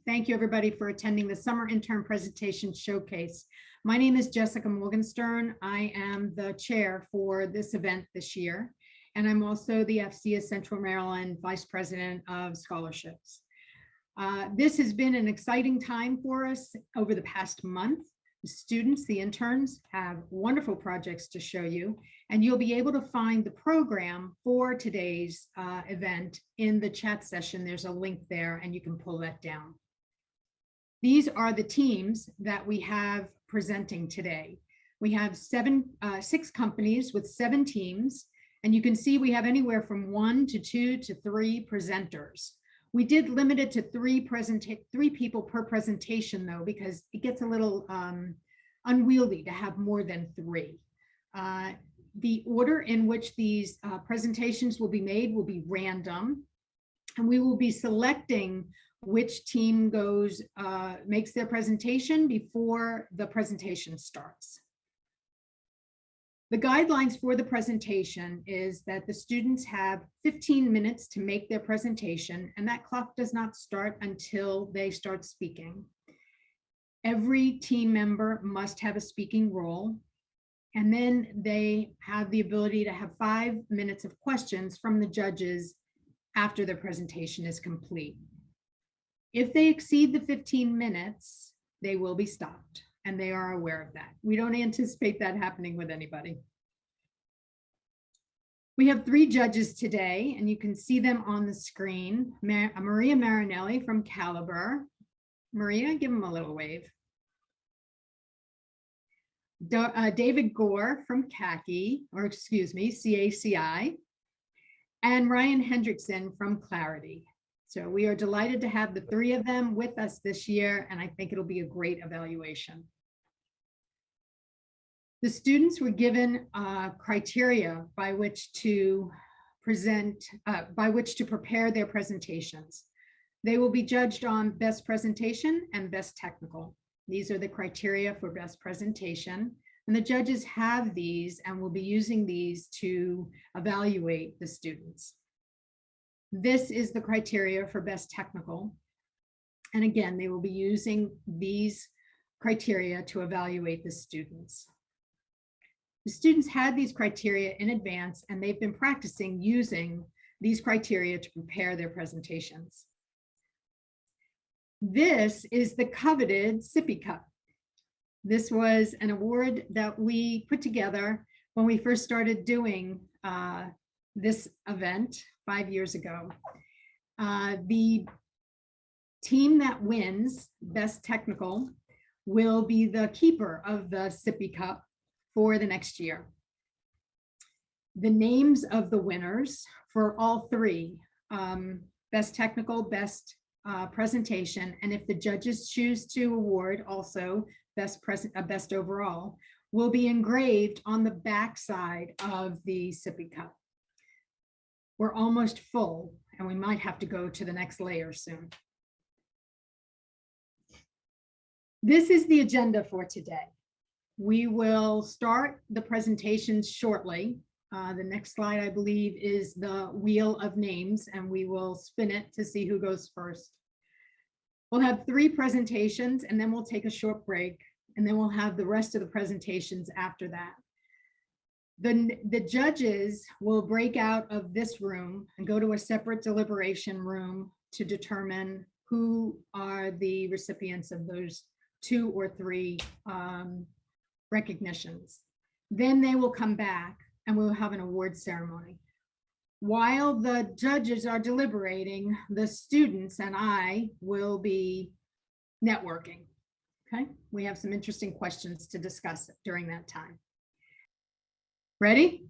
Thank you, everybody, for attending the Summer Intern Presentation Showcase. My name is Jessica Morgenstern. I am the chair for this event this year, and I'm also the AFCEA Central Maryland Vice President of Scholarships. This has been an exciting time for us over the past month. The students, the interns, have wonderful projects to show you, and you'll be able to find the program for today's event in the chat session. There's a link there, and you can pull that down. These are the teams that we have presenting today. We have six companies with 7 teams, and you can see we have anywhere from 1 to 2 to 3 presenters. We did limit it to 3 people per presentation, though, because it gets a little unwieldy to have more than 3. The order in which these presentations will be made will be random, and we will be selecting which team makes their presentation before the presentation starts. The guidelines for the presentation is that the students have 15 minutes to make their presentation, and that clock does not start until they start speaking. Every team member must have a speaking role, and then they have the ability to have 5 minutes of questions from the judges after their presentation is complete. If they exceed the 15 minutes, they will be stopped, and they are aware of that. We don't anticipate that happening with anybody. We have 3 judges today, and you can see them on the screen. Maria Marinelli from Caliber. Maria, give them a little wave. David Gore from CACI, and Ryan Hendrickson from Clarity. So we are delighted to have the 3 of them with us this year, and I think it'll be a great evaluation. The students were given criteria by which to prepare their presentations. They will be judged on best presentation and best technical. These are the criteria for best presentation, and the judges have these and will be using these to evaluate the students. This is the criteria for best technical. And again, they will be using these criteria to evaluate the students. The students had these criteria in advance, and they've been practicing using these criteria to prepare their presentations. This is the coveted Sippy Cup. This was an award that we put together when we first started doing this event 5 years ago. The team that wins best technical will be the keeper of the Sippy Cup for the next year. The names of the winners for all 3, best technical, best presentation, and if the judges choose to award also best overall, will be engraved on the back side of the Sippy Cup. We're almost full, and we might have to go to the next layer soon. This is the agenda for today. We will start the presentations shortly. The next slide, I believe, is the wheel of names, and we will spin it to see who goes first. We'll have 3 presentations, and then we'll take a short break, and then we'll have the rest of the presentations after that. The judges will break out of this room and go to a separate deliberation room to determine who are the recipients of those 2 or 3 recognitions. Then they will come back and we'll have an award ceremony. While the judges are deliberating, the students and I will be networking. Okay, we have some interesting questions to discuss during that time. Ready?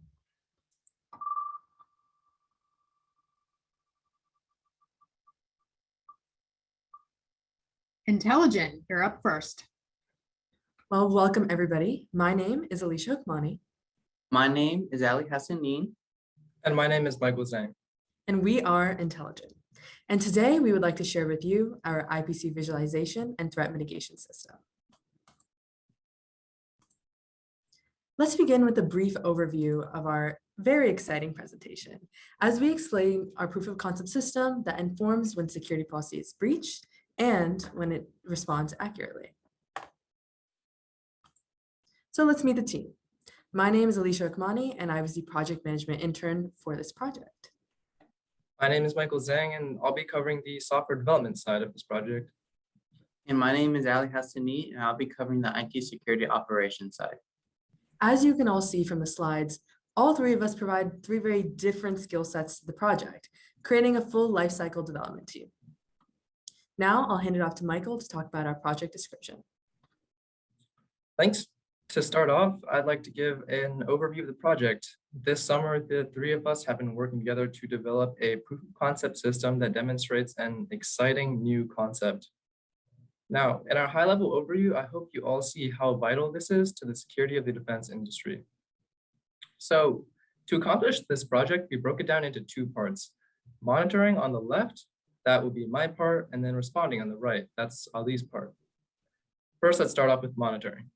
Intelligent, you're up first. Well, welcome everybody. My name is Alicia Okmani. My name is Ali Hassanin. And my name is Michael Zhang. And we are Intelligent. And today we would like to share with you our IPC visualization and threat mitigation system. Let's begin with a brief overview of our very exciting presentation as we explain our proof of concept system that informs when security policy is breached and when it responds accurately. So let's meet the team. My name is Alicia Akmani, and I was the project management intern for this project. My name is Michael Zhang, and I'll be covering the software development side of this project. And my name is Ali Hassani, and I'll be covering the IT security operations side. As you can all see from the slides, all three of us provide three very different skill sets to the project, creating a full lifecycle development team. Now I'll hand it off to Michael to talk about our project description. Thanks. To start off, I'd like to give an overview of the project. This summer, the three of us have been working together to develop a proof of concept system that demonstrates an exciting new concept. Now, in our high-level overview, I hope you all see how vital this is to the security of the defense industry. So, to accomplish this project, we broke it down into two parts. Monitoring on the left, that will be my part, and then responding on the right, that's Ali's part. First, let's start off with monitoring.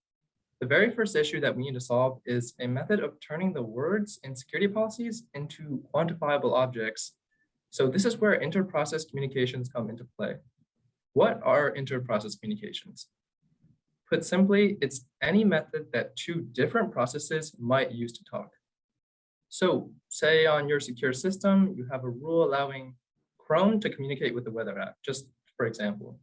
The very first issue that we need to solve is a method of turning the words in security policies into quantifiable objects. So this is where inter-process communications come into play. What are inter-process communications? Put simply, it's any method that two different processes might use to talk. So say on your secure system, you have a rule allowing Chrome to communicate with the weather app, just for example.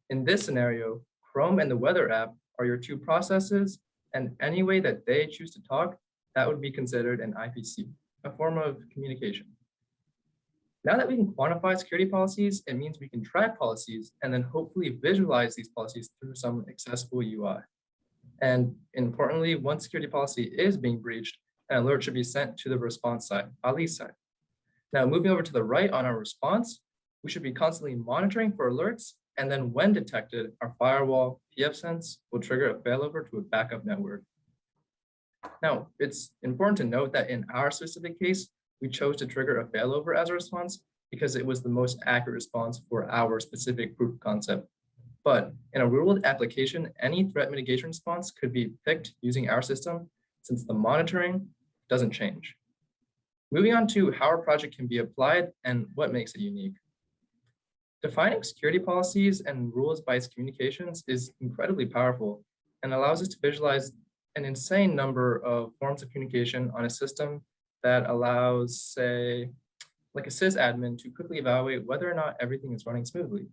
In this scenario, Chrome and the weather app are your two processes, and any way that they choose to talk, that would be considered an IPC, a form of communication. Now that we can quantify security policies, it means we can track policies and then hopefully visualize these policies through some accessible UI. And importantly, once security policy is being breached, an alert should be sent to the response side, Ali's side. Now moving over to the right on our response, we should be constantly monitoring for alerts, and then when detected, our firewall pfSense will trigger a failover to a backup network. Now, it's important to note that in our specific case, we chose to trigger a failover as a response because it was the most accurate response for our specific proof of concept. But in a real-world application, any threat mitigation response could be picked using our system since the monitoring doesn't change. Moving on to how our project can be applied and what makes it unique. Defining security policies and rules by its communications is incredibly powerful and allows us to visualize an insane number of forms of communication on a system that allows, say, like a sysadmin to quickly evaluate whether or not everything is running smoothly.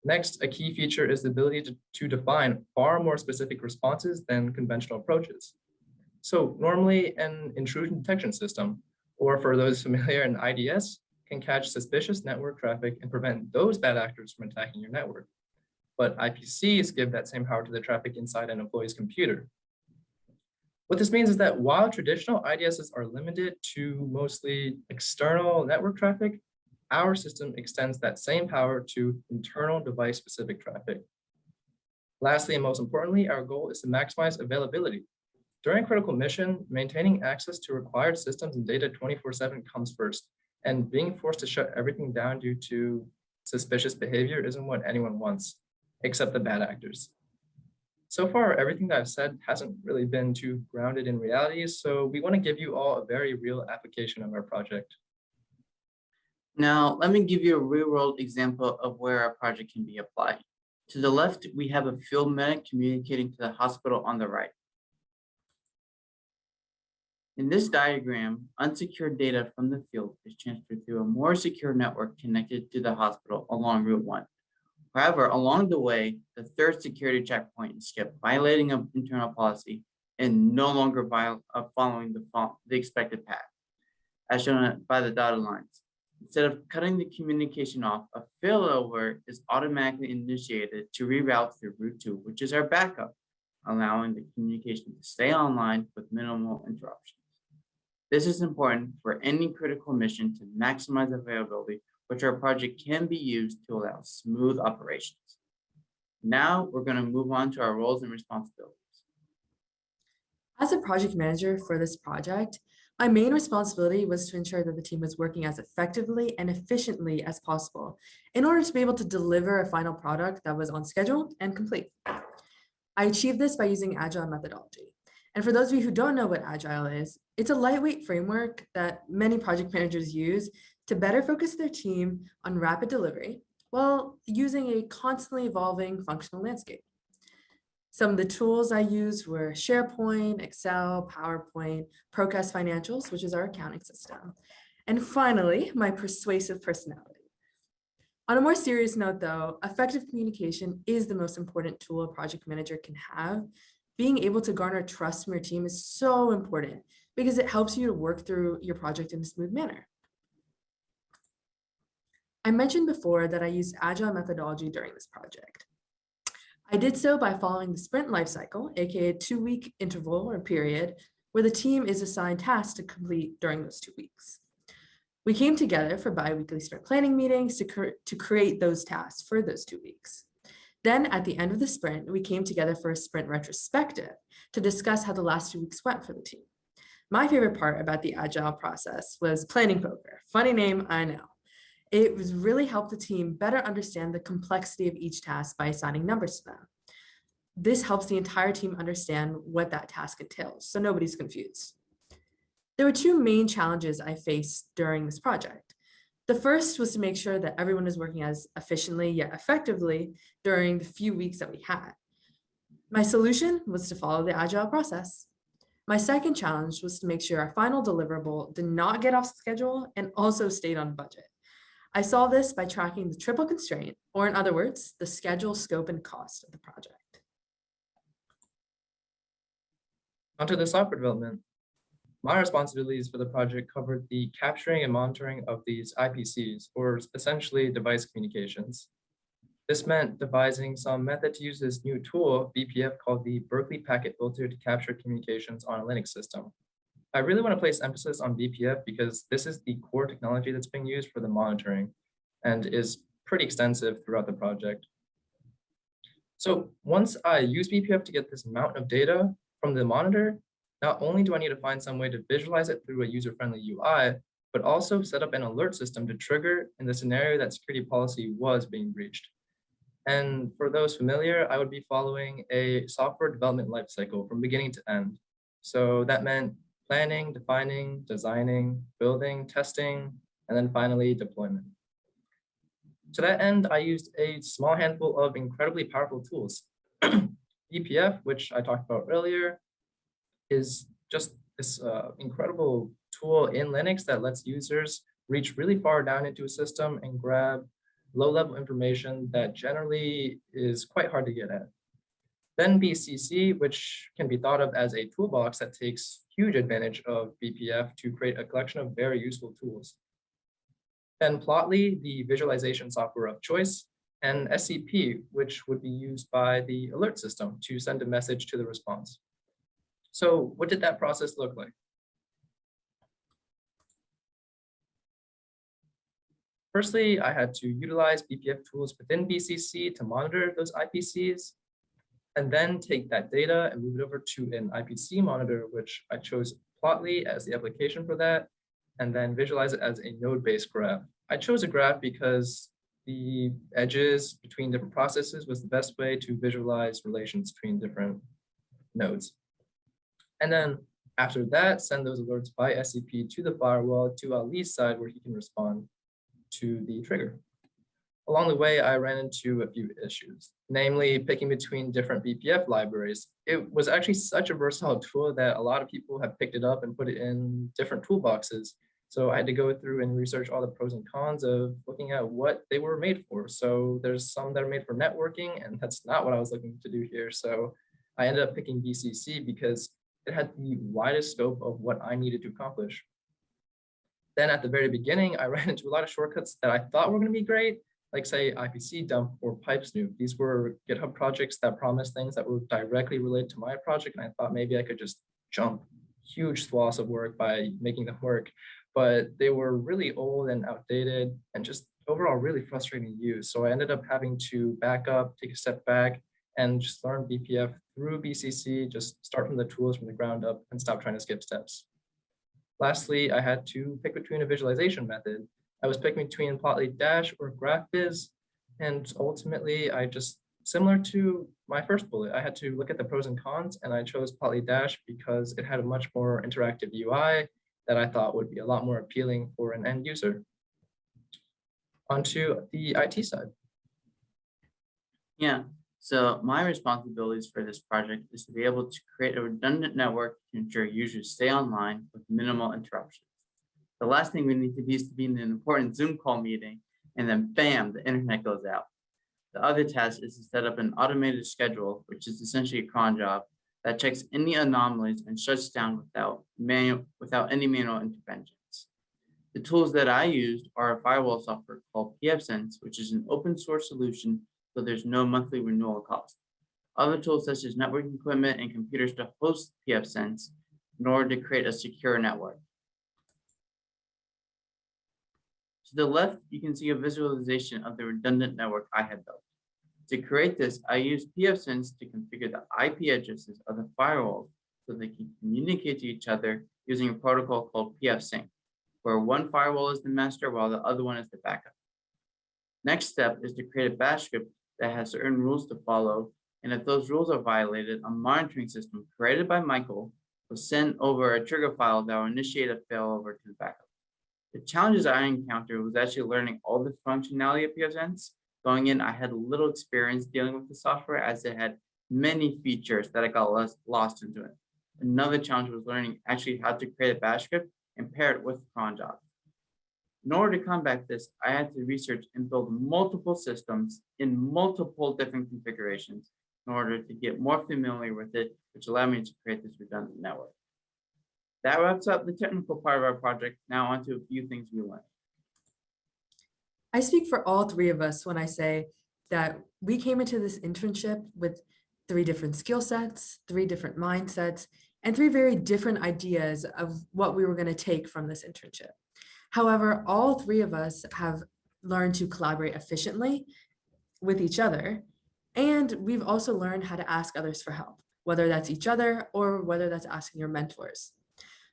Next, a key feature is the ability to define far more specific responses than conventional approaches. So normally an intrusion detection system, or for those familiar, an IDS, can catch suspicious network traffic and prevent those bad actors from attacking your network. But IPCs give that same power to the traffic inside an employee's computer. What this means is that while traditional IDSs are limited to mostly external network traffic, our system extends that same power to internal device-specific traffic. Lastly, and most importantly, our goal is to maximize availability. During a critical mission, maintaining access to required systems and data 24/7 comes first. And being forced to shut everything down due to suspicious behavior isn't what anyone wants, except the bad actors. So far, everything that I've said hasn't really been too grounded in reality, so we want to give you all a very real application of our project. Now, let me give you a real-world example of where our project can be applied. To the left, we have a field medic communicating to the hospital on the right. In this diagram, unsecured data from the field is transferred through a more secure network connected to the hospital along Route 1. However, along the way, the third security checkpoint is skipped, violating an internal policy and no longer following the expected path, as shown by the dotted lines. Instead of cutting the communication off, a failover is automatically initiated to reroute through Route 2, which is our backup, allowing the communication to stay online with minimal interruptions. This is important for any critical mission to maximize availability, which our project can be used to allow smooth operations. Now we're going to move on to our roles and responsibilities. As a project manager for this project, my main responsibility was to ensure that the team was working as effectively and efficiently as possible in order to be able to deliver a final product that was on schedule and complete. I achieved this by using Agile methodology. And for those of you who don't know what Agile is, it's a lightweight framework that many project managers use to better focus their team on rapid delivery, Well, using a constantly evolving functional landscape. Some of the tools I used were SharePoint, Excel, PowerPoint, Procast Financials, which is our accounting system. And finally, my persuasive personality. On a more serious note, though, effective communication is the most important tool a project manager can have. Being able to garner trust from your team is so important because it helps you to work through your project in a smooth manner. I mentioned before that I used Agile methodology during this project. I did so by following the sprint lifecycle, aka 2-week interval or period, where the team is assigned tasks to complete during those 2 weeks. We came together for bi-weekly sprint planning meetings to create those tasks for those 2 weeks. Then at the end of the sprint, we came together for a sprint retrospective to discuss how the last 2 weeks went for the team. My favorite part about the Agile process was planning poker. Funny name, I know. It was really helped the team better understand the complexity of each task by assigning numbers to them. This helps the entire team understand what that task entails, so nobody's confused. There were 2 main challenges I faced during this project. The first was to make sure that everyone was working as efficiently yet effectively during the few weeks that we had. My solution was to follow the Agile process. My second challenge was to make sure our final deliverable did not get off schedule and also stayed on budget. I saw this by tracking the triple constraint, or in other words, the schedule, scope, and cost of the project. Onto the software development. My responsibilities for the project covered the capturing and monitoring of these IPCs, or essentially device communications. This meant devising some method to use this new tool, BPF, called the Berkeley Packet Filter to capture communications on a Linux system. I really want to place emphasis on BPF because this is the core technology that's being used for the monitoring and is pretty extensive throughout the project. So once I use BPF to get this amount of data from the monitor, not only do I need to find some way to visualize it through a user-friendly UI, but also set up an alert system to trigger in the scenario that security policy was being breached. And for those familiar, I would be following a software development lifecycle from beginning to end. So that meant planning, defining, designing, building, testing, and then finally deployment. To that end, I used a small handful of incredibly powerful tools. BPF, which I talked about earlier, is just this incredible tool in Linux that lets users reach really far down into a system and grab low-level information that generally is quite hard to get at. Then BCC, which can be thought of as a toolbox that takes huge advantage of BPF to create a collection of very useful tools. Then Plotly, the visualization software of choice, and SCP, which would be used by the alert system to send a message to the response. So what did that process look like? Firstly, I had to utilize BPF tools within BCC to monitor those IPCs, and then take that data and move it over to an IPC monitor, which I chose Plotly as the application for that, and then visualize it as a node-based graph. I chose a graph because the edges between different processes was the best way to visualize relations between different nodes. And then after that, send those alerts by SCP to the firewall to Ali's side where he can respond to the trigger. Along the way, I ran into a few issues, namely picking between different BPF libraries. It was actually such a versatile tool that a lot of people have picked it up and put it in different toolboxes. So I had to go through and research all the pros and cons of looking at what they were made for. So there's some that are made for networking, and that's not what I was looking to do here. So I ended up picking BCC because it had the widest scope of what I needed to accomplish. Then at the very beginning, I ran into a lot of shortcuts that I thought were going to be great, like say IPC dump or pipe snoop. These were GitHub projects that promised things that were directly related to my project. And I thought maybe I could just jump huge swaths of work by making them work. But they were really old and outdated and just overall really frustrating to use. So I ended up having to back up, take a step back, and just learn BPF through BCC, just start from the tools from the ground up and stop trying to skip steps. Lastly, I had to pick between a visualization method. I was picking between Plotly Dash or GraphViz, and ultimately I just, similar to my first bullet, I had to look at the pros and cons, and I chose Plotly Dash because it had a much more interactive UI that I thought would be a lot more appealing for an end user. onto the IT side. Yeah, so my responsibilities for this project is to be able to create a redundant network to ensure users stay online with minimal interruptions. The last thing we need to be is to be in an important Zoom call meeting and then bam, the internet goes out. The other task is to set up an automated schedule, which is essentially a cron job that checks any anomalies and shuts down without any manual interventions. The tools that I used are a firewall software called pfSense, which is an open source solution, so there's no monthly renewal cost. Other tools such as networking equipment and computers to host pfSense in order to create a secure network. To the left, you can see a visualization of the redundant network I had built. To create this, I used pfSense to configure the IP addresses of the firewalls so they can communicate to each other using a protocol called pfSync, where one firewall is the master while the other one is the backup. Next step is to create a bash script that has certain rules to follow, and if those rules are violated, a monitoring system created by Michael will send over a trigger file that will initiate a failover to the backup. The challenges I encountered was actually learning all the functionality of pfSense. Going in, I had little experience dealing with the software as it had many features that I got lost into it. Another challenge was learning actually how to create a bash script and pair it with cron jobs. In order to combat this, I had to research and build multiple systems in multiple different configurations in order to get more familiar with it, which allowed me to create this redundant network. That wraps up the technical part of our project. Now on to a few things we learned. I speak for all three of us when I say that we came into this internship with 3 different skill sets, 3 different mindsets, and 3 very different ideas of what we were going to take from this internship. However, all 3 of us have learned to collaborate efficiently with each other, and we've also learned how to ask others for help, whether that's each other or whether that's asking your mentors.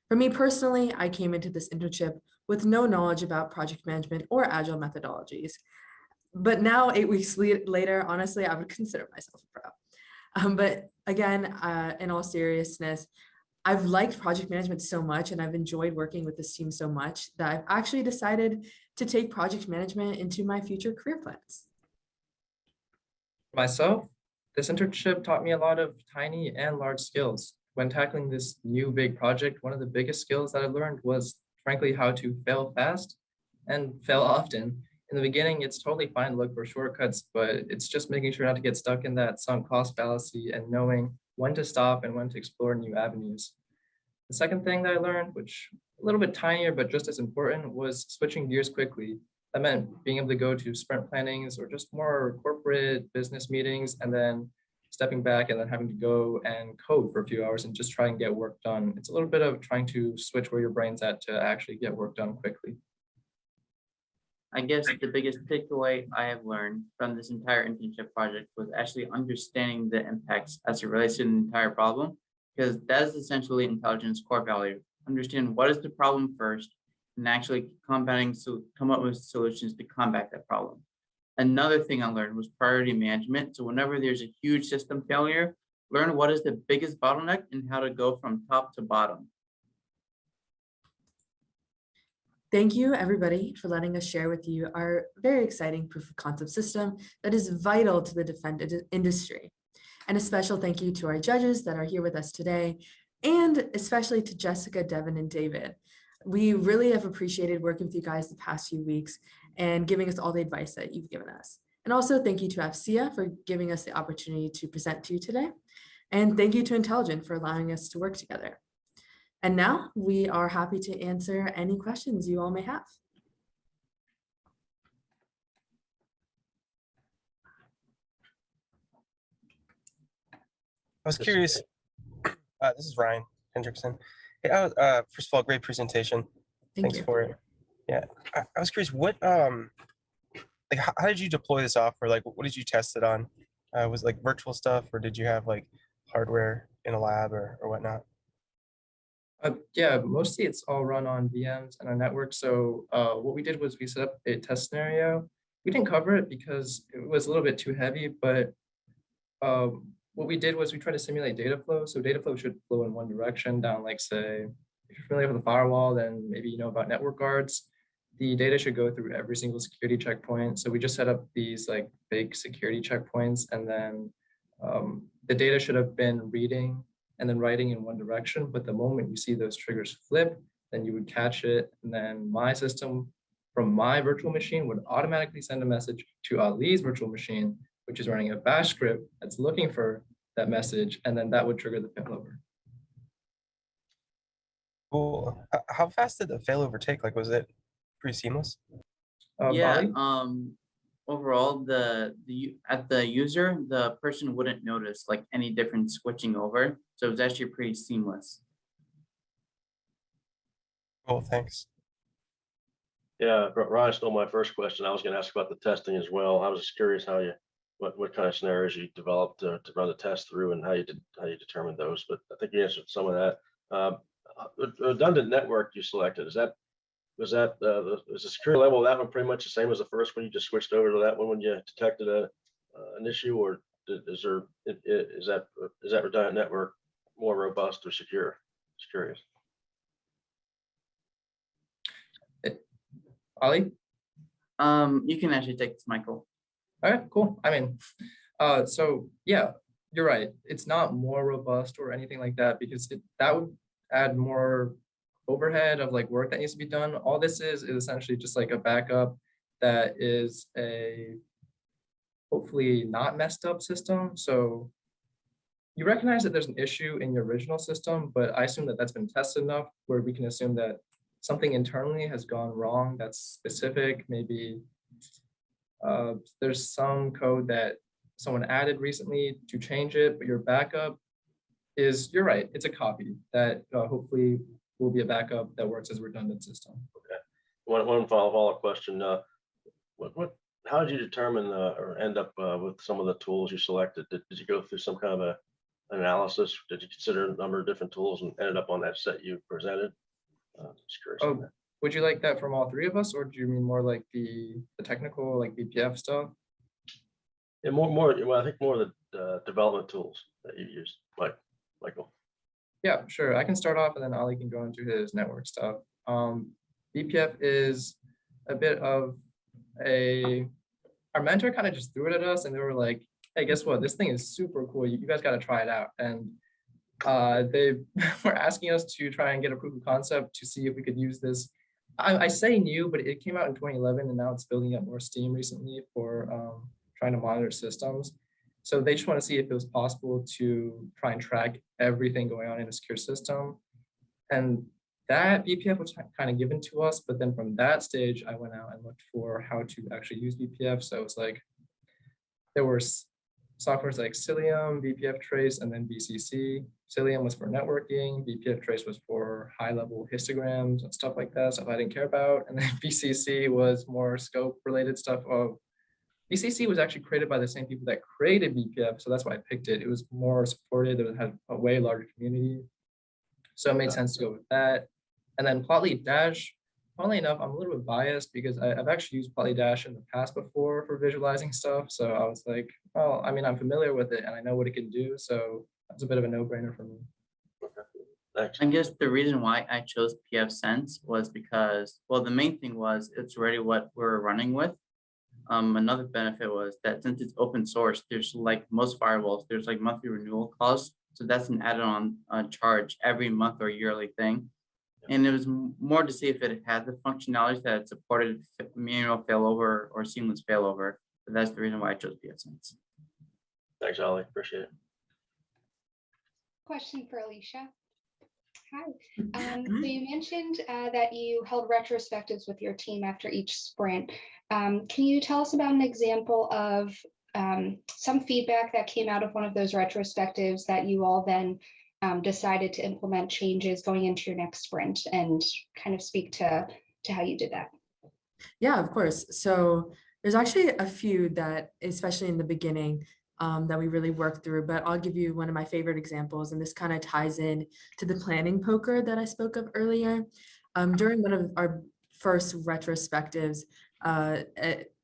For me personally, I came into this internship with no knowledge about project management or agile methodologies. But now 8 weeks later, honestly, I would consider myself a pro. But again, in all seriousness, I've liked project management so much and I've enjoyed working with this team so much that I've actually decided to take project management into my future career plans. Myself, this internship taught me a lot of tiny and large skills. When tackling this new big project, one of the biggest skills that I learned was, frankly, how to fail fast and fail often. In the beginning, it's totally fine to look for shortcuts, but it's just making sure not to get stuck in that sunk cost fallacy and knowing when to stop and when to explore new avenues. The second thing that I learned, which a little bit tinier, but just as important, was switching gears quickly. That meant being able to go to sprint plannings or just more corporate business meetings and then stepping back and then having to go and code for a few hours and just try and get work done. It's a little bit of trying to switch where your brain's at to actually get work done quickly. I guess the biggest takeaway I have learned from this entire internship project was actually understanding the impacts as it relates to the entire problem, because that is essentially intelligence core value. Understand what is the problem first and actually come up with solutions to combat that problem. Another thing I learned was priority management. So whenever there's a huge system failure, learn what is the biggest bottleneck and how to go from top to bottom. Thank you, everybody, for letting us share with you our very exciting proof of concept system that is vital to the defense industry. And a special thank you to our judges that are here with us today, and especially to Jessica, Devin, and David. We really have appreciated working with you guys the past few weeks and giving us all the advice that you've given us. And also thank you to AFCEA for giving us the opportunity to present to you today. And thank you to Intelligent for allowing us to work together. And now we are happy to answer any questions you all may have. I was curious. This is Ryan Hendrickson. Hey, first of all, great presentation. Thanks for it. Yeah, I was curious, what like how did you deploy the software? Like, what did you test it on? Was it like virtual stuff, or did you have like hardware in a lab or whatnot? Yeah, mostly it's all run on VMs and our network. So what we did was we set up a test scenario. We didn't cover it because it was a little bit too heavy, but what we did was we tried to simulate data flow. So data flow should flow in one direction down, like say, if you're familiar with the firewall, then maybe you know about network guards. the data should go through every single security checkpoint. So we just set up these like fake security checkpoints, and then the data should have been reading and then writing in one direction. But the moment you see those triggers flip, then you would catch it. And then my system from my virtual machine would automatically send a message to Ali's virtual machine, which is running a bash script that's looking for that message. And then that would trigger the failover. Cool. How fast did the failover take? Like, was it pretty seamless? Yeah, Bali? overall, at the user, the person wouldn't notice like any difference switching over. So it was actually pretty seamless. Cool, thanks. Yeah, Ryan stole my first question. I was going to ask about the testing as well. I was just curious how what kind of scenarios you developed to run the test through and how you determined those. But I think you answered some of that. The redundant network you selected, is the security level of that one pretty much the same as the first one? You just switched over to that one when you detected an issue, or is that redundant network more robust or secure? Just curious. Ali? You can actually take this, Michael. All right, cool. I mean, so yeah, you're right. It's not more robust or anything like that, because that would add more overhead of like work that needs to be done. All this is essentially just like a backup that is a hopefully not messed up system. So you recognize that there's an issue in your original system, but I assume that that's been tested enough where we can assume that something internally has gone wrong that's specific. Maybe there's some code that someone added recently to change it, but your backup is, you're right, it's a copy that hopefully will be a backup that works as a redundant system. Okay. One follow-up question. How did you determine or end up with some of the tools you selected? Did you go through some kind of analysis? Did you consider a number of different tools and ended up on that set you presented? Just curious. Oh, would you like that from all three of us, or do you mean more like the technical, like BPF stuff? Yeah, well, I think more of the development tools that you use, Michael. Yeah, sure. I can start off and then Ali can go into his network stuff. BPF is a bit of our mentor kind of just threw it at us and they were like, hey, guess what? This thing is super cool. You guys got to try it out. And they were asking us to try and get a proof of concept to see if we could use this. I say new, but it came out in 2011 and now it's building up more steam recently for trying to monitor systems. So they just want to see if it was possible to try and track everything going on in a secure system. And that BPF was kind of given to us, but then from that stage, I went out and looked for how to actually use BPF. So it's like, there were softwares like Cilium, BPF Trace, and then BCC. Cilium was for networking, BPF Trace was for high-level histograms and stuff like that, stuff I didn't care about. And then BCC was more scope-related stuff. BCC was actually created by the same people that created BPF, so that's why I picked it. It was more supported, it had a way larger community. So it made sense to go with that. And then Plotly Dash, funnily enough, I'm a little bit biased because I've actually used Plotly Dash in the past before for visualizing stuff. So I was like, well, I mean, I'm familiar with it and I know what it can do. So that's a bit of a no-brainer for me. Thanks. I guess the reason why I chose PF Sense was because, well, the main thing was it's already what we're running with. Another benefit was that since it's open source, there's like most firewalls, there's like monthly renewal costs. So that's an added-on charge every month or yearly thing. And it was more to see if it had the functionalities that it supported manual failover or seamless failover. But that's the reason why I chose PF Sense. Thanks, Ollie. Appreciate it. Question for Alicia. Hi. So you mentioned that you held retrospectives with your team after each sprint. Can you tell us about an example of some feedback that came out of one of those retrospectives that you all then decided to implement changes going into your next sprint, and kind of speak to how you did that? Yeah, of course. So there's actually a few that, especially in the beginning, that we really worked through, but I'll give you one of my favorite examples, and this kind of ties in to the planning poker that I spoke of earlier. During one of our first retrospectives,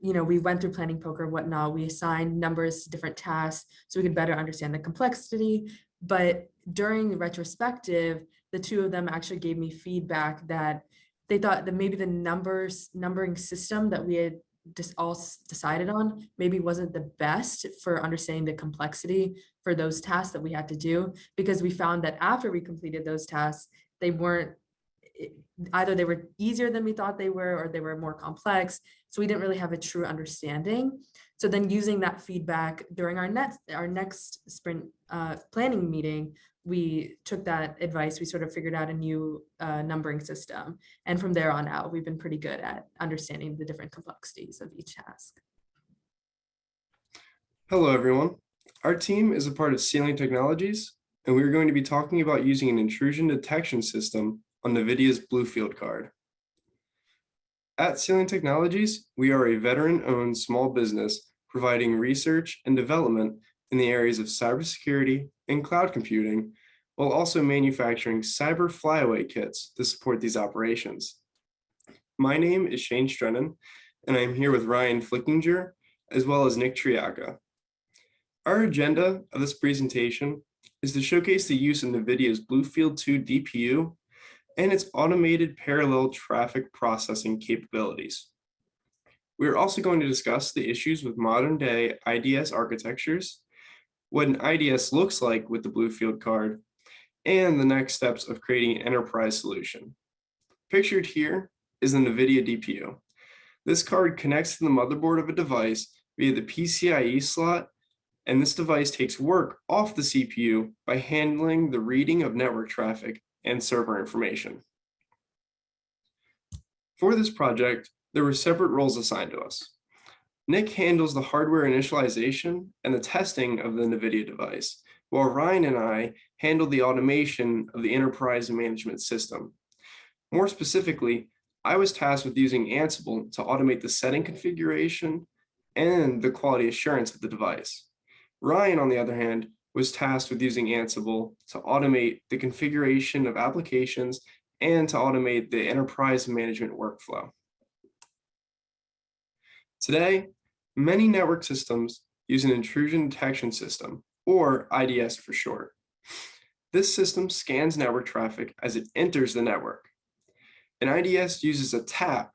we went through planning poker, whatnot. We assigned numbers to different tasks so we could better understand the complexity. But during the retrospective, the two of them actually gave me feedback that they thought that maybe the numbering system that we had decided on maybe wasn't the best for understanding the complexity for those tasks that we had to do, because we found that after we completed those tasks, they weren't, either they were easier than we thought they were, or they were more complex. So we didn't really have a true understanding. So then using that feedback during our next sprint planning meeting, we took that advice, we sort of figured out a new numbering system. And from there on out, we've been pretty good at understanding the different complexities of each task. Hello, everyone. Our team is a part of Ceiling Technologies, and we are going to be talking about using an intrusion detection system on NVIDIA's Bluefield card. At Ceiling Technologies, we are a veteran-owned small business providing research and development in the areas of cybersecurity and cloud computing, while also manufacturing cyber flyaway kits to support these operations. My name is Shane Strennan, and I am here with Ryan Flickinger, as well as Nick Triaca. Our agenda of this presentation is to showcase the use of NVIDIA's Bluefield 2 DPU and its automated parallel traffic processing capabilities. We are also going to discuss the issues with modern day IDS architectures, what an IDS looks like with the Bluefield card, and the next steps of creating an enterprise solution. Pictured here is the NVIDIA DPU. This card connects to the motherboard of a device via the PCIe slot, and this device takes work off the CPU by handling the reading of network traffic and server information. For this project, there were separate roles assigned to us. Nick handles the hardware initialization and the testing of the NVIDIA device, while Ryan and I handle the automation of the enterprise management system. More specifically, I was tasked with using Ansible to automate the setting configuration and the quality assurance of the device. Ryan, on the other hand, was tasked with using Ansible to automate the configuration of applications and to automate the enterprise management workflow. Today, many network systems use an intrusion detection system, or IDS for short. This system scans network traffic as it enters the network. An IDS uses a tap,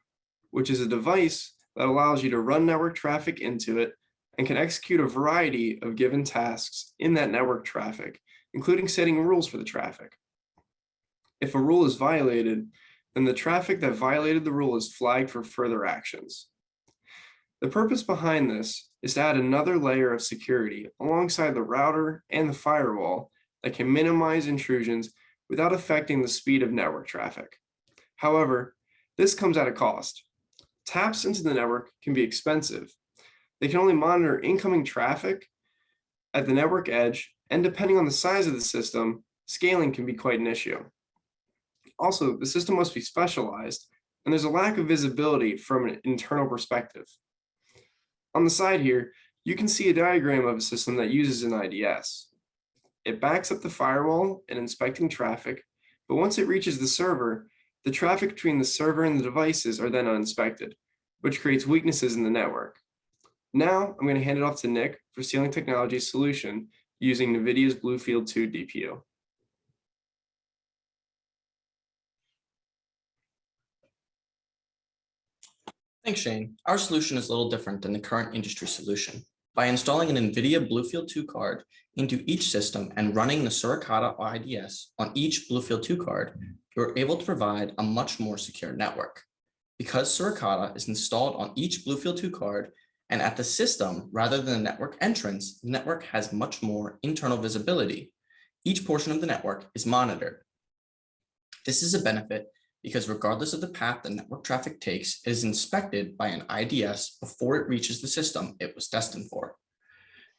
which is a device that allows you to run network traffic into it and can execute a variety of given tasks in that network traffic, including setting rules for the traffic. If a rule is violated, then the traffic that violated the rule is flagged for further actions. The purpose behind this is to add another layer of security alongside the router and the firewall that can minimize intrusions without affecting the speed of network traffic. However, this comes at a cost. Taps into the network can be expensive. They can only monitor incoming traffic at the network edge, and depending on the size of the system, scaling can be quite an issue. Also, the system must be specialized, and there's a lack of visibility from an internal perspective. On the side here, you can see a diagram of a system that uses an IDS. It backs up the firewall in inspecting traffic, but once it reaches the server, the traffic between the server and the devices are then uninspected, which creates weaknesses in the network. Now, I'm going to hand it off to Nick for Ceiling Technologies' solution using NVIDIA's Bluefield 2 DPU. Thanks, Shane. Our solution is a little different than the current industry solution. By installing an NVIDIA Bluefield 2 card into each system and running the Suricata IDS on each Bluefield 2 card, you're able to provide a much more secure network. Because Suricata is installed on each Bluefield 2 card and at the system rather than the network entrance, the network has much more internal visibility. Each portion of the network is monitored. This is a benefit because regardless of the path the network traffic takes, it is inspected by an IDS before it reaches the system it was destined for.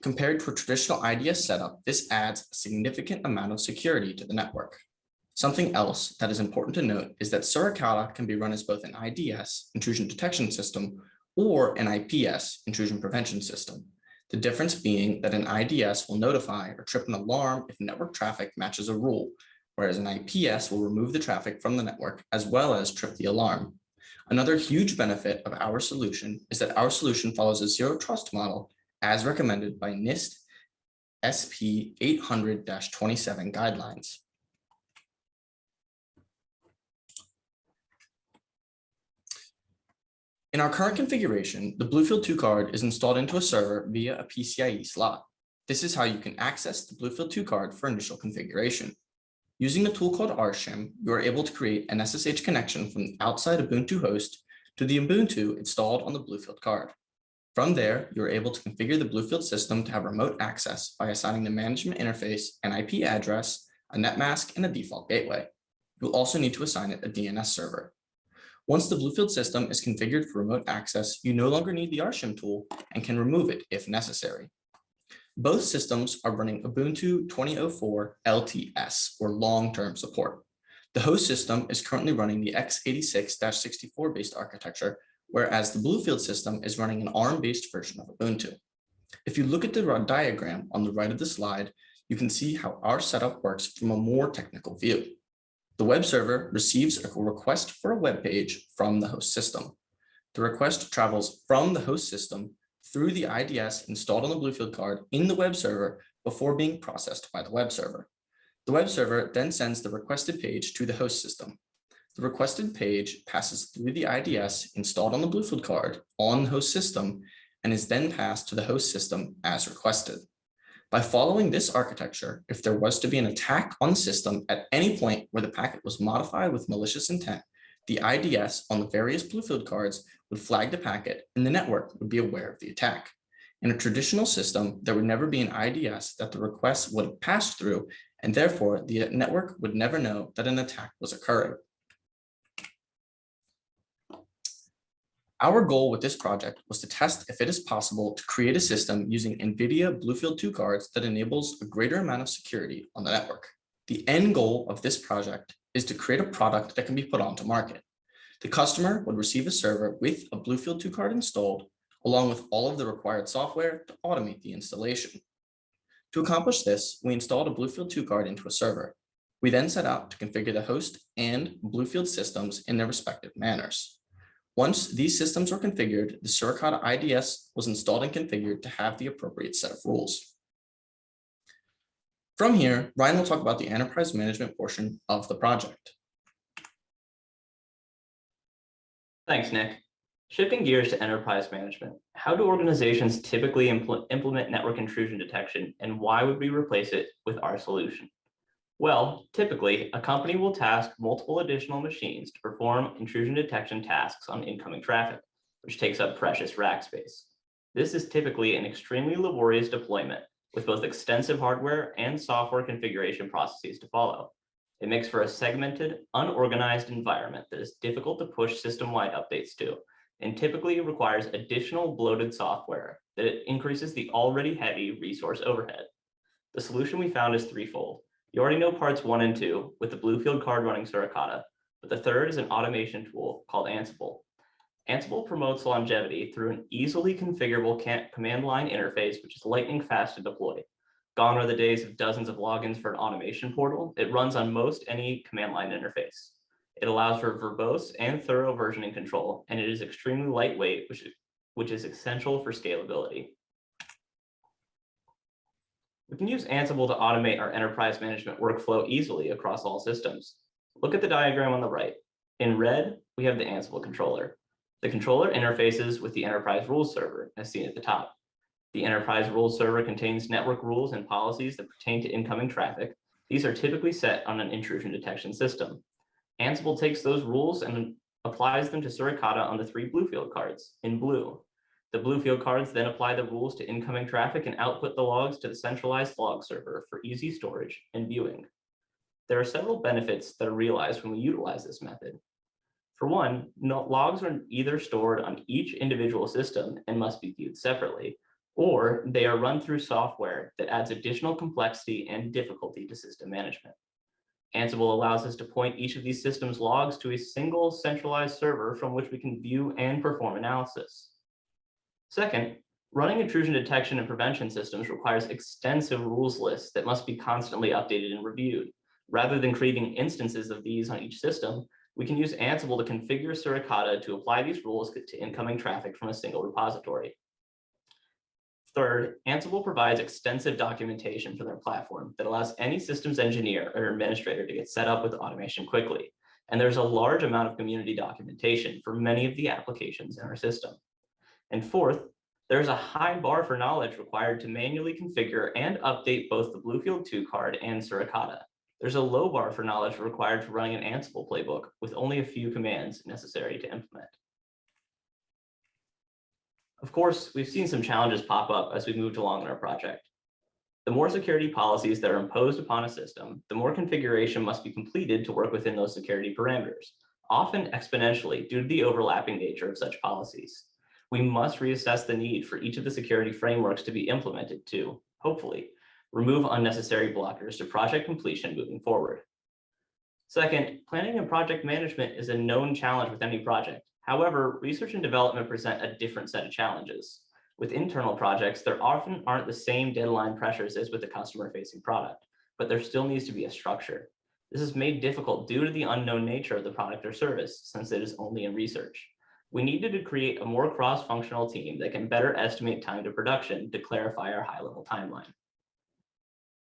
Compared to a traditional IDS setup, this adds a significant amount of security to the network. Something else that is important to note is that Suricata can be run as both an IDS, intrusion detection system, or an IPS, intrusion prevention system. The difference being that an IDS will notify or trip an alarm if network traffic matches a rule, whereas an IPS will remove the traffic from the network as well as trip the alarm. Another huge benefit of our solution is that our solution follows a zero trust model as recommended by NIST SP 800-27 guidelines. In our current configuration, the Bluefield 2 card is installed into a server via a PCIe slot. This is how you can access the Bluefield 2 card for initial configuration. Using a tool called rshim, you are able to create an SSH connection from the outside Ubuntu host to the Ubuntu installed on the Bluefield card. From there, you are able to configure the Bluefield system to have remote access by assigning the management interface an IP address, a netmask, and a default gateway. You'll also need to assign it a DNS server. Once the Bluefield system is configured for remote access, you no longer need the rshim tool and can remove it if necessary. Both systems are running Ubuntu 2004 LTS, or long-term support. The host system is currently running the x86-64 based architecture, whereas the Bluefield system is running an ARM-based version of Ubuntu. If you look at the diagram on the right of the slide, you can see how our setup works from a more technical view. The web server receives a request for a web page from the host system. The request travels from the host system through the IDS installed on the Bluefield card in the web server before being processed by the web server. The web server then sends the requested page to the host system. The requested page passes through the IDS installed on the Bluefield card on the host system and is then passed to the host system as requested. By following this architecture, if there was to be an attack on the system at any point where the packet was modified with malicious intent, the IDS on the various Bluefield cards would flag the packet and the network would be aware of the attack. In a traditional system, there would never be an IDS that the request would have passed through, and therefore the network would never know that an attack was occurring. Our goal with this project was to test if it is possible to create a system using NVIDIA Bluefield 2 cards that enables a greater amount of security on the network. The end goal of this project is to create a product that can be put onto market. The customer would receive a server with a Bluefield 2 card installed, along with all of the required software to automate the installation. To accomplish this, we installed a Bluefield 2 card into a server. We then set out to configure the host and Bluefield systems in their respective manners. Once these systems were configured, the Suricata IDS was installed and configured to have the appropriate set of rules. From here, Ryan will talk about the enterprise management portion of the project. Thanks, Nick. Shifting gears to enterprise management, how do organizations typically implement network intrusion detection, and why would we replace it with our solution? Well, typically, a company will task multiple additional machines to perform intrusion detection tasks on incoming traffic, which takes up precious rack space. This is typically an extremely laborious deployment with both extensive hardware and software configuration processes to follow. It makes for a segmented, unorganized environment that is difficult to push system-wide updates to, and typically requires additional bloated software that increases the already heavy resource overhead. The solution we found is threefold. You already know parts 1 and 2 with the Bluefield card running Suricata, but the third is an automation tool called Ansible. Ansible promotes longevity through an easily configurable command line interface, which is lightning fast to deploy. Gone are the days of dozens of logins for an automation portal. It runs on most any command line interface. It allows for verbose and thorough versioning control, and it is extremely lightweight, which is essential for scalability. We can use Ansible to automate our enterprise management workflow easily across all systems. Look at the diagram on the right. In red, we have the Ansible controller. The controller interfaces with the enterprise rules server, as seen at the top. The enterprise rules server contains network rules and policies that pertain to incoming traffic. These are typically set on an intrusion detection system. Ansible takes those rules and applies them to Suricata on the 3 Bluefield cards in blue. The Bluefield cards then apply the rules to incoming traffic and output the logs to the centralized log server for easy storage and viewing. There are several benefits that are realized when we utilize this method. For one, logs are either stored on each individual system and must be viewed separately, or they are run through software that adds additional complexity and difficulty to system management. Ansible allows us to point each of these systems' logs to a single centralized server from which we can view and perform analysis. Second, running intrusion detection and prevention systems requires extensive rules lists that must be constantly updated and reviewed. Rather than creating instances of these on each system, we can use Ansible to configure Suricata to apply these rules to incoming traffic from a single repository. Third, Ansible provides extensive documentation for their platform that allows any systems engineer or administrator to get set up with automation quickly. And there's a large amount of community documentation for many of the applications in our system. And fourth, there's a high bar for knowledge required to manually configure and update both the Bluefield 2 card and Suricata. There's a low bar for knowledge required for running an Ansible playbook with only a few commands necessary to implement. Of course, we've seen some challenges pop up as we moved along in our project. The more security policies that are imposed upon a system, the more configuration must be completed to work within those security parameters, often exponentially due to the overlapping nature of such policies. We must reassess the need for each of the security frameworks to be implemented to, hopefully, remove unnecessary blockers to project completion moving forward. Second, planning and project management is a known challenge with any project. However, research and development present a different set of challenges. With internal projects, there often aren't the same deadline pressures as with the customer-facing product, but there still needs to be a structure. This is made difficult due to the unknown nature of the product or service, since it is only in research. We needed to create a more cross-functional team that can better estimate time to production to clarify our high-level timeline.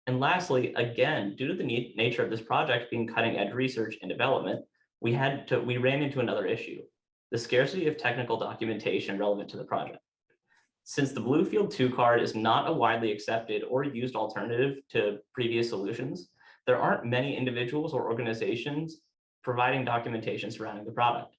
And lastly, again, due to the nature of this project being cutting-edge research and development, we ran into another issue: the scarcity of technical documentation relevant to the project. Since the Bluefield 2 card is not a widely accepted or used alternative to previous solutions, there aren't many individuals or organizations providing documentation surrounding the product.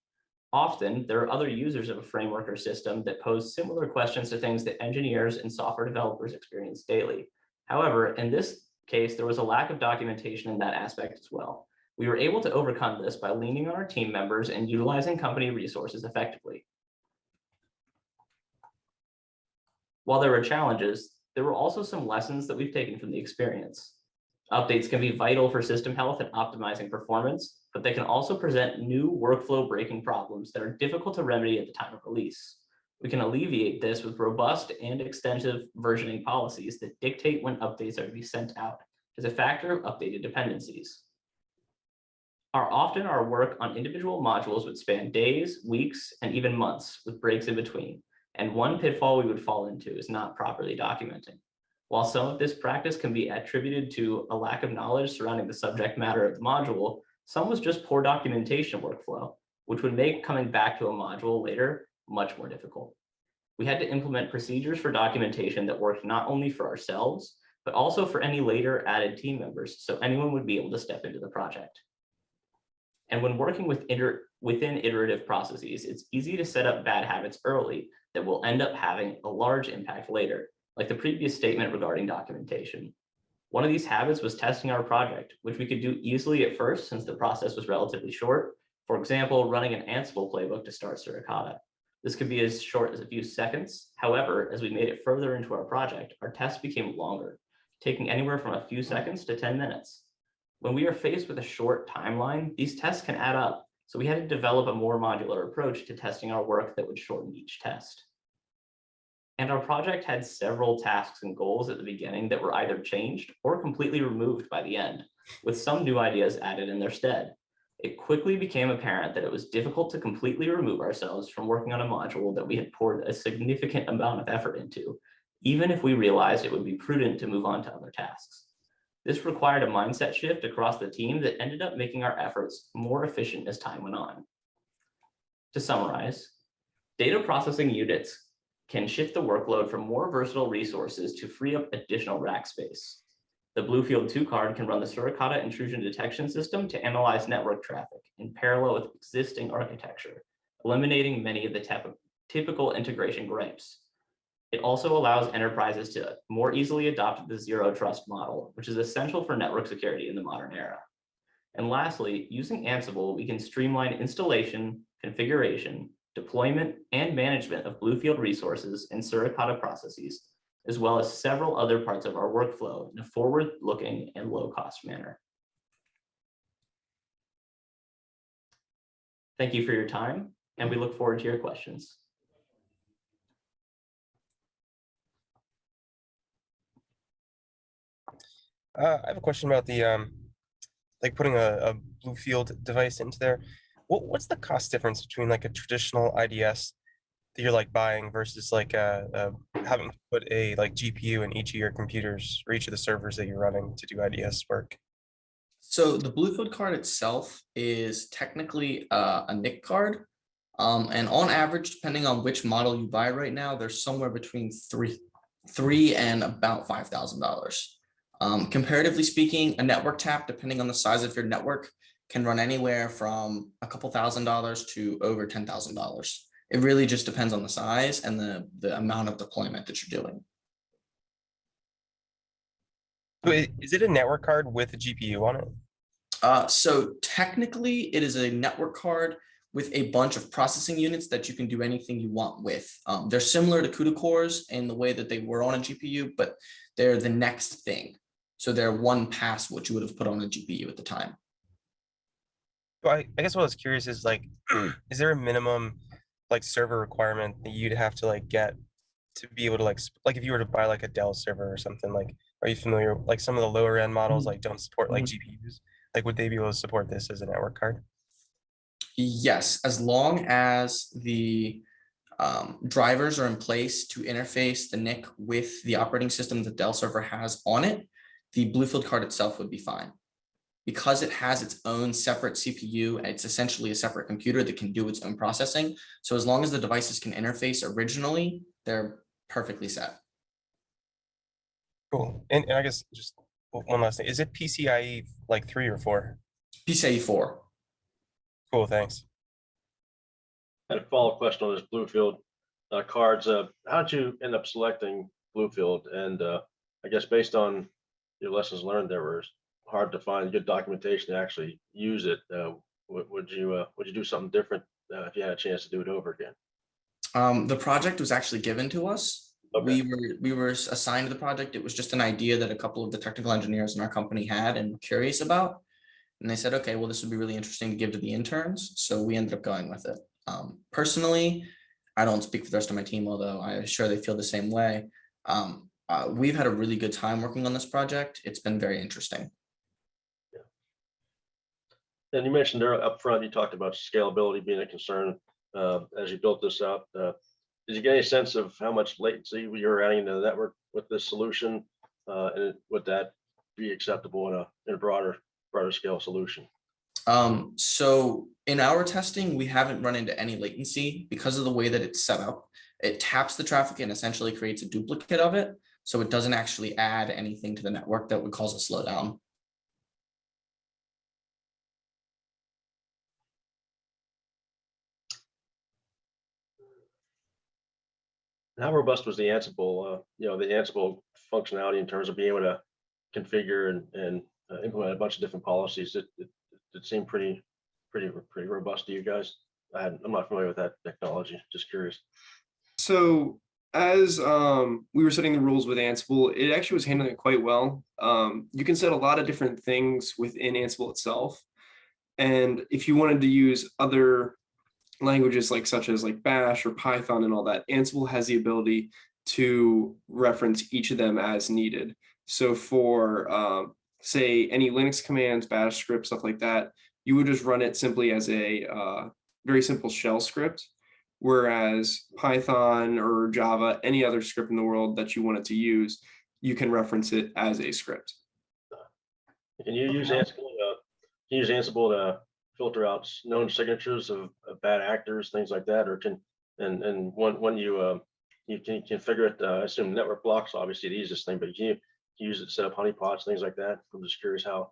Often, there are other users of a framework or system that pose similar questions to things that engineers and software developers experience daily. However, in this case, there was a lack of documentation in that aspect as well. We were able to overcome this by leaning on our team members and utilizing company resources effectively. While there were challenges, there were also some lessons that we've taken from the experience. Updates can be vital for system health and optimizing performance, but they can also present new workflow breaking problems that are difficult to remedy at the time of release. We can alleviate this with robust and extensive versioning policies that dictate when updates are to be sent out as a factor of updated dependencies. Often our work on individual modules would span days, weeks, and even months with breaks in between. And one pitfall we would fall into is not properly documenting. While some of this practice can be attributed to a lack of knowledge surrounding the subject matter of the module, some was just poor documentation workflow, which would make coming back to a module later much more difficult. We had to implement procedures for documentation that worked not only for ourselves, but also for any later added team members, so anyone would be able to step into the project. And when working within iterative processes, it's easy to set up bad habits early that will end up having a large impact later, like the previous statement regarding documentation. One of these habits was testing our project, which we could do easily at first since the process was relatively short. For example, running an Ansible playbook to start Suricata. This could be as short as a few seconds. However, as we made it further into our project, our tests became longer, taking anywhere from a few seconds to 10 minutes. When we are faced with a short timeline, these tests can add up. So we had to develop a more modular approach to testing our work that would shorten each test. And our project had several tasks and goals at the beginning that were either changed or completely removed by the end, with some new ideas added in their stead. It quickly became apparent that it was difficult to completely remove ourselves from working on a module that we had poured a significant amount of effort into, even if we realized it would be prudent to move on to other tasks. This required a mindset shift across the team that ended up making our efforts more efficient as time went on. To summarize, data processing units can shift the workload from more versatile resources to free up additional rack space. The Bluefield 2 card can run the Suricata intrusion detection system to analyze network traffic in parallel with existing architecture, eliminating many of the typical integration gripes. It also allows enterprises to more easily adopt the zero trust model, which is essential for network security in the modern era. And lastly, using Ansible, we can streamline installation, configuration, deployment, and management of Bluefield resources and Suricata processes, as well as several other parts of our workflow in a forward-looking and low-cost manner. Thank you for your time, and we look forward to your questions. I have a question about the like putting a Bluefield device into there. What's the cost difference between like a traditional IDS that you're like buying versus like having to put a like GPU in each of your computers or each of the servers that you're running to do IDS work? So the Bluefield card itself is technically a NIC card. And on average, depending on which model you buy right now, there's somewhere between three and about $5,000. Comparatively speaking, a network tap, depending on the size of your network, can run anywhere from a couple $1,000s to over $10,000. It really just depends on the size and the amount of deployment that you're doing. Is it a network card with a GPU on it? So technically, it is a network card with a bunch of processing units that you can do anything you want with. They're similar to CUDA cores in the way that they were on a GPU, but they're the next thing. So they're one past what you would have put on a GPU at the time. Well, I guess what I was curious is like, is there a minimum like server requirement that you'd have to like get to be able to like if you were to buy like a Dell server or something, like, are you familiar, like some of the lower end models like don't support like GPUs? Like, would they be able to support this as a network card? Yes, as long as the drivers are in place to interface the NIC with the operating system that Dell server has on it, the Bluefield card itself would be fine. Because it has its own separate CPU, it's essentially a separate computer that can do its own processing. So as long as the devices can interface originally, they're perfectly set. Cool. And I guess just one last thing, is it PCIe like 3 or 4? PCIe 4. Cool, thanks. I had a follow-up question on this Bluefield cards. How did you end up selecting Bluefield? And I guess based on your lessons learned, there was hard to find good documentation to actually use it. Would you do something different if you had a chance to do it over again? The project was actually given to us. Okay. We were assigned the project. It was just an idea that a couple of the technical engineers in our company had and were curious about. And they said, okay, well, this would be really interesting to give to the interns. So we ended up going with it. Personally, I don't speak for the rest of my team, although I'm sure they feel the same way. We've had a really good time working on this project. It's been very interesting. And you mentioned there up front, you talked about scalability being a concern as you built this out. Did you get any sense of how much latency you're adding to the network with this solution? And would that be acceptable in a broader scale solution? So in our testing, we haven't run into any latency because of the way that it's set up. It taps the traffic and essentially creates a duplicate of it. So it doesn't actually add anything to the network that would cause a slowdown. How robust was the Ansible, the Ansible functionality in terms of being able to configure and implement a bunch of different policies? It seemed pretty robust to you guys. I'm not familiar with that technology. Just curious. So as we were setting the rules with Ansible, it actually was handling it quite well. You can set a lot of different things within Ansible itself. And if you wanted to use other languages such as Bash or Python and all that, Ansible has the ability to reference each of them as needed. So for say any Linux commands, Bash scripts, stuff like that, you would just run it simply as a very simple shell script. Whereas Python or Java, any other script in the world that you wanted to use, you can reference it as a script. Can you use Ansible to filter out known signatures of bad actors, things like that, or when you can configure it? I assume network blocks, obviously the easiest thing, but you use it to set up honeypots, things like that. I'm just curious how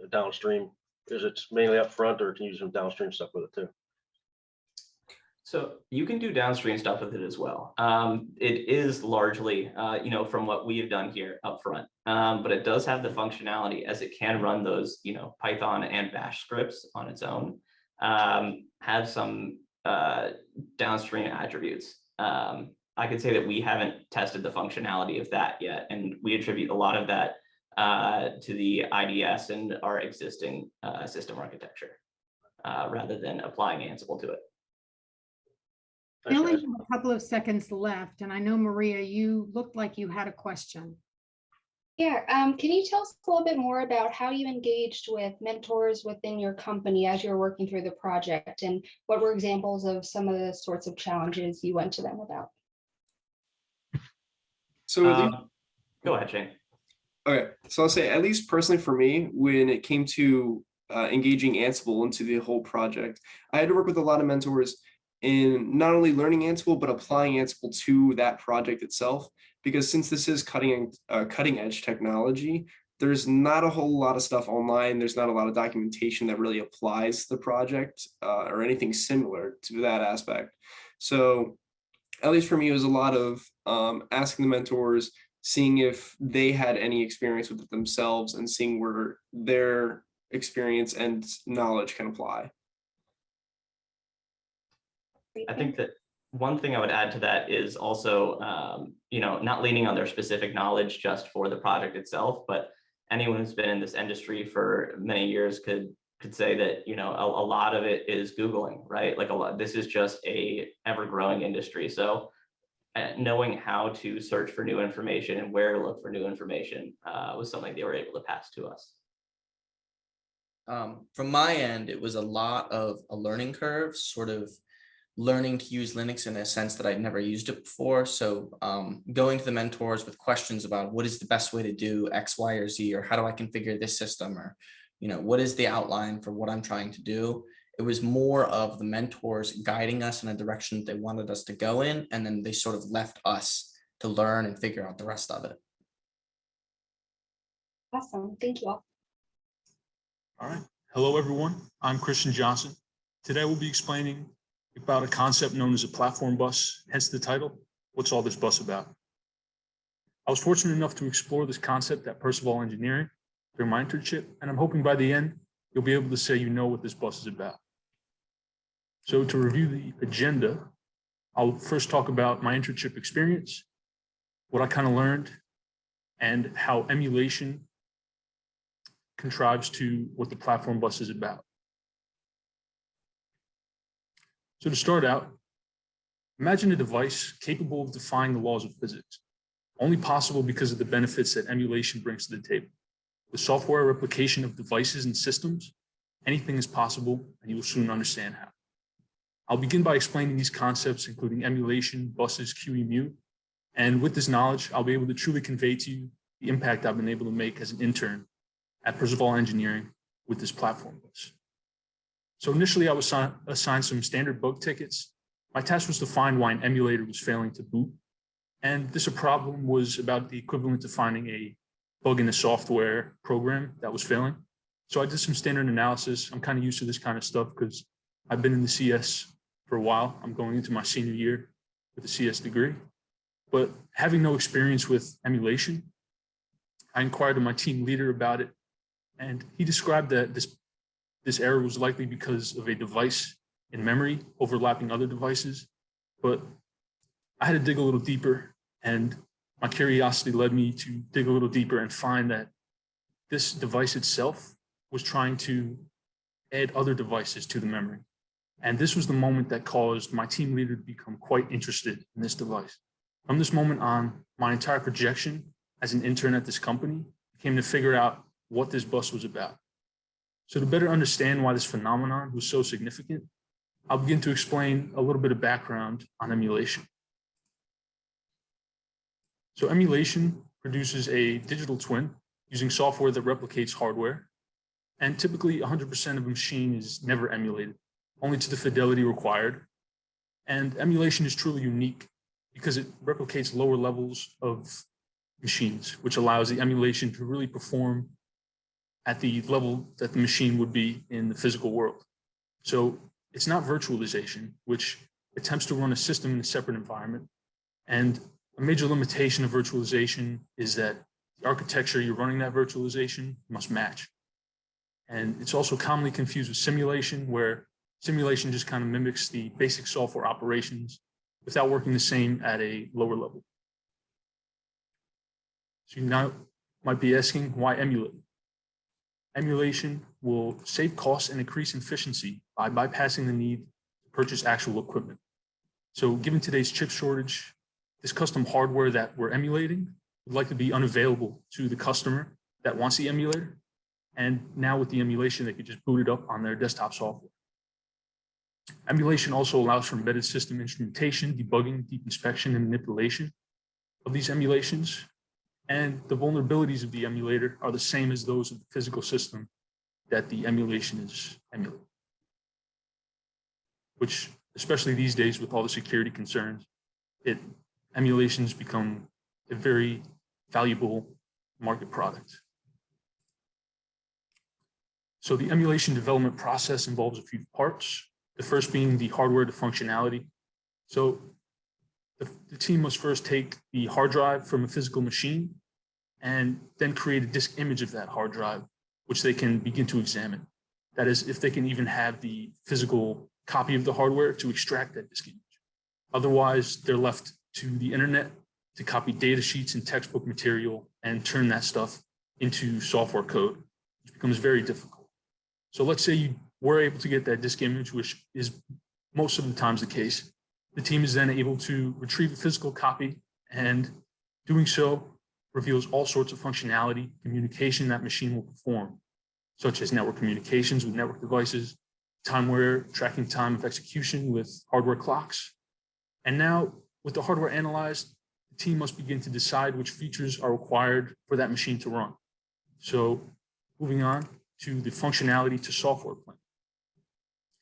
downstream, is it mainly up front, or can you use some downstream stuff with it too? So you can do downstream stuff with it as well. It is largely, from what we have done here up front, but it does have the functionality as it can run those, Python and Bash scripts on its own, have some downstream attributes. I could say that we haven't tested the functionality of that yet, and we attribute a lot of that to the IDS and our existing system architecture, rather than applying Ansible to it. I only have a couple of seconds left, and I know, Maria, you looked like you had a question. Yeah, can you tell us a little bit more about how you engaged with mentors within your company as you're working through the project, and what were examples of some of the sorts of challenges you went to them about? So Go ahead, Shane. Okay, so I'll say, at least personally for me, when it came to engaging Ansible into the whole project, I had to work with a lot of mentors in not only learning Ansible, but applying Ansible to that project itself. Because since this is cutting edge technology, there's not a whole lot of stuff online. There's not a lot of documentation that really applies to the project or anything similar to that aspect. So at least for me, it was a lot of asking the mentors, seeing if they had any experience with it themselves, and seeing where their experience and knowledge can apply. I think that one thing I would add to that is also, not leaning on their specific knowledge just for the project itself, but anyone who's been in this industry for many years could say that, a lot of it is Googling, right? Like this is just a ever-growing industry. So knowing how to search for new information and where to look for new information was something they were able to pass to us. From my end, it was a lot of a learning curve, sort of learning to use Linux in a sense that I'd never used it before. So going to the mentors with questions about what is the best way to do X, Y, or Z, or how do I configure this system, or what is the outline for what I'm trying to do. It was more of the mentors guiding us in a direction that they wanted us to go in, and then they sort of left us to learn and figure out the rest of it. Awesome. Thank you all. All right. Hello, everyone. I'm Christian Johnson. Today we'll be explaining about a concept known as a platform bus, hence the title, What's All This Bus About? I was fortunate enough to explore this concept at Percival Engineering during my internship, and I'm hoping by the end, you'll be able to say you know what this bus is about. So to review the agenda, I'll first talk about my internship experience, what I kind of learned, and how emulation contrives to what the platform bus is about. So to start out, imagine a device capable of defying the laws of physics, only possible because of the benefits that emulation brings to the table. With software replication of devices and systems, anything is possible, and you will soon understand how. I'll begin by explaining these concepts, including emulation, buses, QEMU, and with this knowledge, I'll be able to truly convey to you the impact I've been able to make as an intern at Percival Engineering with this platform bus. So initially, I was assigned some standard bug tickets. My task was to find why an emulator was failing to boot. And this problem was about the equivalent to finding a bug in a software program that was failing. So I did some standard analysis. I'm kind of used to this kind of stuff because I've been in the CS for a while. I'm going into my senior year with a CS degree. But having no experience with emulation, I inquired of my team leader about it. And he described that this error was likely because of a device in memory overlapping other devices. But I had to dig a little deeper, and my curiosity led me to dig a little deeper and find that this device itself was trying to add other devices to the memory. And this was the moment that caused my team leader to become quite interested in this device. From this moment on, my entire projection as an intern at this company came to figure out what this bus was about. So to better understand why this phenomenon was so significant, I'll begin to explain a little bit of background on emulation. So emulation produces a digital twin using software that replicates hardware. And typically 100% of a machine is never emulated, only to the fidelity required. And emulation is truly unique because it replicates lower levels of machines, which allows the emulation to really perform at the level that the machine would be in the physical world. So it's not virtualization, which attempts to run a system in a separate environment. And a major limitation of virtualization is that the architecture you're running that virtualization must match. And it's also commonly confused with simulation, where simulation just kind of mimics the basic software operations without working the same at a lower level. So you now might be asking, why emulate? Emulation will save costs and increase efficiency by bypassing the need to purchase actual equipment. So given today's chip shortage, this custom hardware that we're emulating would likely be unavailable to the customer that wants the emulator. And now with the emulation, they could just boot it up on their desktop software. Emulation also allows for embedded system instrumentation, debugging, deep inspection, and manipulation of these emulations. And the vulnerabilities of the emulator are the same as those of the physical system that the emulation is emulating, which, especially these days with all the security concerns, emulations become a very valuable market product. So the emulation development process involves a few parts. The first being the hardware to functionality. So the team must first take the hard drive from a physical machine and then create a disk image of that hard drive, which they can begin to examine. That is, if they can even have the physical copy of the hardware to extract that disk image. Otherwise, they're left to the internet to copy data sheets and textbook material and turn that stuff into software code, which becomes very difficult. So let's say you were able to get that disk image, which is most of the times the case. The team is then able to retrieve a physical copy, and doing so reveals all sorts of functionality, communication that machine will perform, such as network communications with network devices, timeware, tracking time of execution with hardware clocks. And now, with the hardware analyzed, the team must begin to decide which features are required for that machine to run. So moving on to the functionality to software plan.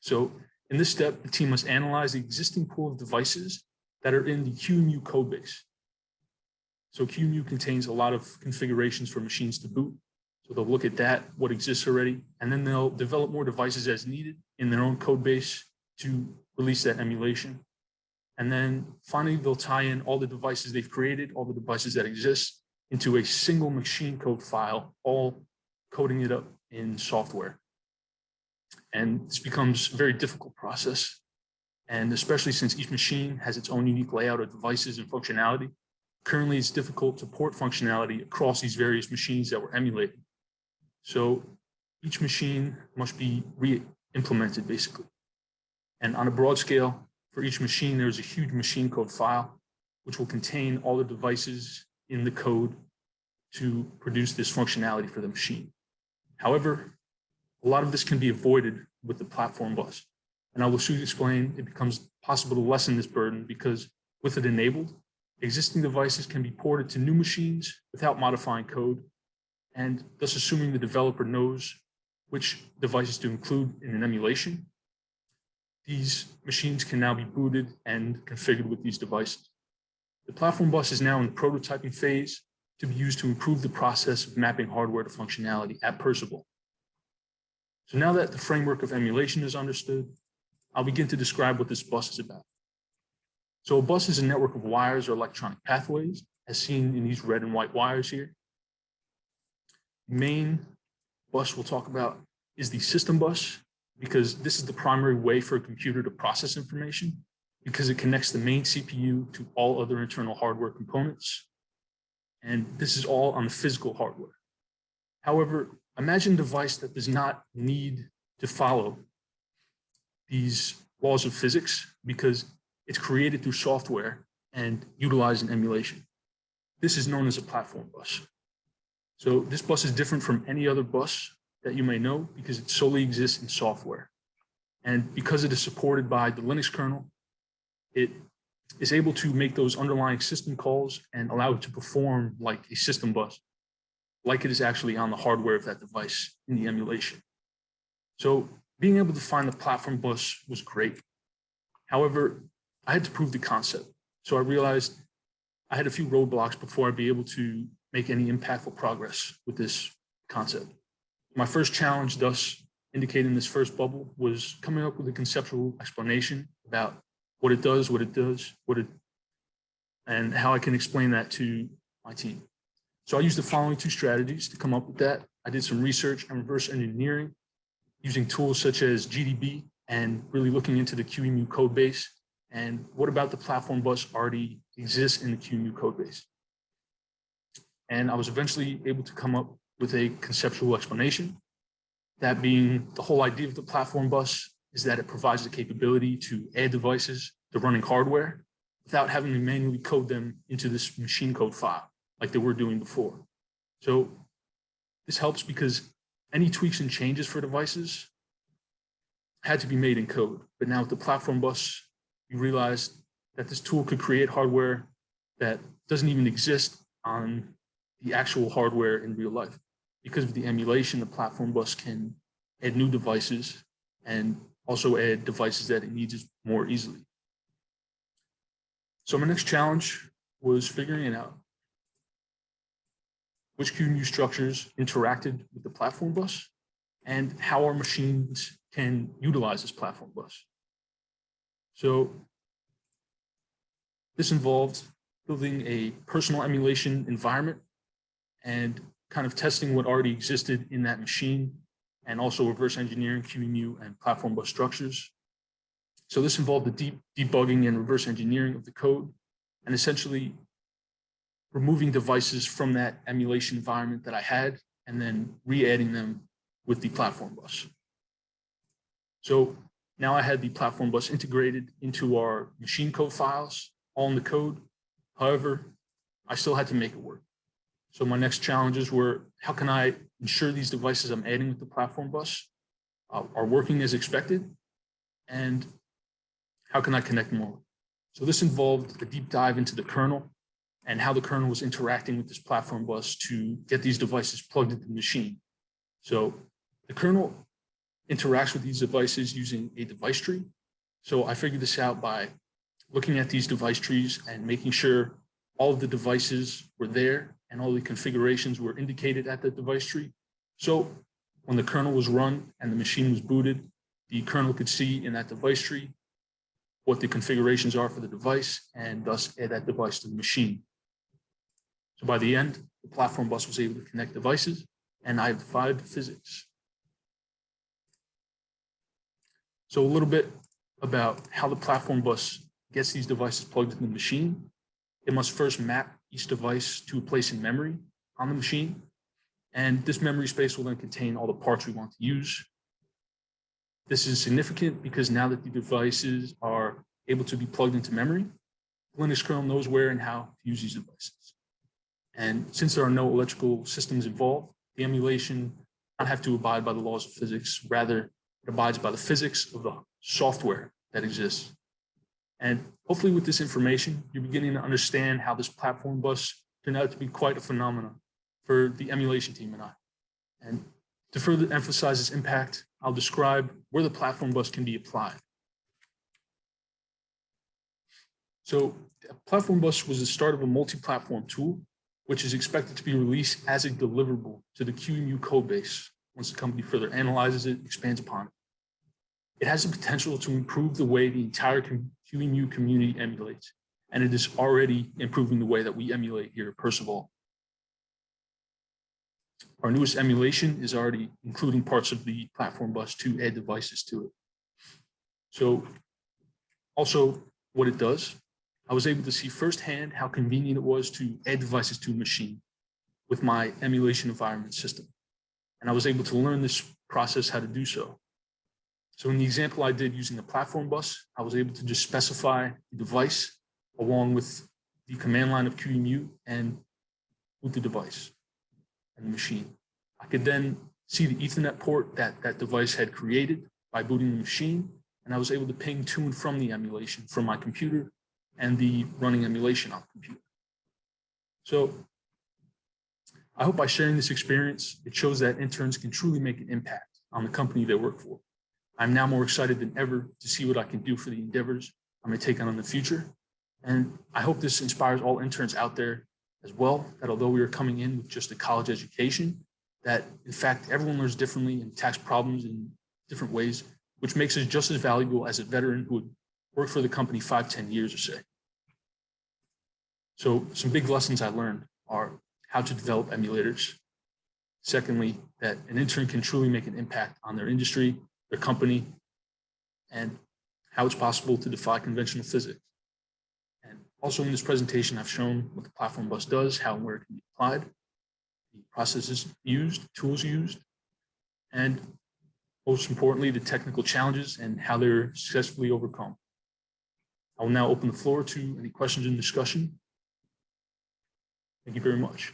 So in this step, the team must analyze the existing pool of devices that are in the QEMU codebase. So QEMU contains a lot of configurations for machines to boot. So they'll look at that, what exists already, and then they'll develop more devices as needed in their own code base to release that emulation. And then finally, they'll tie in all the devices they've created, all the devices that exist, into a single machine code file, all coding it up in software. And this becomes a very difficult process. And especially since each machine has its own unique layout of devices and functionality, currently it's difficult to port functionality across these various machines that we're emulating. So each machine must be re-implemented basically. And on a broad scale, for each machine, there's a huge machine code file, which will contain all the devices in the code to produce this functionality for the machine. However, a lot of this can be avoided with the platform bus. And I will soon explain it becomes possible to lessen this burden because with it enabled, existing devices can be ported to new machines without modifying code, and thus assuming the developer knows which devices to include in an emulation. These machines can now be booted and configured with these devices. The platform bus is now in the prototyping phase to be used to improve the process of mapping hardware to functionality at Percival. So now that the framework of emulation is understood, I'll begin to describe what this bus is about. So a bus is a network of wires or electronic pathways, as seen in these red and white wires here. The main bus we'll talk about is the system bus, because this is the primary way for a computer to process information, because it connects the main CPU to all other internal hardware components. And this is all on the physical hardware. However, imagine a device that does not need to follow these laws of physics because it's created through software and utilizing emulation. This is known as a platform bus. So this bus is different from any other bus that you may know because it solely exists in software. And because it is supported by the Linux kernel, it is able to make those underlying system calls and allow it to perform like a system bus, like it is actually on the hardware of that device in the emulation. So being able to find the platform bus was great. However, I had to prove the concept. So I realized I had a few roadblocks before I'd be able to make any impactful progress with this concept. My first challenge, thus indicated in this first bubble, was coming up with a conceptual explanation about what it does, and how I can explain that to my team. So I used the following two strategies to come up with that. I did some research and reverse engineering using tools such as GDB and really looking into the QEMU code base and what about the platform bus already exists in the QEMU code base. And I was eventually able to come up with a conceptual explanation. That being, the whole idea of the platform bus is that it provides the capability to add devices to running hardware without having to manually code them into this machine code file like they were doing before. So this helps because any tweaks and changes for devices had to be made in code. But now with the platform bus, you realize that this tool could create hardware that doesn't even exist on the actual hardware in real life. Because of the emulation, the platform bus can add new devices and also add devices that it needs more easily. So my next challenge was figuring it out. Which QEMU structures interacted with the platform bus and how our machines can utilize this platform bus. So this involved building a personal emulation environment and kind of testing what already existed in that machine, and also reverse engineering QEMU and platform bus structures. So this involved the deep debugging and reverse engineering of the code, and essentially removing devices from that emulation environment that I had, and then re-adding them with the platform bus. So now I had the platform bus integrated into our machine code files, all in the code. However, I still had to make it work. So my next challenges were, how can I ensure these devices I'm adding with the platform bus are working as expected? And how can I connect more? So this involved a deep dive into the kernel and how the kernel was interacting with this platform bus to get these devices plugged into the machine. So the kernel interacts with these devices using a device tree. So I figured this out by looking at these device trees and making sure all of the devices were there and all the configurations were indicated at the device tree. So when the kernel was run and the machine was booted, the kernel could see in that device tree what the configurations are for the device and thus add that device to the machine. So by the end, the platform bus was able to connect devices, and I defined physics. So a little bit about how the platform bus gets these devices plugged into the machine. It must first map each device to a place in memory on the machine. And this memory space will then contain all the parts we want to use. This is significant because now that the devices are able to be plugged into memory, Linux kernel knows where and how to use these devices. And since there are no electrical systems involved, the emulation does not have to abide by the laws of physics. Rather, it abides by the physics of the software that exists. And hopefully with this information, you're beginning to understand how this platform bus turned out to be quite a phenomenon for the emulation team and I. And to further emphasize its impact, I'll describe where the platform bus can be applied. So the platform bus was the start of a multi-platform tool, which is expected to be released as a deliverable to the QEMU code base once the company further analyzes it, expands upon it. It has the potential to improve the way the entire QEMU community emulates, and it is already improving the way that we emulate here at Percival. Our newest emulation is already including parts of the platform bus to add devices to it. So also what it does, I was able to see firsthand how convenient it was to add devices to a machine with my emulation environment system. And I was able to learn this process, how to do so. So in the example I did using the platform bus, I was able to just specify the device along with the command line of QEMU and with the device and the machine. I could then see the Ethernet port that that device had created by booting the machine, and I was able to ping to and from the emulation from my computer and the running emulation on the computer. So I hope by sharing this experience, it shows that interns can truly make an impact on the company they work for. I'm now more excited than ever to see what I can do for the endeavors I'm going to take on in the future. And I hope this inspires all interns out there as well, that although we are coming in with just a college education, that in fact, everyone learns differently and attacks problems in different ways, which makes us just as valuable as a veteran who would work for the company 5-10 years or say. So some big lessons I learned are how to develop emulators. Secondly, that an intern can truly make an impact on their industry, their company, and how it's possible to defy conventional physics. And also in this presentation, I've shown what the platform bus does, how and where it can be applied, the processes used, tools used, and most importantly, the technical challenges and how they're successfully overcome. I will now open the floor to any questions and discussion. Thank you very much.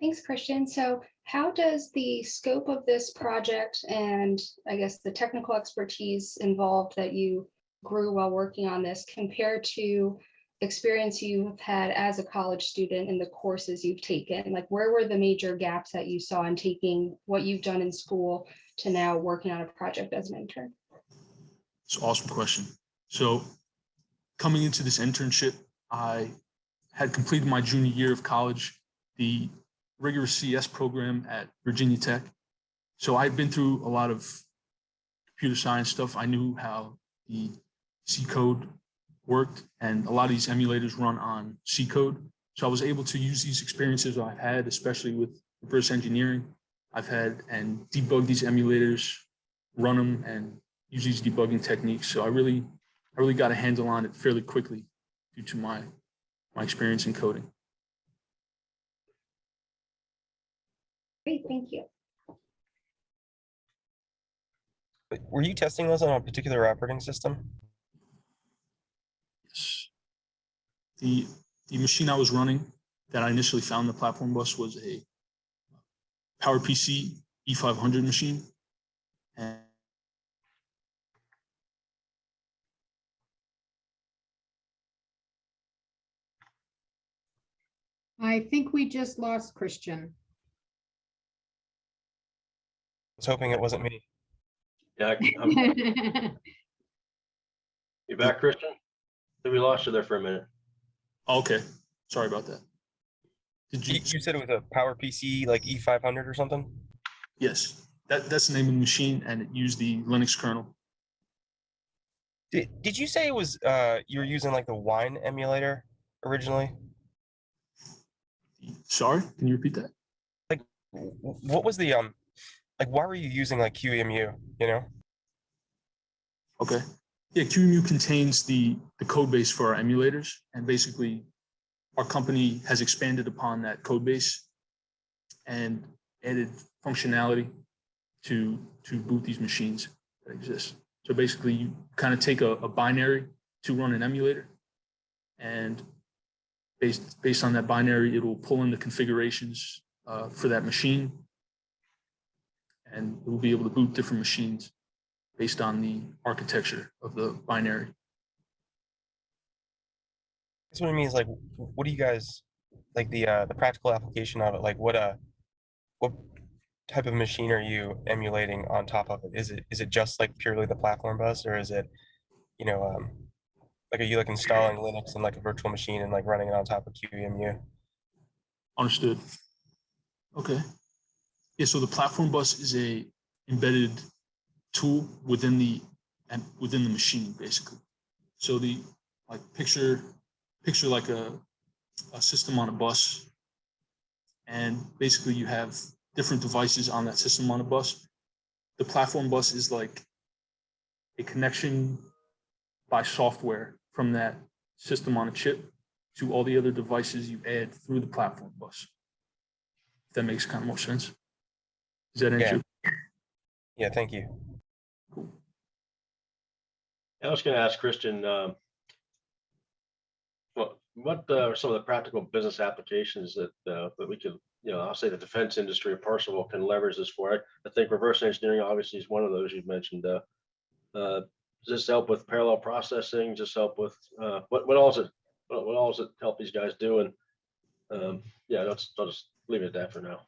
Thanks, Christian. So how does the scope of this project and I guess the technical expertise involved that you grew while working on this compare to experience you've had as a college student and the courses you've taken? Like, where were the major gaps that you saw in taking what you've done in school to now working on a project as an intern? It's an awesome question. So coming into this internship, I had completed my junior year of college, the rigorous CS program at Virginia Tech. So I'd been through a lot of computer science stuff. I knew how the C code worked, and a lot of these emulators run on C code. So I was able to use these experiences I've had, especially with reverse engineering I've had, and debug these emulators, run them, and use these debugging techniques. So I really got a handle on it fairly quickly due to my experience in coding. Great, thank you. Were you testing those on a particular operating system? Yes. The machine I was running that I initially found in the platform bus was a PowerPC E500 machine. And I think we just lost Christian. I was hoping it wasn't me. Yeah, you back, Christian? I think we lost you there for a minute. okay, sorry about that. Did you? You said it was a PowerPC like E500 or something? Yes, that's the name of the machine, and it used the Linux kernel. Did you say it was you were using like the wine emulator originally? Sorry, can you repeat that? Like, what was the like, why were you using like QEMU? You know? Okay. Yeah, QEMU contains the code base for our emulators, and basically our company has expanded upon that code base and added functionality to boot these machines that exist. So basically you kind of take a binary to run an emulator, and based on that binary, it will pull in the configurations for that machine, and it will be able to boot different machines based on the architecture of the binary. That's what I mean is like, what do you guys like the practical application of it? Like, what type of machine are you emulating on top of it? Is it just like purely the platform bus, or is it, you know, like, are you like installing Linux in like a virtual machine and like running it on top of QEMU? Understood. Okay. Yeah, so the platform bus is a embedded tool within the machine, basically. So the like picture like a system on a bus, and basically you have different devices on that system on a bus. The platform bus is like a connection by software from that system on a chip to all the other devices you add through the platform bus. If that makes kind of more sense. Does that answer? Yeah, thank you. Cool. I was going to ask Christian, what are some of the practical business applications that we could, I'll say the defense industry or Parsifal can leverage this for? I think reverse engineering obviously is one of those you've mentioned. Does this help with parallel processing? Just help with what all does it help these guys do? And I'll just leave it at that for now.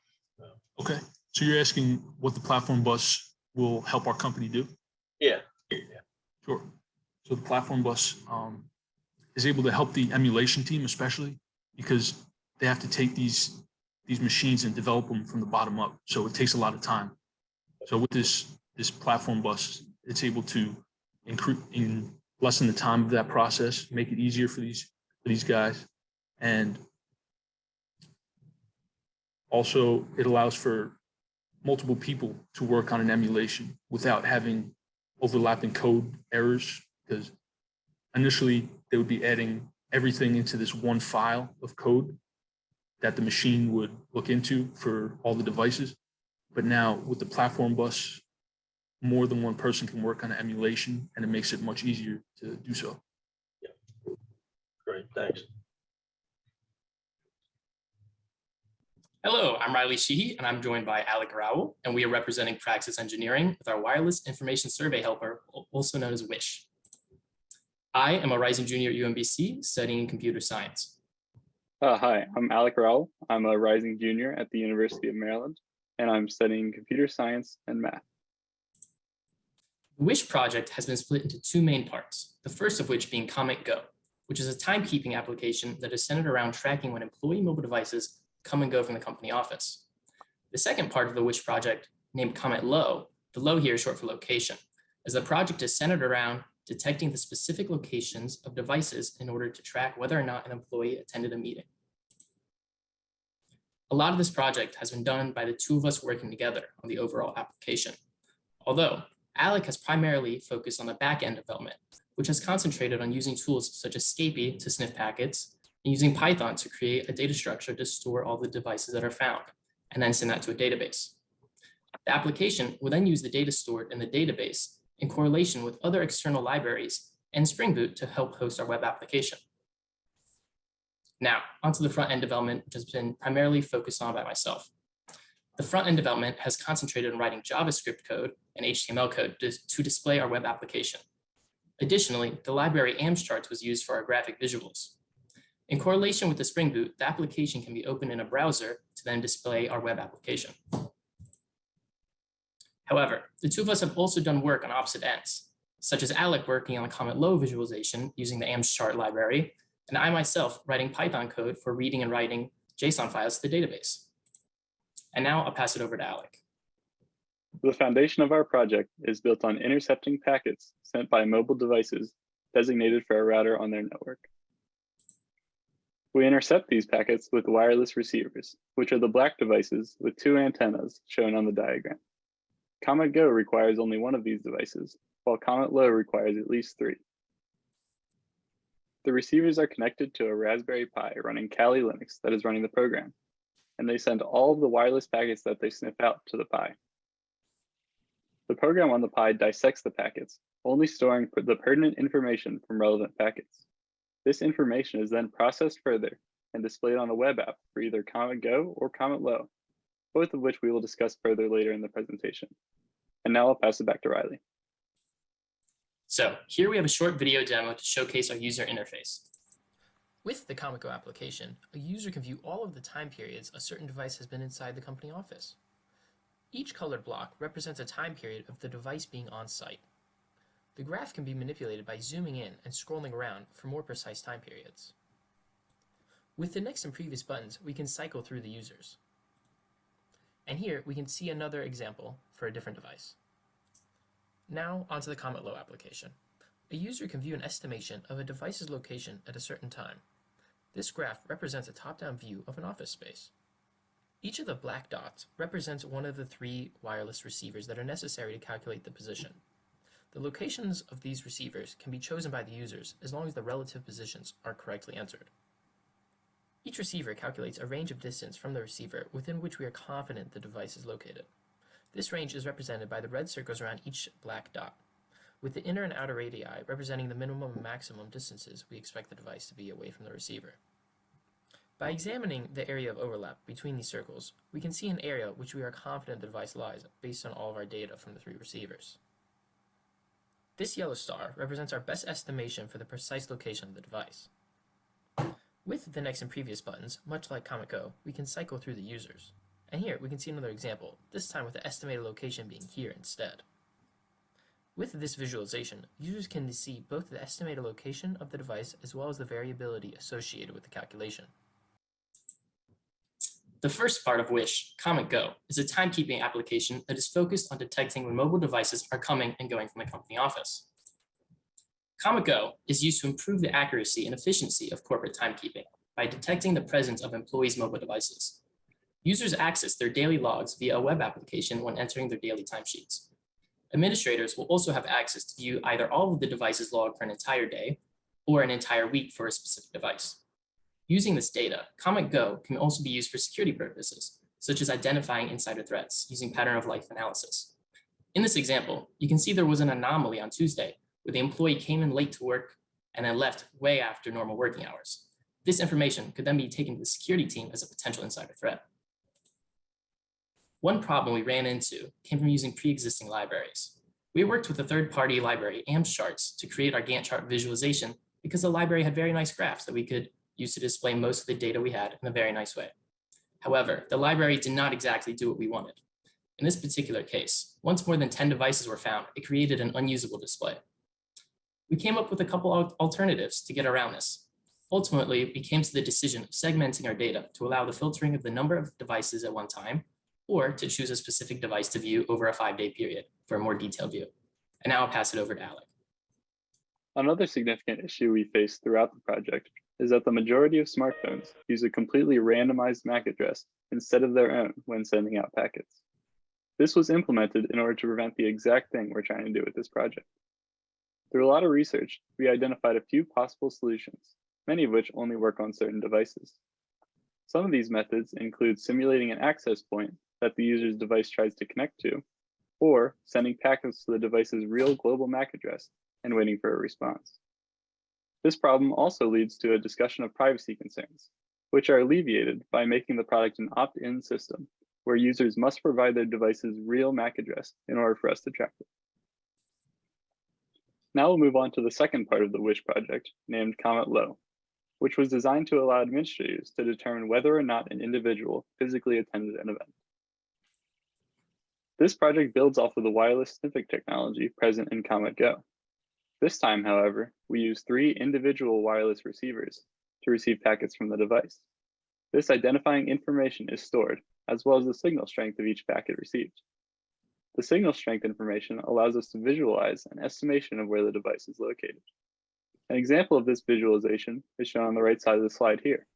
Okay, so you're asking what the platform bus will help our company do? Yeah. Sure. So the platform bus is able to help the emulation team, especially because they have to take these machines and develop them from the bottom up. So it takes a lot of time. So with this platform bus, it's able to lessen the time of that process, make it easier for these guys, and also it allows for multiple people to work on an emulation without having overlapping code errors, because initially they would be adding everything into this one file of code that the machine would look into for all the devices. But now with the platform bus, more than one person can work on an emulation, and it makes it much easier to do so. Yeah. Great, thanks. Hello, I'm Riley Sheehy, and I'm joined by Alec Rowell, and we are representing Praxis Engineering with our Wireless Information Survey Helper, also known as WISH. I am a rising junior at UMBC studying computer science. Hi, I'm Alec Rowell. I'm a rising junior at the University of Maryland, and I'm studying computer science and math. The WISH project has been split into two main parts, the first of which being Comet Go, which is a timekeeping application that is centered around tracking when employee mobile devices come and go from the company office. The second part of the WISH project, named Comet Low, the low here is short for location, as the project is centered around detecting the specific locations of devices in order to track whether or not an employee attended a meeting. A lot of this project has been done by the two of us working together on the overall application. Although Alec has primarily focused on the back-end development, which has concentrated on using tools such as Scapy to sniff packets and using Python to create a data structure to store all the devices that are found and then send that to a database. The application will then use the data stored in the database in correlation with other external libraries and Spring Boot to help host our web application. Now, onto the front-end development, which has been primarily focused on by myself. The front-end development has concentrated on writing JavaScript code and HTML code to display our web application. Additionally, the library AMSCharts was used for our graphic visuals. In correlation with the Spring Boot, the application can be opened in a browser to then display our web application. However, the two of us have also done work on opposite ends, such as Alec working on the Comet Low visualization using the AMSChart library, and I myself writing Python code for reading and writing JSON files to the database. And now I'll pass it over to Alec. The foundation of our project is built on intercepting packets sent by mobile devices designated for a router on their network. We intercept these packets with wireless receivers, which are the black devices with two antennas shown on the diagram. Comet Go requires only one of these devices, while Comet Low requires at least three. The receivers are connected to a Raspberry Pi running Kali Linux that is running the program, and they send all of the wireless packets that they sniff out to the Pi. The program on the Pi dissects the packets, only storing the pertinent information from relevant packets. This information is then processed further and displayed on a web app for either Comet Go or Comet Low, both of which we will discuss further later in the presentation. And now I'll pass it back to Riley. So here we have a short video demo to showcase our user interface. With the Comet Go application, a user can view all of the time periods a certain device has been inside the company office. Each colored block represents a time period of the device being on site. The graph can be manipulated by zooming in and scrolling around for more precise time periods. With the next and previous buttons, we can cycle through the users. And here we can see another example for a different device. Now onto the Comet Low application. A user can view an estimation of a device's location at a certain time. This graph represents a top-down view of an office space. Each of the black dots represents one of the three wireless receivers that are necessary to calculate the position. The locations of these receivers can be chosen by the users as long as the relative positions are correctly entered. Each receiver calculates a range of distance from the receiver within which we are confident the device is located. This range is represented by the red circles around each black dot, with the inner and outer radii representing the minimum and maximum distances we expect the device to be away from the receiver. By examining the area of overlap between these circles, we can see an area which we are confident the device lies based on all of our data from the three receivers. This yellow star represents our best estimation for the precise location of the device. With the next and previous buttons, much like Comet Go, we can cycle through the users. And here we can see another example, this time with the estimated location being here instead. With this visualization, users can see both the estimated location of the device as well as the variability associated with the calculation. The first part of WISH, Comet Go, is a timekeeping application that is focused on detecting when mobile devices are coming and going from the company office. Comet Go is used to improve the accuracy and efficiency of corporate timekeeping by detecting the presence of employees' mobile devices. Users access their daily logs via a web application when entering their daily timesheets. Administrators will also have access to view either all of the devices logged for an entire day or an entire week for a specific device. Using this data, Comet Go can also be used for security purposes, such as identifying insider threats using pattern of life analysis. In this example, you can see there was an anomaly on Tuesday where the employee came in late to work and then left way after normal working hours. This information could then be taken to the security team as a potential insider threat. One problem we ran into came from using pre-existing libraries. We worked with a third-party library, AMSCharts, to create our Gantt chart visualization because the library had very nice graphs that we could use to display most of the data we had in a very nice way. However, the library did not exactly do what we wanted. In this particular case, once more than 10 devices were found, it created an unusable display. We came up with a couple of alternatives to get around this. Ultimately, we came to the decision of segmenting our data to allow the filtering of the number of devices at one time, or to choose a specific device to view over a 5-day period for a more detailed view. And now I'll pass it over to Alec. Another significant issue we faced throughout the project is that the majority of smartphones use a completely randomized MAC address instead of their own when sending out packets. This was implemented in order to prevent the exact thing we're trying to do with this project. Through a lot of research, we identified a few possible solutions, many of which only work on certain devices. Some of these methods include simulating an access point that the user's device tries to connect to, or sending packets to the device's real global MAC address and waiting for a response. This problem also leads to a discussion of privacy concerns, which are alleviated by making the product an opt-in system, where users must provide their device's real MAC address in order for us to track it. Now we'll move on to the second part of the WISH project, named Comment Low, which was designed to allow administrators to determine whether or not an individual physically attended an event. This project builds off of the wireless sniffing technology present in Comment Go. This time, however, we use 3 individual wireless receivers to receive packets from the device. This identifying information is stored, as well as the signal strength of each packet received. The signal strength information allows us to visualize an estimation of where the device is located. An example of this visualization is shown on the right side of the slide here.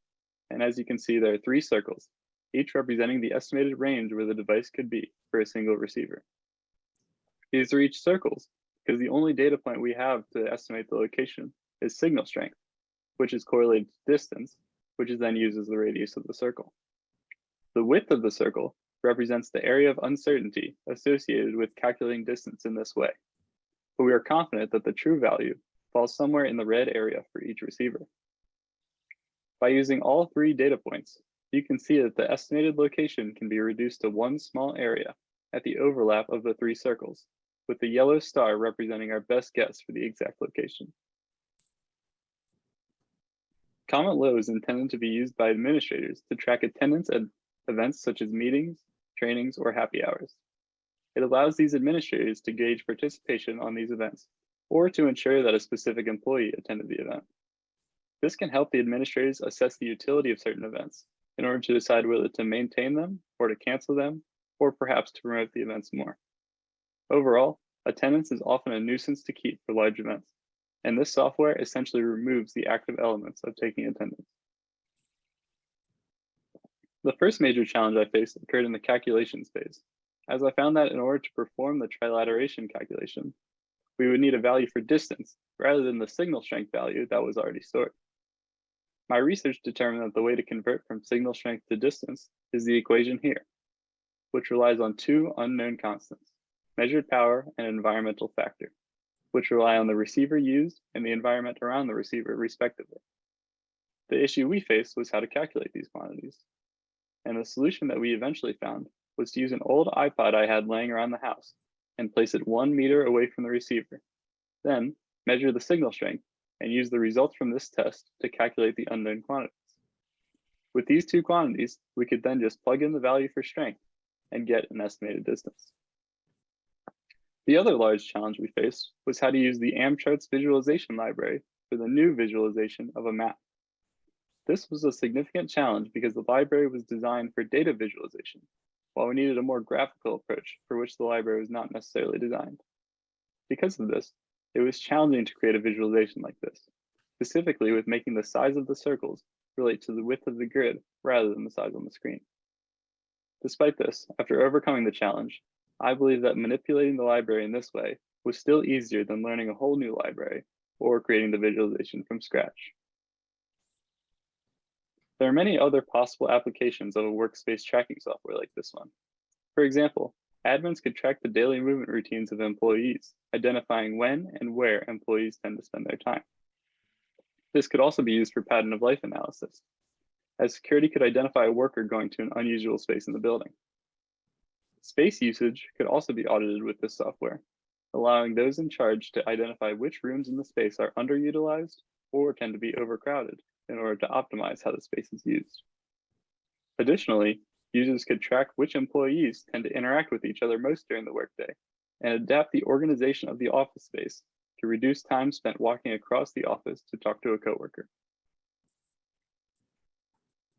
And as you can see, there are 3 circles, each representing the estimated range where the device could be for a single receiver. These are each circles because the only data point we have to estimate the location is signal strength, which is correlated to distance, which is then used as the radius of the circle. The width of the circle represents the area of uncertainty associated with calculating distance in this way, but we are confident that the true value falls somewhere in the red area for each receiver. By using all 3 data points, you can see that the estimated location can be reduced to one small area at the overlap of the 3 circles, with the yellow star representing our best guess for the exact location. Comment Low is intended to be used by administrators to track attendance at events such as meetings, trainings, or happy hours. It allows these administrators to gauge participation on these events, or to ensure that a specific employee attended the event. This can help the administrators assess the utility of certain events in order to decide whether to maintain them or to cancel them, or perhaps to promote the events more. Overall, attendance is often a nuisance to keep for large events, and this software essentially removes the active elements of taking attendance. The first major challenge I faced occurred in the calculations phase, as I found that in order to perform the trilateration calculation, we would need a value for distance rather than the signal strength value that was already stored. My research determined that the way to convert from signal strength to distance is the equation here, which relies on 2 unknown constants, measured power and environmental factor, which rely on the receiver used and the environment around the receiver respectively. The issue we faced was how to calculate these quantities. And the solution that we eventually found was to use an old iPod I had laying around the house and place it 1 meter away from the receiver, then measure the signal strength and use the results from this test to calculate the unknown quantities. With these 2 quantities, we could then just plug in the value for strength and get an estimated distance. The other large challenge we faced was how to use the AMCharts visualization library for the new visualization of a map. This was a significant challenge because the library was designed for data visualization, while we needed a more graphical approach for which the library was not necessarily designed. Because of this, it was challenging to create a visualization like this, specifically with making the size of the circles relate to the width of the grid rather than the size on the screen. Despite this, after overcoming the challenge, I believe that manipulating the library in this way was still easier than learning a whole new library or creating the visualization from scratch. There are many other possible applications of a workspace tracking software like this one. For example, admins could track the daily movement routines of employees, identifying when and where employees tend to spend their time. This could also be used for pattern of life analysis, as security could identify a worker going to an unusual space in the building. Space usage could also be audited with this software, allowing those in charge to identify which rooms in the space are underutilized or tend to be overcrowded in order to optimize how the space is used. Additionally, users could track which employees tend to interact with each other most during the workday and adapt the organization of the office space to reduce time spent walking across the office to talk to a coworker.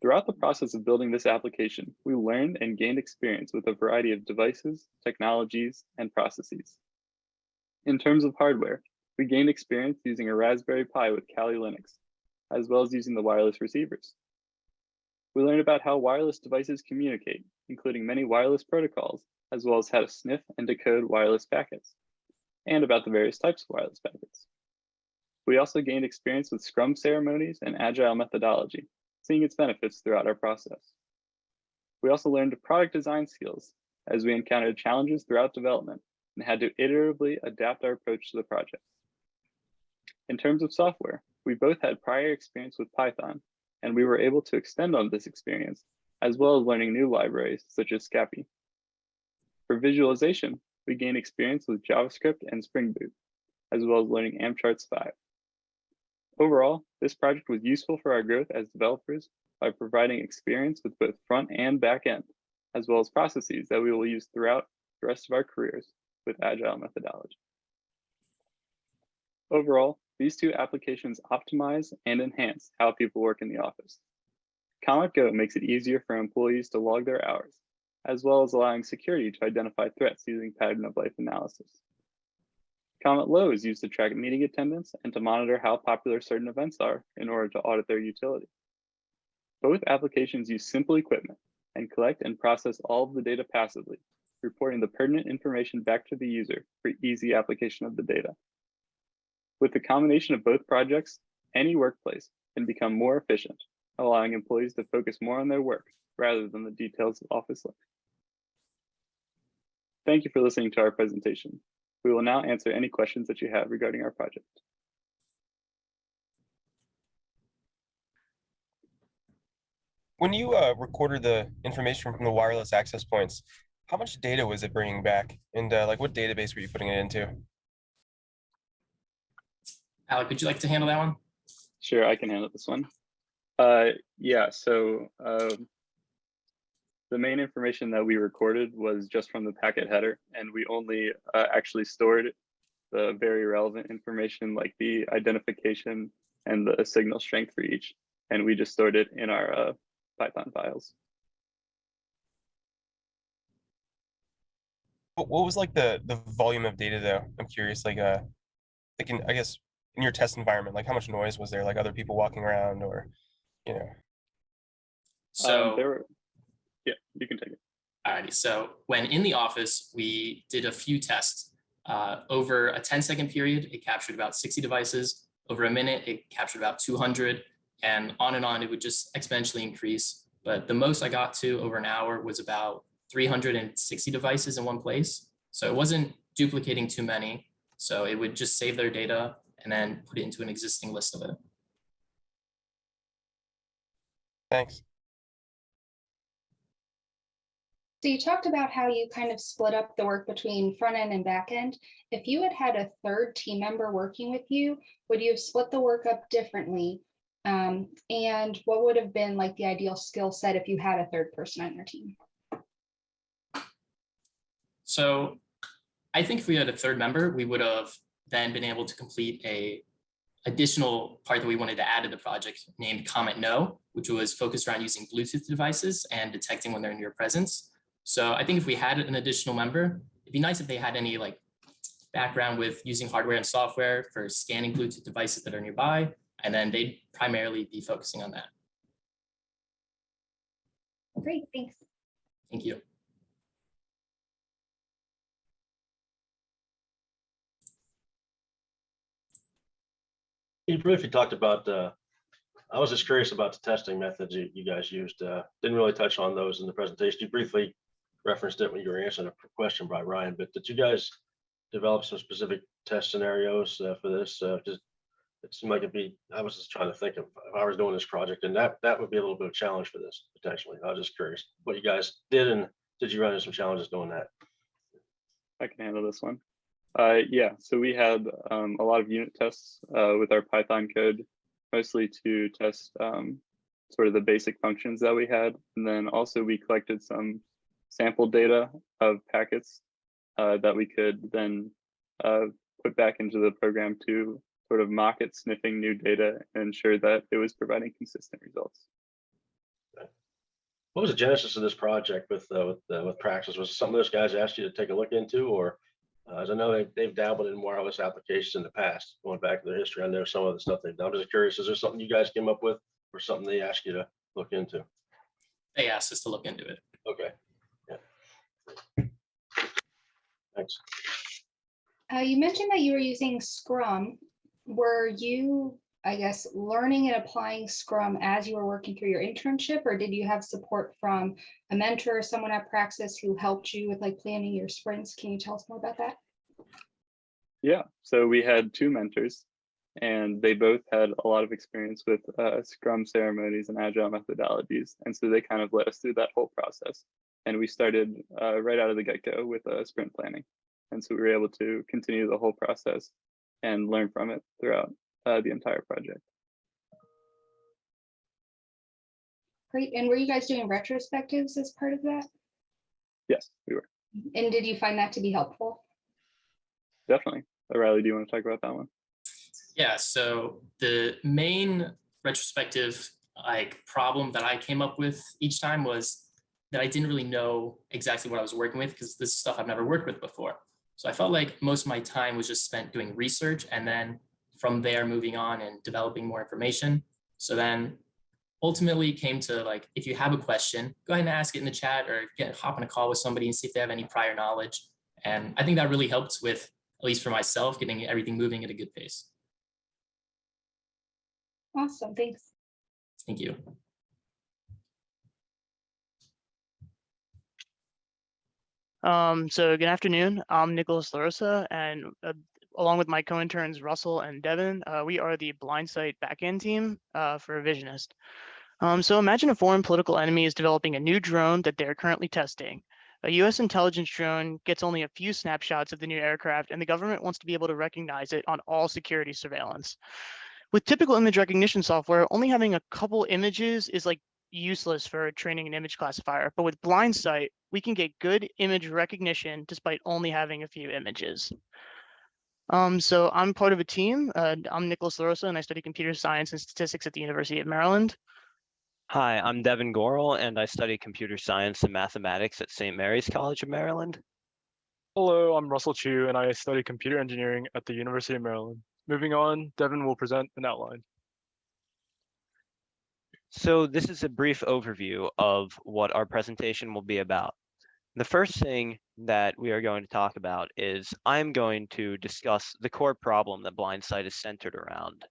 Throughout the process of building this application, we learned and gained experience with a variety of devices, technologies, and processes. In terms of hardware, we gained experience using a Raspberry Pi with Kali Linux, as well as using the wireless receivers. We learned about how wireless devices communicate, including many wireless protocols, as well as how to sniff and decode wireless packets, and about the various types of wireless packets. We also gained experience with Scrum ceremonies and Agile methodology, seeing its benefits throughout our process. We also learned product design skills as we encountered challenges throughout development and had to iteratively adapt our approach to the project. In terms of software, we both had prior experience with Python, and we were able to extend on this experience, as well as learning new libraries such as Scapy. For visualization, we gained experience with JavaScript and Spring Boot, as well as learning AmpCharts 5. Overall, this project was useful for our growth as developers by providing experience with both front and back end, as well as processes that we will use throughout the rest of our careers with Agile methodology. Overall, these two applications optimize and enhance how people work in the office. Comet Go makes it easier for employees to log their hours, as well as allowing security to identify threats using pattern of life analysis. Comet Low is used to track meeting attendance and to monitor how popular certain events are in order to audit their utility. Both applications use simple equipment and collect and process all of the data passively, reporting the pertinent information back to the user for easy application of the data. With the combination of both projects, any workplace can become more efficient, allowing employees to focus more on their work rather than the details of office life. Thank you for listening to our presentation. We will now answer any questions that you have regarding our project. When you recorded the information from the wireless access points, how much data was it bringing back? And like what database were you putting it into? Alec, would you like to handle that one? Sure, I can handle this one. Yeah, so the main information that we recorded was just from the packet header, and we only actually stored the very relevant information like the identification and the signal strength for each, and we just stored it in our Python files. What was like the volume of data though? I'm curious, like I guess in your test environment, like how much noise was there, like other people walking around or, you know? So there were, yeah, you can take it. Alrighty, so when in the office, we did a few tests. Over a 10-second period, it captured about 60 devices. Over a minute, it captured about 200, and on, it would just exponentially increase. But the most I got to over an hour was about 360 devices in one place. So it wasn't duplicating too many. So it would just save their data and then put it into an existing list of it. Thanks. So you talked about how you kind of split up the work between front end and back end. If you had had a third team member working with you, would you have split the work up differently? And what would have been like the ideal skill set if you had a third person on your team? So I think if we had a third member, we would have then been able to complete a additional part that we wanted to add to the project named Comment No, which was focused around using Bluetooth devices and detecting when they're in your presence. So I think if we had an additional member, it'd be nice if they had any like background with using hardware and software for scanning Bluetooth devices that are nearby, and then they'd primarily be focusing on that. Great, thanks. Thank you. You briefly talked about, I was just curious about the testing methods you guys used. Didn't really touch on those in the presentation. You briefly referenced it when you were answering a question by Ryan, but did you guys develop some specific test scenarios for this? Just it seemed like it'd be, I was just trying to think of if I was doing this project, and that would be a little bit of a challenge for this potentially. I was just curious what you guys did, and did you run into some challenges doing that? I can handle this one. Yeah, so we had a lot of unit tests with our Python code, mostly to test sort of the basic functions that we had. And then also we collected some sample data of packets that we could then put back into the program to sort of mock it, sniffing new data and ensure that it was providing consistent results. What was the genesis of this project with Praxis? Was it something those guys asked you to take a look into, or as I know they've dabbled in wireless applications in the past, going back to their history, I know some of the stuff they've done. I'm just curious, is there something you guys came up with or something they asked you to look into? They asked us to look into it. Okay. Yeah. Thanks. You mentioned that you were using Scrum. Were you, I guess, learning and applying Scrum as you were working through your internship, or did you have support from a mentor or someone at Praxis who helped you with like planning your sprints? Can you tell us more about that? Yeah, so we had 2 mentors, and they both had a lot of experience with Scrum ceremonies and Agile methodologies. And so they kind of led us through that whole process. And we started right out of the get-go with sprint planning. And so we were able to continue the whole process and learn from it throughout the entire project. Great. And were you guys doing retrospectives as part of that? Yes, we were. And did you find that to be helpful? Definitely. Riley, do you want to talk about that one? Yeah, so the main retrospective problem that I came up with each time was that I didn't really know exactly what I was working with, because this is stuff I've never worked with before. So I felt like most of my time was just spent doing research, and then from there moving on and developing more information. So then ultimately came to like, if you have a question, go ahead and ask it in the chat or hop on a call with somebody and see if they have any prior knowledge. And I think that really helped with, at least for myself, getting everything moving at a good pace. Awesome, thanks. Thank you. So good afternoon. I'm Nicholas LaRosa, and along with my co-interns Russell and Devin, we are the Blindsight backend team for Revisionist. So imagine a foreign political enemy is developing a new drone that they're currently testing. A US intelligence drone gets only a few snapshots of the new aircraft, and the government wants to be able to recognize it on all security surveillance. With typical image recognition software, only having a couple images is like useless for training an image classifier. But with Blindsight, we can get good image recognition despite only having a few images. So I'm part of a team. I'm Nicholas LaRosa, and I study computer science and statistics at the University of Maryland. Hi, I'm Devin Gorel, and I study computer science and mathematics at St. Mary's College of Maryland. Hello, I'm Russell Chu, and I study computer engineering at the University of Maryland. Moving on, Devin will present an outline. So this is a brief overview of what our presentation will be about. The first thing that we are going to talk about is I'm going to discuss the core problem that Blindsight is centered around.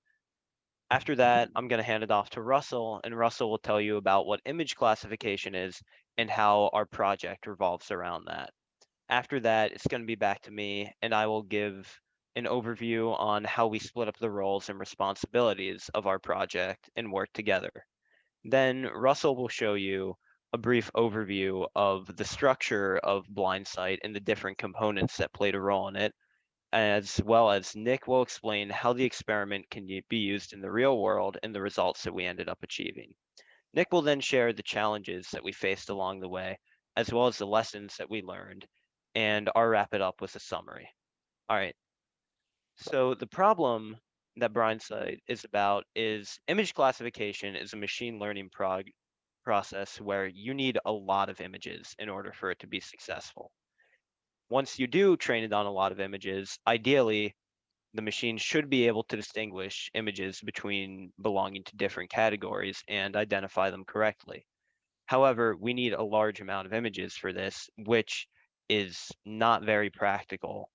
After that, I'm going to hand it off to Russell, and Russell will tell you about what image classification is and how our project revolves around that. After that, it's going to be back to me, and I will give an overview on how we split up the roles and responsibilities of our project and work together. Then Russell will show you a brief overview of the structure of Blindsight and the different components that played a role in it, as well as Nick will explain how the experiment can be used in the real world and the results that we ended up achieving. Nick will then share the challenges that we faced along the way, as well as the lessons that we learned, and I'll wrap it up with a summary. All right. So the problem that Blindsight is about is image classification is a machine learning process where you need a lot of images in order for it to be successful. Once you do train it on a lot of images, ideally, the machine should be able to distinguish images between belonging to different categories and identify them correctly. However, we need a large amount of images for this, which is not very practical.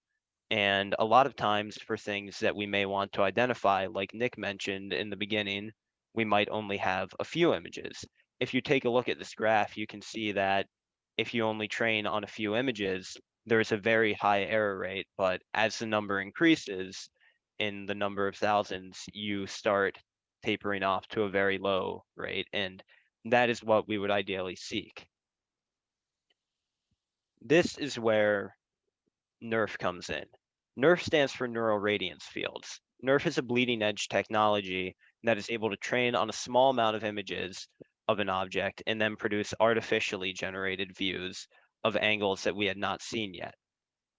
And a lot of times for things that we may want to identify, like Nick mentioned in the beginning, we might only have a few images. If you take a look at this graph, you can see that if you only train on a few images, there's a very high error rate, but as the number increases in the number of thousands, you start tapering off to a very low rate, and that is what we would ideally seek. This is where NERF comes in. NERF stands for neural radiance fields. NERF is a bleeding edge technology that is able to train on a small amount of images of an object and then produce artificially generated views of angles that we had not seen yet.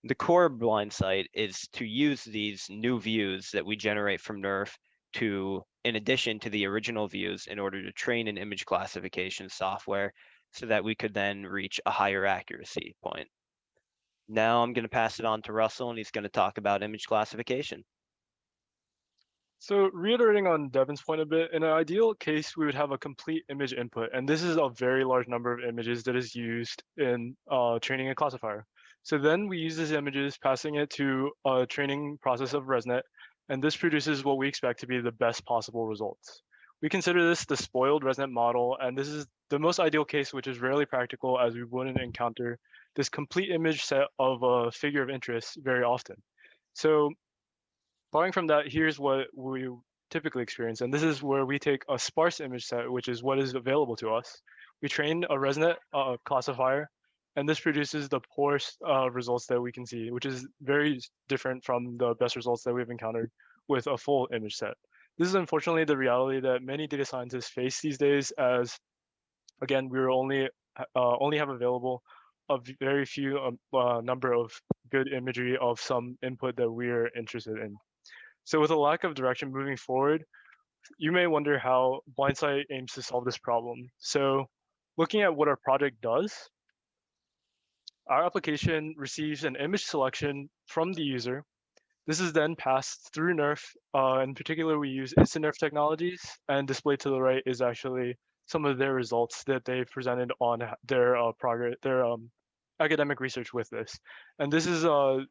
The core of Blindsight is to use these new views that we generate from NERF to, in addition to the original views, in order to train an image classification software so that we could then reach a higher accuracy point. Now I'm going to pass it on to Russell, and he's going to talk about image classification. So reiterating on Devin's point a bit, in an ideal case, we would have a complete image input, and this is a very large number of images that is used in training a classifier. So then we use these images, passing it to a training process of ResNet, and this produces what we expect to be the best possible results. We consider this the spoiled ResNet model, and this is the most ideal case, which is rarely practical, as we wouldn't encounter this complete image set of a figure of interest very often. So following from that, here's what we typically experience, and this is where we take a sparse image set, which is what is available to us. We train a ResNet classifier, and this produces the poorest results that we can see, which is very different from the best results that we've encountered with a full image set. This is unfortunately the reality that many data scientists face these days, as again, we only have available a very few number of good imagery of some input that we're interested in. So with a lack of direction moving forward, you may wonder how Blindsight aims to solve this problem. So looking at what our project does, our application receives an image selection from the user. This is then passed through NERF. In particular, we use instant NERF technologies, and displayed to the right is actually some of their results that they presented on their academic research with this. And this is a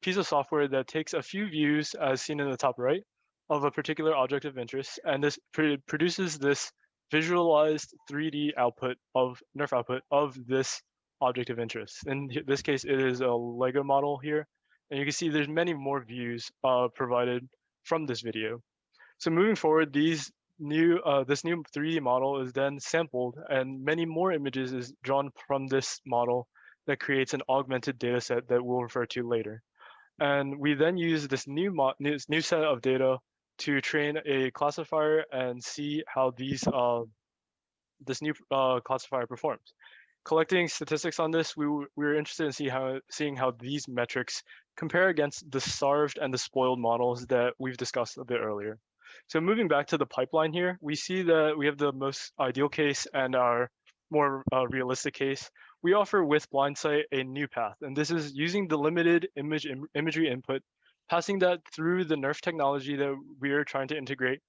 piece of software that takes a few views, as seen in the top right, of a particular object of interest, and this produces this visualized 3D output of NERF output of this object of interest. In this case, it is a Lego model here, and you can see there's many more views provided from this video. So moving forward, this new 3D model is then sampled, and many more images is drawn from this model that creates an augmented data set that we'll refer to later. And we then use this new set of data to train a classifier and see how this new classifier performs. Collecting statistics on this, we were interested in seeing how these metrics compare against the starved and the spoiled models that we've discussed a bit earlier. So moving back to the pipeline here, we see that we have the most ideal case and our more realistic case. We offer with Blindsight a new path, and this is using the limited imagery input, passing that through the NERF technology that we are trying to integrate,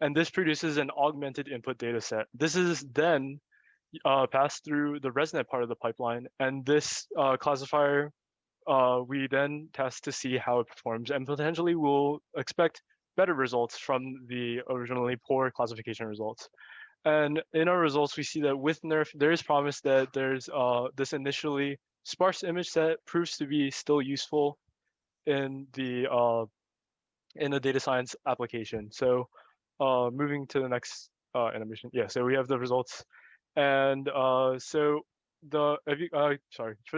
and this produces an augmented input data set. This is then passed through the ResNet part of the pipeline, and this classifier we then test to see how it performs, and potentially we'll expect better results from the originally poor classification results. And in our results, we see that with NERF, there is promise that there's this initially sparse image set proves to be still useful in the data science application. So moving to the next animation. Yeah, so we have the results. And so for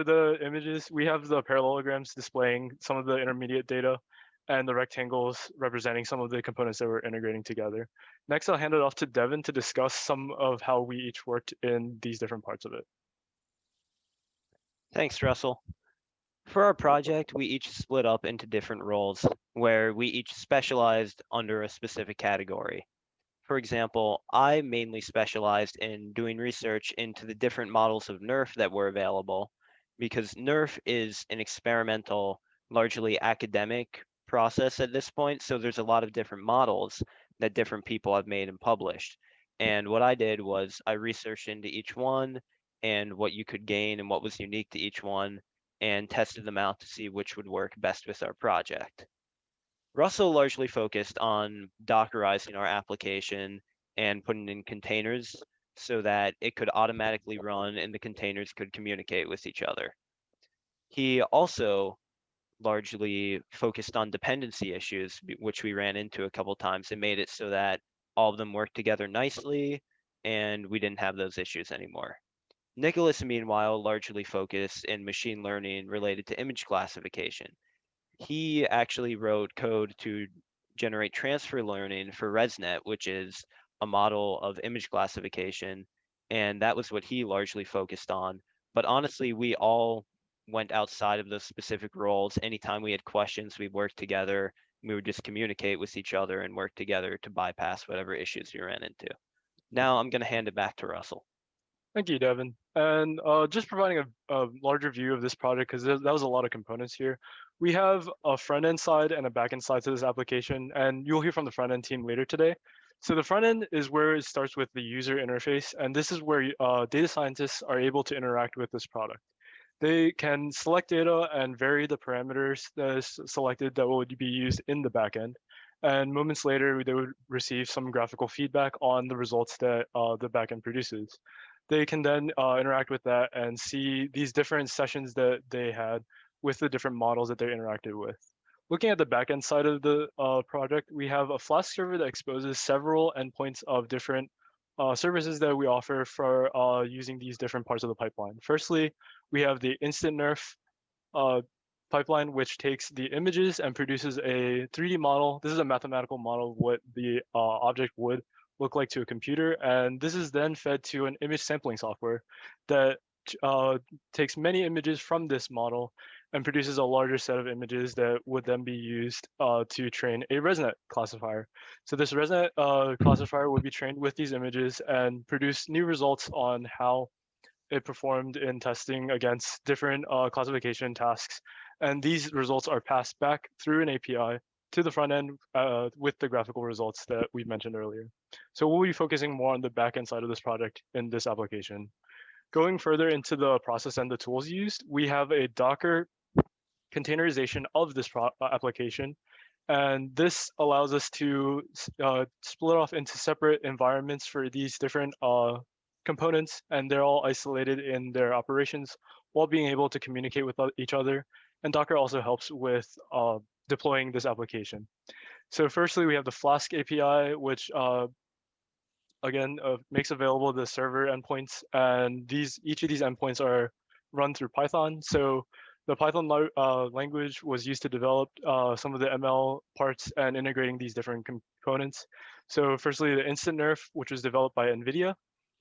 the images, we have the parallelograms displaying some of the intermediate data, and the rectangles representing some of the components that we're integrating together. Next, I'll hand it off to Devin to discuss some of how we each worked in these different parts of it. Thanks, Russell. For our project, we each split up into different roles where we each specialized under a specific category. For example, I mainly specialized in doing research into the different models of NERF that were available, because NERF is an experimental, largely academic process at this point. So there's a lot of different models that different people have made and published. And what I did was I researched into each one and what you could gain and what was unique to each one, and tested them out to see which would work best with our project. Russell largely focused on Dockerizing our application and putting in containers so that it could automatically run and the containers could communicate with each other. He also largely focused on dependency issues, which we ran into a couple times, and made it so that all of them worked together nicely and we didn't have those issues anymore. Nicholas, meanwhile, largely focused in machine learning related to image classification. he actually wrote code to generate transfer learning for ResNet, which is a model of image classification. And that was what he largely focused on. But honestly, we all went outside of those specific roles. Anytime we had questions, we worked together. We would just communicate with each other and work together to bypass whatever issues we ran into. Now I'm going to hand it back to Russell. Thank you, Devin. And just providing a larger view of this project, because that was a lot of components here. We have a front-end side and a back-end side to this application, and you'll hear from the front-end team later today. So the front end is where it starts with the user interface, and this is where data scientists are able to interact with this product. They can select data and vary the parameters that is selected that would be used in the backend. And moments later, they would receive some graphical feedback on the results that the backend produces. They can then interact with that and see these different sessions that they had with the different models that they interacted with. Looking at the backend side of the project, we have a Flask server that exposes several endpoints of different services that we offer for using these different parts of the pipeline. Firstly, we have the instant nerf pipeline, which takes the images and produces a 3D model. This is a mathematical model of what the object would look like to a computer. And this is then fed to an image sampling software that takes many images from this model and produces a larger set of images that would then be used to train a ResNet classifier. So this ResNet classifier would be trained with these images and produce new results on how it performed in testing against different classification tasks. And these results are passed back through an API to the front end with the graphical results that we mentioned earlier. So we'll be focusing more on the backend side of this project in this application. Going further into the process and the tools used, we have a Docker containerization of this application. And this allows us to split off into separate environments for these different components, and they're all isolated in their operations while being able to communicate with each other. And Docker also helps with deploying this application. So firstly, we have the Flask API, which again makes available the server endpoints, and each of these endpoints are run through Python. So the Python language was used to develop some of the ML parts and integrating these different components. So firstly, the instant nerf, which was developed by NVIDIA.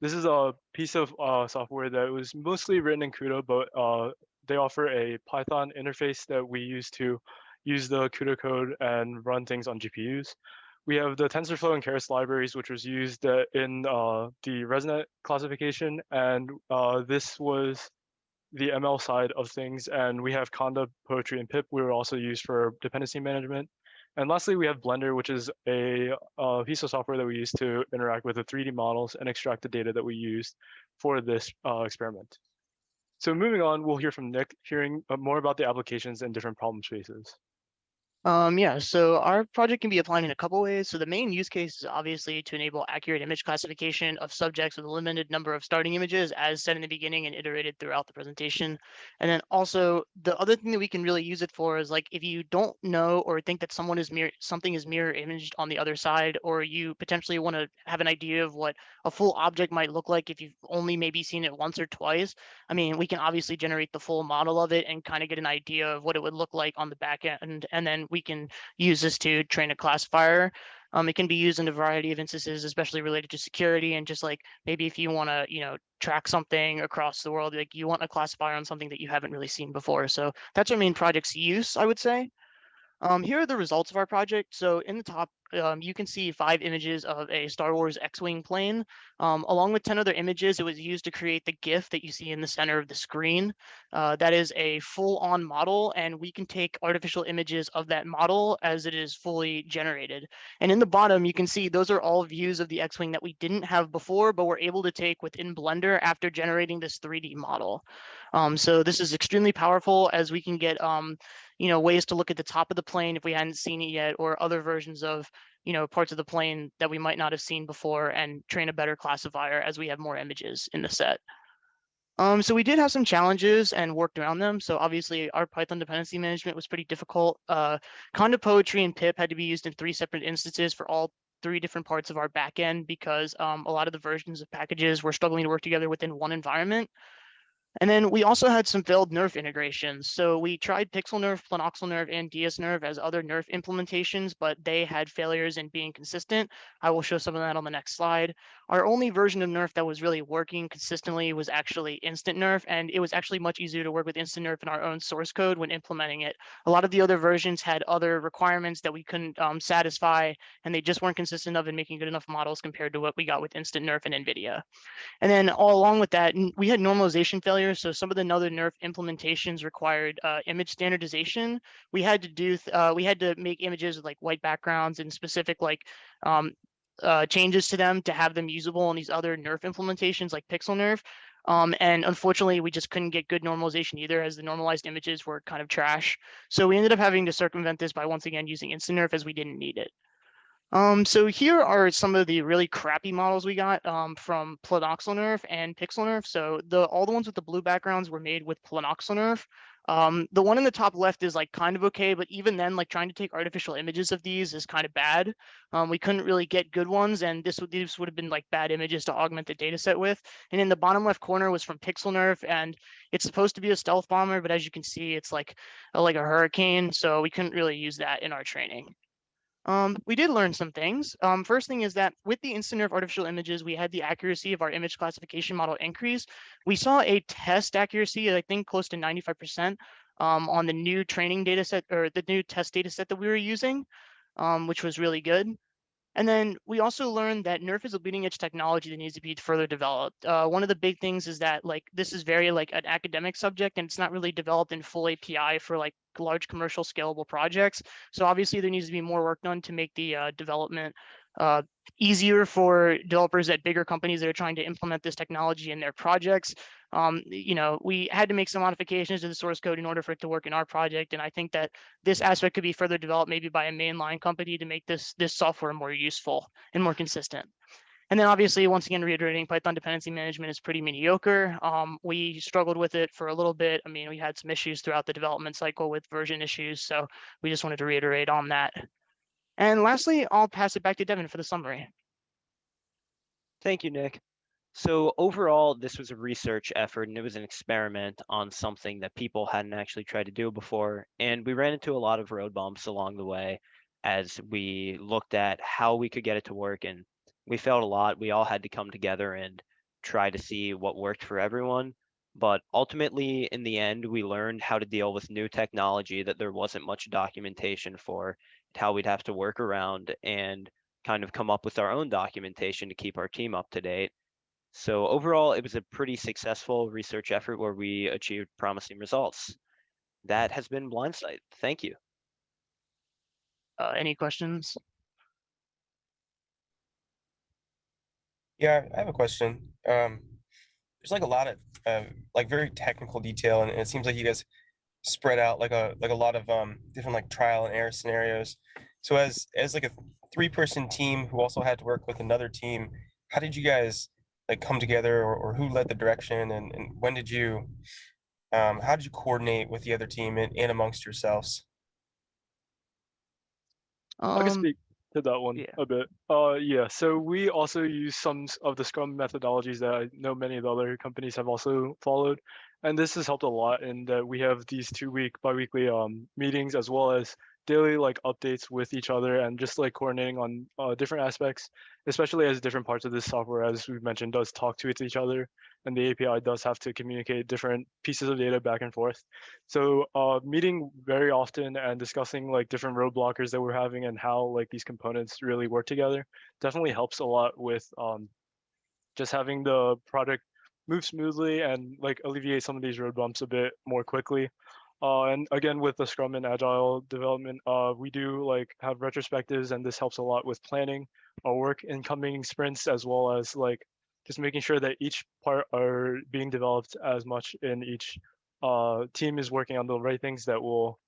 This is a piece of software that was mostly written in CUDA, but they offer a Python interface that we use to use the CUDA code and run things on GPUs. We have the TensorFlow and Keras libraries, which was used in the ResNet classification, and this was the ML side of things. And we have Conda, Poetry, and Pip. We were also used for dependency management. And lastly, we have Blender, which is a piece of software that we use to interact with the 3D models and extract the data that we used for this experiment. So moving on, we'll hear from Nick, hearing more about the applications and different problem spaces. Yeah, so our project can be applied in a couple ways. So the main use case is obviously to enable accurate image classification of subjects with a limited number of starting images, as said in the beginning and iterated throughout the presentation. And then also the other thing that we can really use it for is like if you don't know or think that something is mirror imaged on the other side, or you potentially want to have an idea of what a full object might look like if you've only maybe seen it once or twice. I mean, we can obviously generate the full model of it and kind of get an idea of what it would look like on the back end, and then we can use this to train a classifier. It can be used in a variety of instances, especially related to security, and just like maybe if you want to, track something across the world, like you want a classifier on something that you haven't really seen before. So that's our main project's use, I would say. Here are the results of our project. So in the top, you can see 5 images of a Star Wars X-Wing plane. Along with 10 other images, it was used to create the GIF that you see in the center of the screen. That is a full-on model, and we can take artificial images of that model as it is fully generated. And in the bottom, you can see those are all views of the X-Wing that we didn't have before, but we're able to take within Blender after generating this 3D model. So this is extremely powerful, as we can get ways to look at the top of the plane if we hadn't seen it yet, or other versions of parts of the plane that we might not have seen before, and train a better classifier as we have more images in the set. So we did have some challenges and worked around them. So obviously our Python dependency management was pretty difficult. Conda, Poetry, and Pip had to be used in 3 separate instances for all 3 different parts of our backend, because a lot of the versions of packages were struggling to work together within one environment. And then we also had some failed nerf integrations. So we tried pixel nerf, planoxyl nerf, and ds nerf as other nerf implementations, but they had failures in being consistent. I will show some of that on the next slide. Our only version of nerf that was really working consistently was actually instant nerf, and it was actually much easier to work with instant nerf in our own source code when implementing it. A lot of the other versions had other requirements that we couldn't satisfy, and they just weren't consistent enough in making good enough models compared to what we got with instant nerf and NVIDIA. And then all along with that, we had normalization failures. So some of the other nerf implementations required image standardization. We had to make images with like white backgrounds and specific like changes to them to have them usable in these other nerf implementations like pixel nerf. And unfortunately, we just couldn't get good normalization either, as the normalized images were kind of trash. So we ended up having to circumvent this by once again using instant nerf, as we didn't need it. So here are some of the really crappy models we got from planoxyl nerf and pixel nerf. So all the ones with the blue backgrounds were made with planoxyl nerf. The one in the top left is like kind of okay, but even then, like trying to take artificial images of these is kind of bad. We couldn't really get good ones, and these would have been like bad images to augment the data set with. And in the bottom left corner was from pixel nerf, and it's supposed to be a stealth bomber, but as you can see, it's like a hurricane. So we couldn't really use that in our training. We did learn some things. First thing is that with the instant nerf artificial images, we had the accuracy of our image classification model increase. We saw a test accuracy, I think close to 95% on the new training data set, or the new test data set that we were using, which was really good. And then we also learned that nerf is a bleeding edge technology that needs to be further developed. One of the big things is that like this is very like an academic subject, and it's not really developed in full API for like large commercial scalable projects. So obviously there needs to be more work done to make the development easier for developers at bigger companies that are trying to implement this technology in their projects. We had to make some modifications to the source code in order for it to work in our project. And I think that this aspect could be further developed maybe by a mainline company to make this software more useful and more consistent. And then obviously, once again, reiterating, Python dependency management is pretty mediocre. We struggled with it for a little bit. I mean, we had some issues throughout the development cycle with version issues. So we just wanted to reiterate on that. And lastly, I'll pass it back to Devin for the summary. Thank you, Nick. So overall, this was a research effort, and it was an experiment on something that people hadn't actually tried to do before. And we ran into a lot of road bumps along the way as we looked at how we could get it to work. And we failed a lot. We all had to come together and try to see what worked for everyone. But ultimately, in the end, we learned how to deal with new technology that there wasn't much documentation for, how we'd have to work around and kind of come up with our own documentation to keep our team up to date. So overall, it was a pretty successful research effort where we achieved promising results. That has been Blindsight. Thank you. Any questions? Yeah, I have a question. There's like a lot of like very technical detail, and it seems like you guys spread out like a lot of different like trial and error scenarios. So as like a 3-person team who also had to work with another team, how did you guys like come together, or who led the direction, and when did you how did you coordinate with the other team and amongst yourselves? I can speak to that one a bit. Yeah, so we also use some of the Scrum methodologies that I know many of the other companies have also followed. And this has helped a lot in that we have these 2-week biweekly meetings, as well as daily like updates with each other, and just like coordinating on different aspects, especially as different parts of this software, as we've mentioned, does talk to each other, and the API does have to communicate different pieces of data back and forth. So meeting very often and discussing like different roadblockers that we're having and how like these components really work together definitely helps a lot with just having the product move smoothly and like alleviate some of these road bumps a bit more quickly. And again, with the Scrum and Agile development, we do like have retrospectives, and this helps a lot with planning our work in coming sprints, as well as like just making sure that each part are being developed as much in each team is working on the right things that will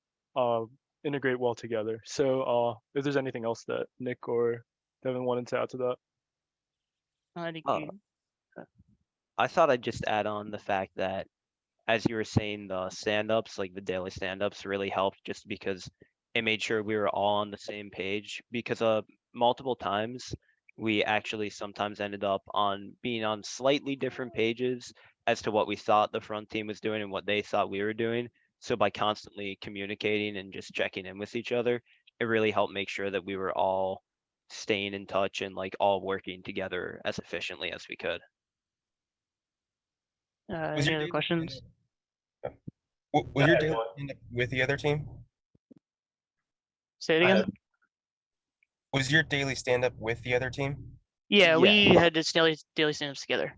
integrate well together. So if there's anything else that Nick or Devin wanted to add to that. I thought I'd just add on the fact that, as you were saying, the stand-ups, like the daily stand-ups, really helped, just because it made sure we were all on the same page, because multiple times we actually sometimes ended up being on slightly different pages as to what we thought the front team was doing and what they thought we were doing. So by constantly communicating and just checking in with each other, it really helped make sure that we were all staying in touch and like all working together as efficiently as we could. Any other questions? Was your daily stand-up with the other team? Say it again. Was your daily stand-up with the other team? Yeah, we had this daily stand-ups together.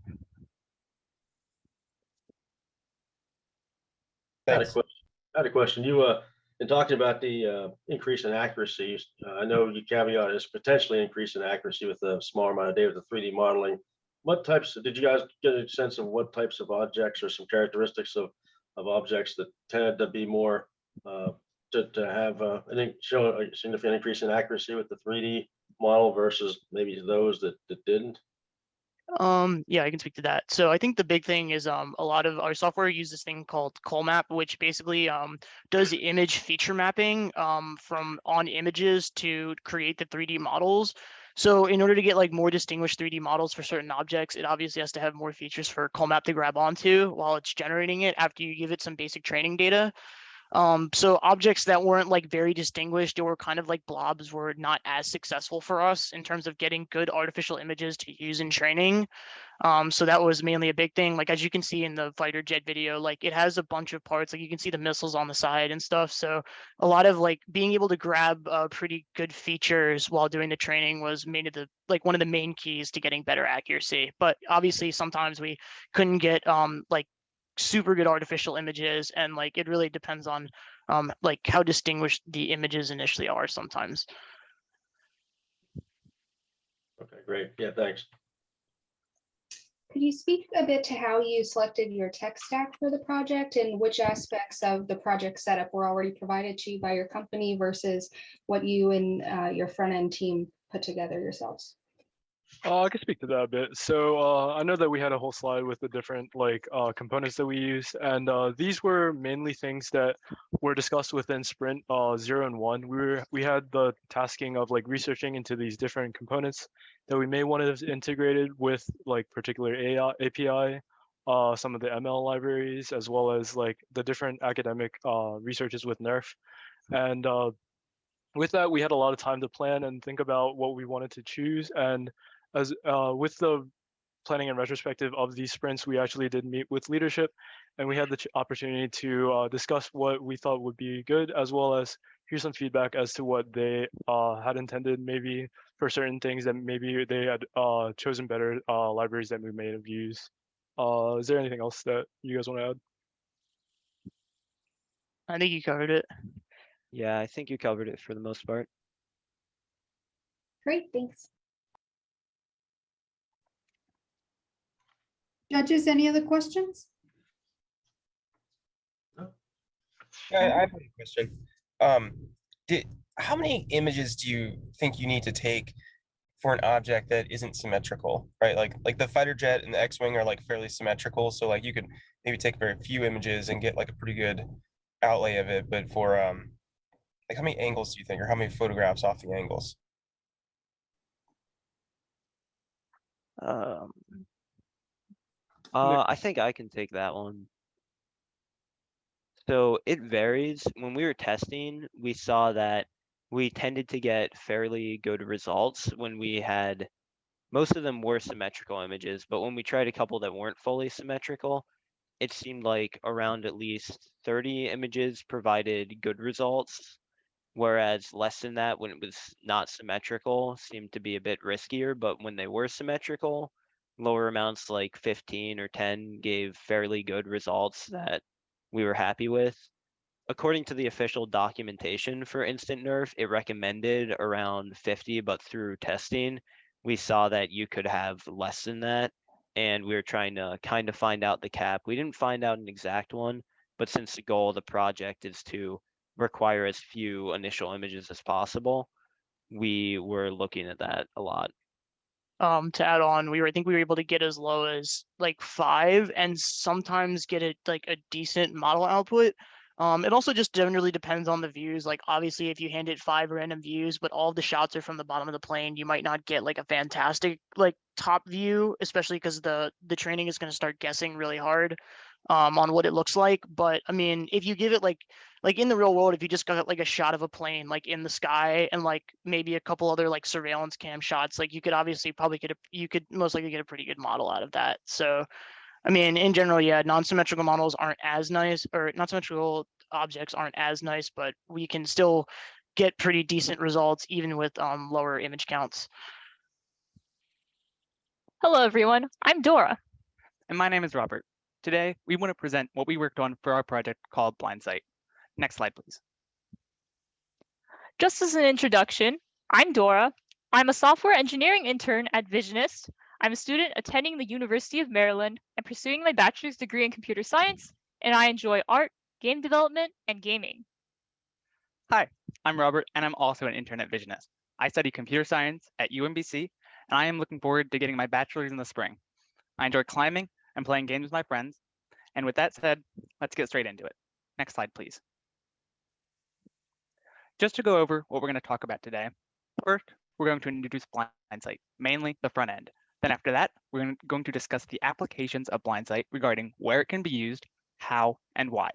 I had a question. You, in talking about the increase in accuracy, I know you caveat is potentially increase in accuracy with a smaller amount of data with the 3D modeling. What types, did you guys get a sense of what types of objects or some characteristics of objects that tended to be more, to have, show a significant increase in accuracy with the 3D model versus maybe those that didn't? Yeah, I can speak to that. So I think the big thing is a lot of our software uses this thing called Colmap, which basically does image feature mapping from on images to create the 3D models. So in order to get like more distinguished 3D models for certain objects, it obviously has to have more features for Colmap to grab onto while it's generating it after you give it some basic training data. So objects that weren't like very distinguished or kind of like blobs were not as successful for us in terms of getting good artificial images to use in training. So that was mainly a big thing. Like, as you can see in the fighter jet video, like it has a bunch of parts, like you can see the missiles on the side and stuff. So a lot of like being able to grab pretty good features while doing the training was one of the main keys to getting better accuracy. But obviously sometimes we couldn't get like super good artificial images, and like it really depends on like how distinguished the images initially are sometimes. Okay, great. Yeah, thanks. Could you speak a bit to how you selected your tech stack for the project and which aspects of the project setup were already provided to you by your company versus what you and your front end team put together yourselves? I can speak to that a bit. So I know that we had a whole slide with the different components that we used, and these were mainly things that were discussed within Sprint 0 and 1. We had the tasking of like researching into these different components that we may want to have integrated with like particular AI, API, some of the ML libraries, as well as like the different academic researches with NERF. And with that, we had a lot of time to plan and think about what we wanted to choose. And as with the planning and retrospective of these sprints, we actually did meet with leadership, and we had the opportunity to discuss what we thought would be good, as well as hear some feedback as to what they had intended, maybe for certain things that maybe they had chosen better libraries that we may have used. Is there anything else that you guys want to add? I think you covered it. Yeah, I think you covered it for the most part. Great, thanks. Judges, any other questions? Yeah, I have a question. How many images do you think you need to take for an object that isn't symmetrical, right? Like the fighter jet and the X-wing are like fairly symmetrical, so like you could maybe take very few images and get like a pretty good outlay of it. But for like how many angles do you think, or how many photographs off the angles? I think I can take that one. So it varies. When we were testing, we saw that we tended to get fairly good results when we had, most of them were symmetrical images, but when we tried a couple that weren't fully symmetrical, it seemed like around at least 30 images provided good results, whereas less than that when it was not symmetrical seemed to be a bit riskier, but when they were symmetrical, lower amounts like 15 or 10 gave fairly good results that we were happy with. According to the official documentation for Instant Nerf, it recommended around 50, but through testing, we saw that you could have less than that. And we were trying to kind of find out the cap. We didn't find out an exact one, but since the goal of the project is to require as few initial images as possible, we were looking at that a lot. To add on, I think we were able to get as low as like 5 and sometimes get it like a decent model output. It also just generally depends on the views. Like obviously if you hand it 5 random views, but all of the shots are from the bottom of the plane, you might not get like a fantastic like top view, especially because the training is going to start guessing really hard on what it looks like. But I mean, if you give it like in the real world, if you just got like a shot of a plane like in the sky and like maybe a couple other like surveillance cam shots, like you could obviously probably you could most likely get a pretty good model out of that. So I mean, in general, yeah, non-symmetrical models aren't as nice, or non-symmetrical objects aren't as nice, but we can still get pretty decent results even with lower image counts. Hello, everyone. I'm Dora. And my name is Robert. Today, we want to present what we worked on for our project called Blindsight. Next slide, please. Just as an introduction, I'm Dora. I'm a software engineering intern at Visionist. I'm a student attending the University of Maryland and pursuing my bachelor's degree in computer science, and I enjoy art, game development, and gaming. Hi, I'm Robert, and I'm also an intern at Visionist. I study computer science at UMBC, and I am looking forward to getting my bachelor's in the spring. I enjoy climbing and playing games with my friends. And with that said, let's get straight into it. Next slide, please. Just to go over what we're going to talk about today. First, we're going to introduce Blindsight, mainly the front end. Then after that, we're going to discuss the applications of Blindsight regarding where it can be used, how, and why.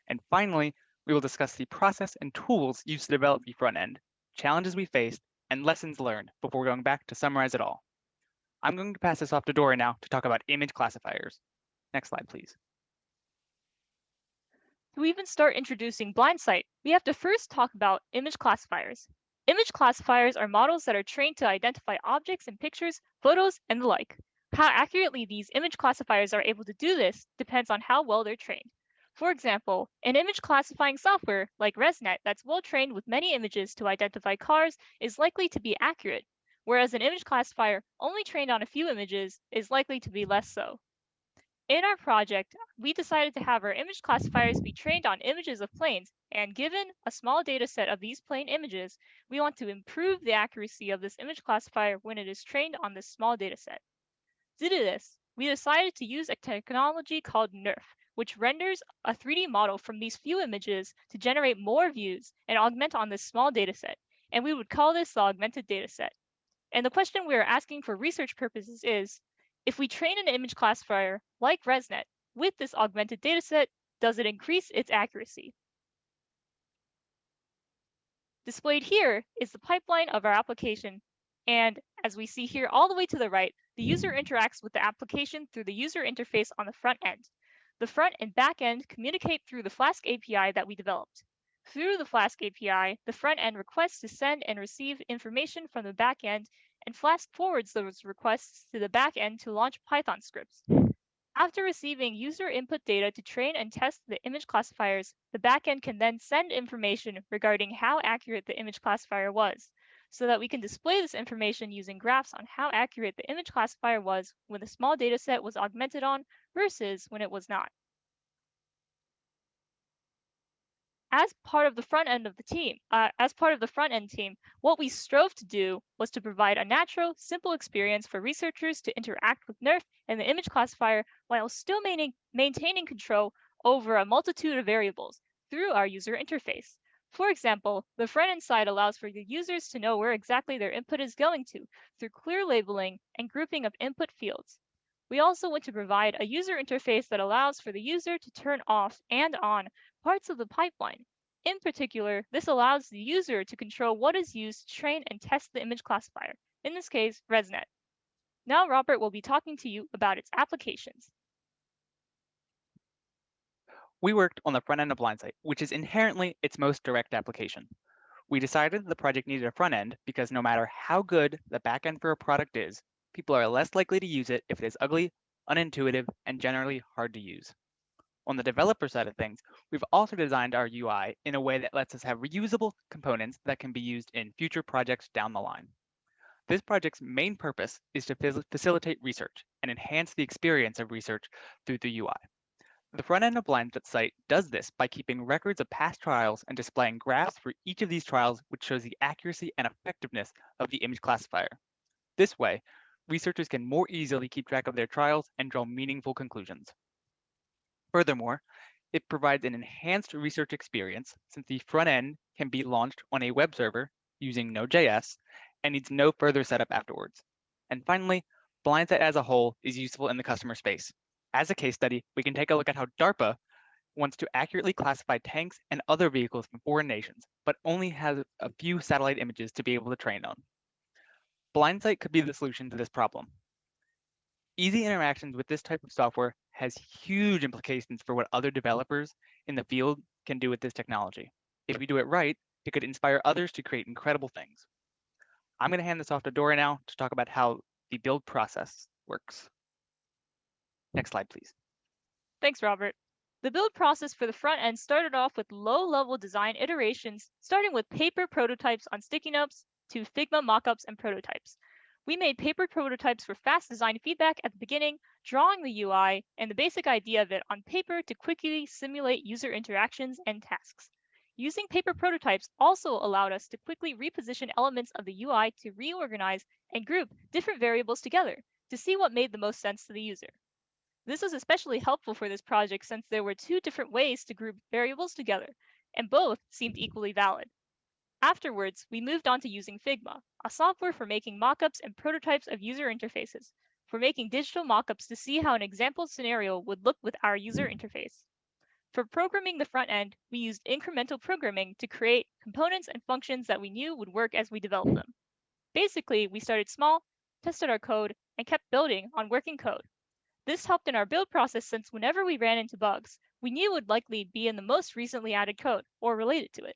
And finally, we will discuss the process and tools used to develop the front end, challenges we faced, and lessons learned before going back to summarize it all. I'm going to pass this off to Dora now to talk about image classifiers. Next slide, please. To even start introducing Blindsight, we have to first talk about image classifiers. Image classifiers are models that are trained to identify objects in pictures, photos, and the like. How accurately these image classifiers are able to do this depends on how well they're trained. For example, an image classifying software like ResNet that's well trained with many images to identify cars is likely to be accurate, whereas an image classifier only trained on a few images is likely to be less so. In our project, we decided to have our image classifiers be trained on images of planes, and given a small data set of these plane images, we want to improve the accuracy of this image classifier when it is trained on this small data set. Due to this, we decided to use a technology called NERF, which renders a 3D model from these few images to generate more views and augment on this small data set, and we would call this the augmented data set. And the question we are asking for research purposes is, if we train an image classifier like ResNet with this augmented dataset, does it increase its accuracy? Displayed here is the pipeline of our application. And as we see here all the way to the right, the user interacts with the application through the user interface on the front end. The front and back end communicate through the Flask API that we developed. Through the Flask API, the front end requests to send and receive information from the back end, and Flask forwards those requests to the back end to launch Python scripts. After receiving user input data to train and test the image classifiers, the back end can then send information regarding how accurate the image classifier was, so that we can display this information using graphs on how accurate the image classifier was when the small data set was augmented on versus when it was not. As part of the front end team, what we strove to do was to provide a natural, simple experience for researchers to interact with NERF and the image classifier while still maintaining control over a multitude of variables through our user interface. For example, the front-end side allows for the users to know where exactly their input is going to through clear labeling and grouping of input fields. We also want to provide a user interface that allows for the user to turn off and on parts of the pipeline. In particular, this allows the user to control what is used to train and test the image classifier, in this case, ResNet. Now Robert will be talking to you about its applications. We worked on the front end of Blindsight, which is inherently its most direct application. We decided the project needed a front end because no matter how good the back end for a product is, people are less likely to use it if it is ugly, unintuitive, and generally hard to use. On the developer side of things, we've also designed our UI in a way that lets us have reusable components that can be used in future projects down the line. This project's main purpose is to facilitate research and enhance the experience of research through the UI. The front end of Blindsight does this by keeping records of past trials and displaying graphs for each of these trials, which shows the accuracy and effectiveness of the image classifier. This way, researchers can more easily keep track of their trials and draw meaningful conclusions. Furthermore, It provides an enhanced research experience since the front end can be launched on a web server using Node.js and needs no further setup afterwards. And finally, Blindsight as a whole is useful in the customer space. As a case study, we can take a look at how DARPA wants to accurately classify tanks and other vehicles from foreign nations, but only has a few satellite images to be able to train on. Blindsight could be the solution to this problem. Easy interactions with this type of software has huge implications for what other developers in the field can do with this technology. If we do it right, it could inspire others to create incredible things. I'm going to hand this off to Dora now to talk about how the build process works. Next slide, please. Thanks, Robert. The build process for the front end started off with low-level design iterations, starting with paper prototypes on sticky notes to Figma mockups and prototypes. We made paper prototypes for fast design feedback at the beginning, drawing the UI and the basic idea of it on paper to quickly simulate user interactions and tasks. Using paper prototypes also allowed us to quickly reposition elements of the UI to reorganize and group different variables together to see what made the most sense to the user. This was especially helpful for this project since there were two different ways to group variables together, and both seemed equally valid. Afterwards, we moved on to using Figma, a software for making mockups and prototypes of user interfaces, for making digital mockups to see how an example scenario would look with our user interface. For programming the front end, we used incremental programming to create components and functions that we knew would work as we developed them. Basically, we started small, tested our code, and kept building on working code. This helped in our build process since whenever we ran into bugs, we knew it would likely be in the most recently added code or related to it.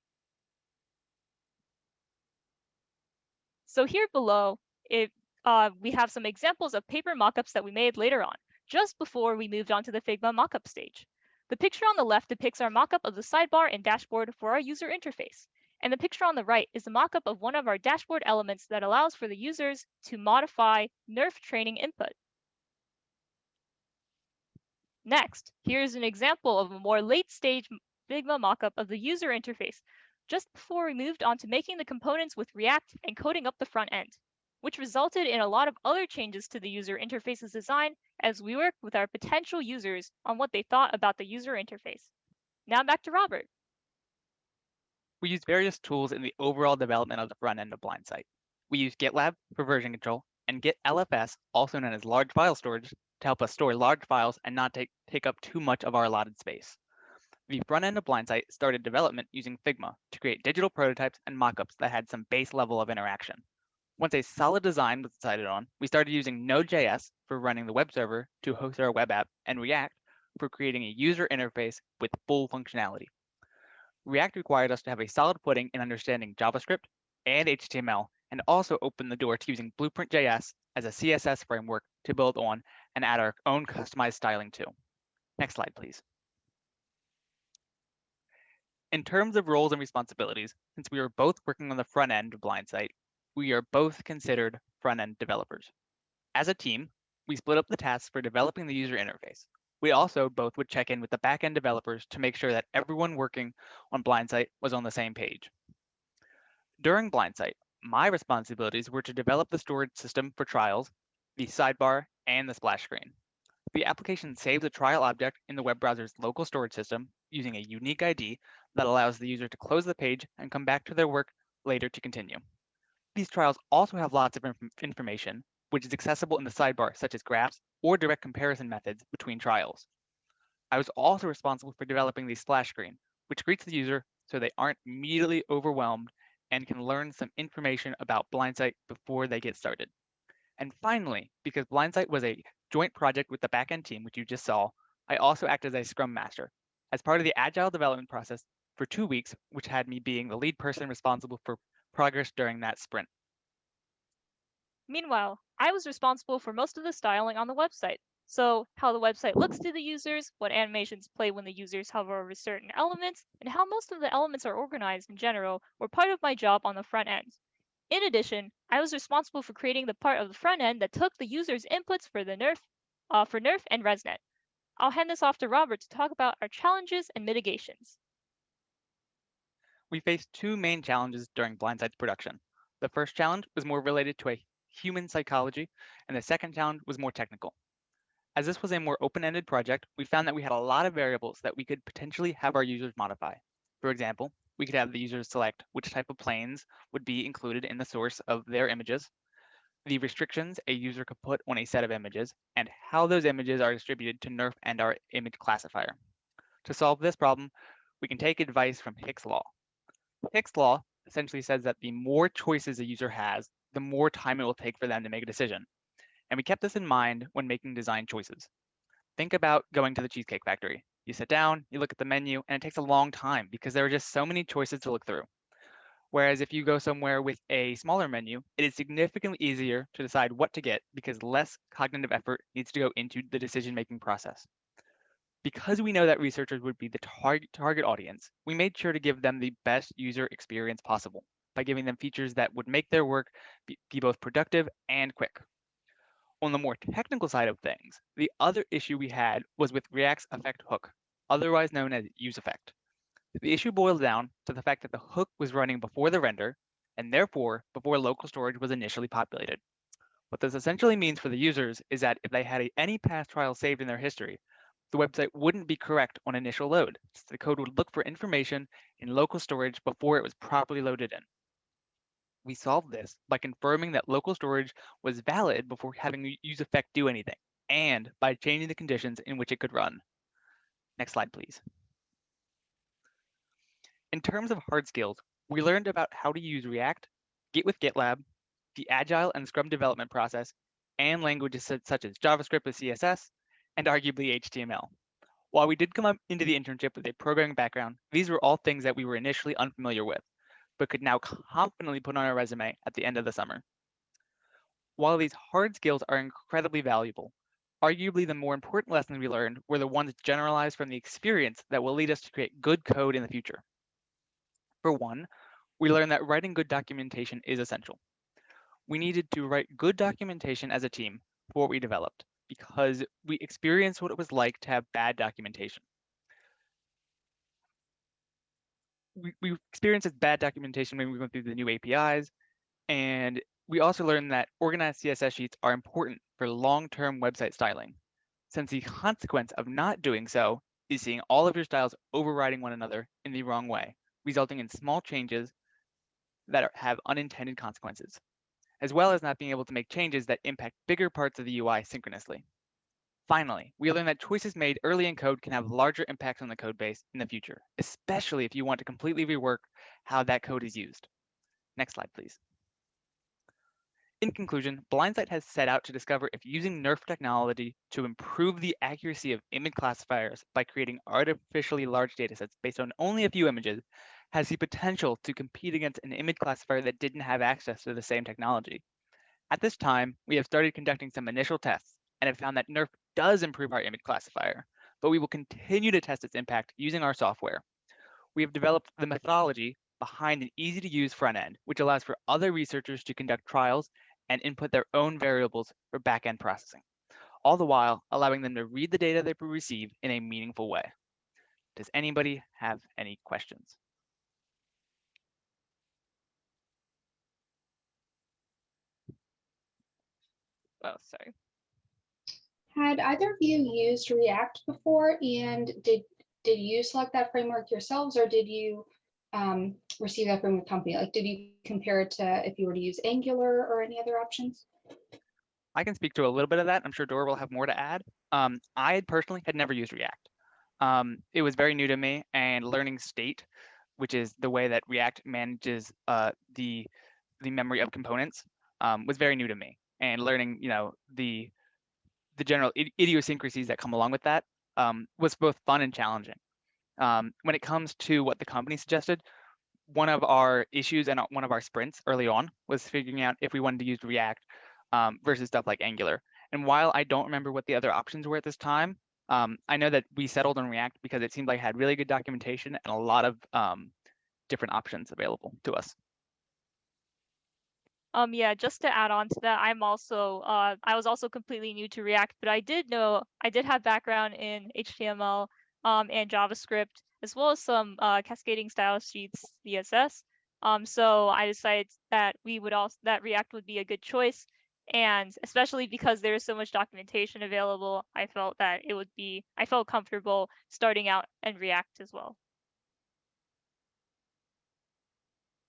So here below, we have some examples of paper mockups that we made later on, just before we moved on to the Figma mockup stage. The picture on the left depicts our mockup of the sidebar and dashboard for our user interface. And the picture on the right is the mockup of one of our dashboard elements that allows for the users to modify NERF training input. Next, here's an example of a more late-stage Figma mockup of the user interface, just before we moved on to making the components with React and coding up the front end, which resulted in a lot of other changes to the user interface's design as we worked with our potential users on what they thought about the user interface. Now back to Robert. We use various tools in the overall development of the front end of Blindsight. We use GitLab for version control and GitLFS, also known as large file storage, to help us store large files and not take up too much of our allotted space. The front end of Blindsight started development using Figma to create digital prototypes and mockups that had some base level of interaction. Once a solid design was decided on, we started using Node.js for running the web server to host our web app and React for creating a user interface with full functionality. React required us to have a solid footing in understanding JavaScript and HTML, and also opened the door to using Blueprint.js as a CSS framework to build on and add our own customized styling to. Next slide, please. In terms of roles and responsibilities, since we are both working on the front end of Blindsight, we are both considered front-end developers. As a team, we split up the tasks for developing the user interface. We also both would check in with the back-end developers to make sure that everyone working on Blindsight was on the same page. During Blindsight, my responsibilities were to develop the storage system for trials, the sidebar, and the splash screen. The application saves a trial object in the web browser's local storage system using a unique ID that allows the user to close the page and come back to their work later to continue. These trials also have lots of information, which is accessible in the sidebar, such as graphs or direct comparison methods between trials. I was also responsible for developing the splash screen, which greets the user so they aren't immediately overwhelmed and can learn some information about Blindsight before they get started. And finally, because Blindsight was a joint project with the backend team, which you just saw, I also act as a Scrum Master as part of the agile development process for 2 weeks, which had me being the lead person responsible for progress during that sprint. Meanwhile, I was responsible for most of the styling on the website. So how the website looks to the users, what animations play when the users hover over certain elements, and how most of the elements are organized in general were part of my job on the front end. In addition, I was responsible for creating the part of the front end that took the user's inputs for the NERF and ResNet. I'll hand this off to Robert to talk about our challenges and mitigations. We faced two main challenges during Blindsight's production. The first challenge was more related to a human psychology, and the second challenge was more technical. As this was a more open-ended project, we found that we had a lot of variables that we could potentially have our users modify. For example, we could have the users select which type of planes would be included in the source of their images, the restrictions a user could put on a set of images, and how those images are distributed to NERF and our image classifier. To solve this problem, we can take advice from Hick's law. Hick's law essentially says that the more choices a user has, the more time it will take for them to make a decision. And we kept this in mind when making design choices. Think about going to the Cheesecake Factory. You sit down, you look at the menu, and it takes a long time because there are just so many choices to look through. Whereas if you go somewhere with a smaller menu, it is significantly easier to decide what to get because less cognitive effort needs to go into the decision-making process. Because we know that researchers would be the target audience, we made sure to give them the best user experience possible by giving them features that would make their work be both productive and quick. On the more technical side of things, the other issue we had was with React's effect hook, otherwise known as useEffect. The issue boils down to the fact that the hook was running before the render, and therefore before local storage was initially populated. What this essentially means for the users is that if they had any past trial saved in their history, the website wouldn't be correct on initial load. So the code would look for information in local storage before it was properly loaded in. We solved this by confirming that local storage was valid before having the useEffect do anything, and by changing the conditions in which it could run. Next slide, please. In terms of hard skills, we learned about how to use React, Git with GitLab, the Agile and Scrum development process, and languages such as JavaScript with CSS, and arguably HTML. While we did come up into the internship with a programming background, these were all things that we were initially unfamiliar with, but could now confidently put on our resume at the end of the summer. While these hard skills are incredibly valuable, arguably the more important lessons we learned were the ones generalized from the experience that will lead us to create good code in the future. For one, we learned that writing good documentation is essential. We needed to write good documentation as a team for what we developed because we experienced what it was like to have bad documentation. We experienced this bad documentation when we went through the new APIs, and we also learned that organized CSS sheets are important for long-term website styling, since the consequence of not doing so is seeing all of your styles overriding one another in the wrong way, resulting in small changes that have unintended consequences, as well as not being able to make changes that impact bigger parts of the UI synchronously. Finally, we learned that choices made early in code can have larger impacts on the code base in the future, especially if you want to completely rework how that code is used. Next slide, please. In conclusion, Blindsight has set out to discover if using NERF technology to improve the accuracy of image classifiers by creating artificially large datasets based on only a few images has the potential to compete against an image classifier that didn't have access to the same technology. At this time, we have started conducting some initial tests and have found that NERF does improve our image classifier, but we will continue to test its impact using our software. We have developed the methodology behind an easy-to-use front end, which allows for other researchers to conduct trials and input their own variables for back-end processing, all the while allowing them to read the data they receive in a meaningful way. Does anybody have any questions? Oh, sorry. Had either of you used React before, and did you select that framework yourselves, or did you receive that from a company? Like, did you compare it to if you were to use Angular or any other options? I can speak to a little bit of that. I'm sure Dora will have more to add. I personally had never used React. It was very new to me, and learning state, which is the way that React manages the memory of components, was very new to me. And learning, the general idiosyncrasies that come along with that was both fun and challenging. When it comes to what the company suggested, one of our issues and one of our sprints early on was figuring out if we wanted to use React versus stuff like Angular. And while I don't remember what the other options were at this time, I know that we settled on React because it seemed like it had really good documentation and a lot of different options available to us. Yeah, just to add on to that, I was also completely new to React, but I did have background in HTML and JavaScript, as well as some cascading style sheets, CSS. So I decided that React would be a good choice. And especially because there is so much documentation available, I felt comfortable starting out and React as well.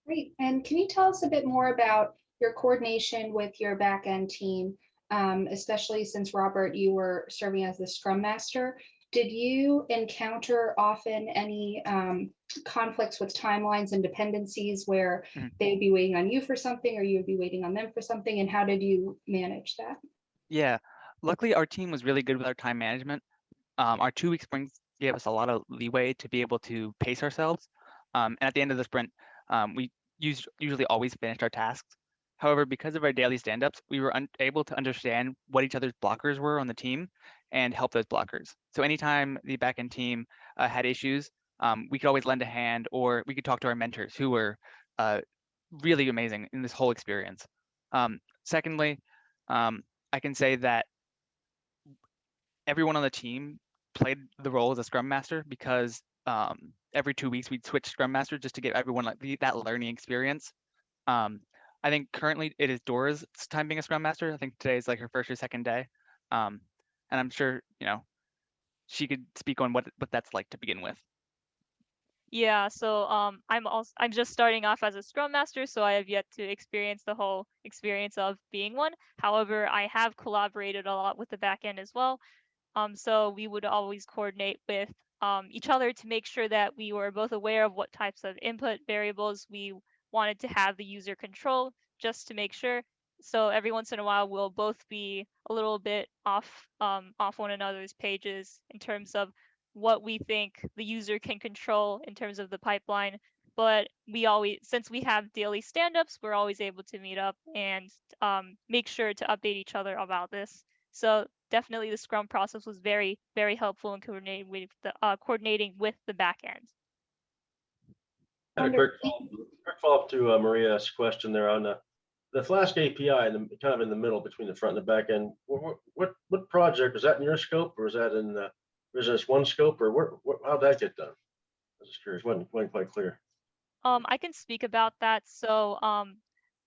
Great. And can you tell us a bit more about your coordination with your back-end team, especially since, Robert, you were serving as the Scrum Master? Did you encounter often any conflicts with timelines and dependencies where they'd be waiting on you for something or you would be waiting on them for something? And how did you manage that? Yeah, luckily our team was really good with our time management. Our 2-week sprints gave us a lot of leeway to be able to pace ourselves. And at the end of the sprint, we usually always finished our tasks. However, because of our daily stand-ups, we were able to understand what each other's blockers were on the team and help those blockers. So anytime the backend team had issues, we could always lend a hand, or we could talk to our mentors who were really amazing in this whole experience. Secondly, I can say that everyone on the team played the role as a Scrum Master because every 2 weeks we'd switch Scrum Master just to give everyone like that learning experience. I think currently it is Dora's time being a Scrum Master. I think today is like her first or second day. And I'm sure, she could speak on what that's like to begin with. Yeah, so I'm just starting off as a Scrum Master, so I have yet to experience the whole experience of being one. However, I have collaborated a lot with the back end as well. So we would always coordinate with each other to make sure that we were both aware of what types of input variables we wanted to have the user control, just to make sure. So every once in a while, we'll both be a little bit off one another's pages in terms of what we think the user can control in terms of the pipeline. But since we have daily stand-ups, we're always able to meet up and make sure to update each other about this. So definitely the Scrum process was very, very helpful in coordinating with the back end. And a quick follow-up to Maria's question there on the Flask API, and kind of in the middle between the front and the back end. What project was that in your scope, or was that in the Business One scope, or how'd that get done? I was just curious. wasn't quite clear. I can speak about that. So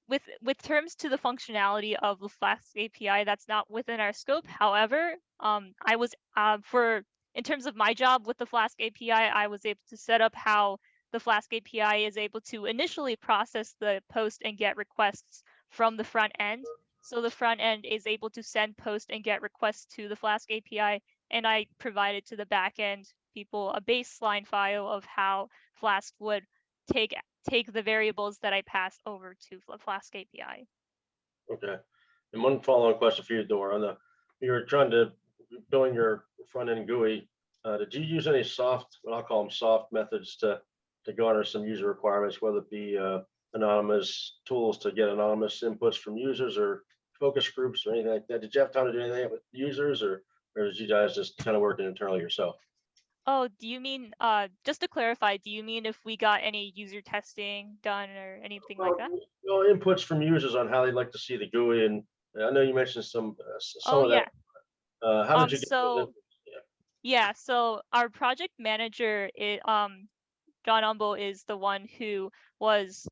with terms to the functionality of the Flask API, that's not within our scope. However, I was in terms of my job with the Flask API, I was able to set up how the Flask API is able to initially process the post and get requests from the front end. So the front end is able to send post and get requests to the Flask API, and I provided to the back end people a baseline file of how Flask would take the variables that I pass over to Flask API. Okay. And one follow-on question for you, Dora. You were trying to build your front-end GUI. Did you use any what I'll call them soft methods to garner some user requirements, whether it be anonymous tools to get anonymous inputs from users or focus groups or anything like that? Did you have time to do anything with users, or did you guys just kind of working internally yourself? Oh, do you mean, just to clarify, do you mean if we got any user testing done or anything like that? Well, inputs from users on how they'd like to see the GUI, and I know you mentioned some of yeah. that. How did you get those inputs? Yeah, so our project manager, John Umble, is the one who was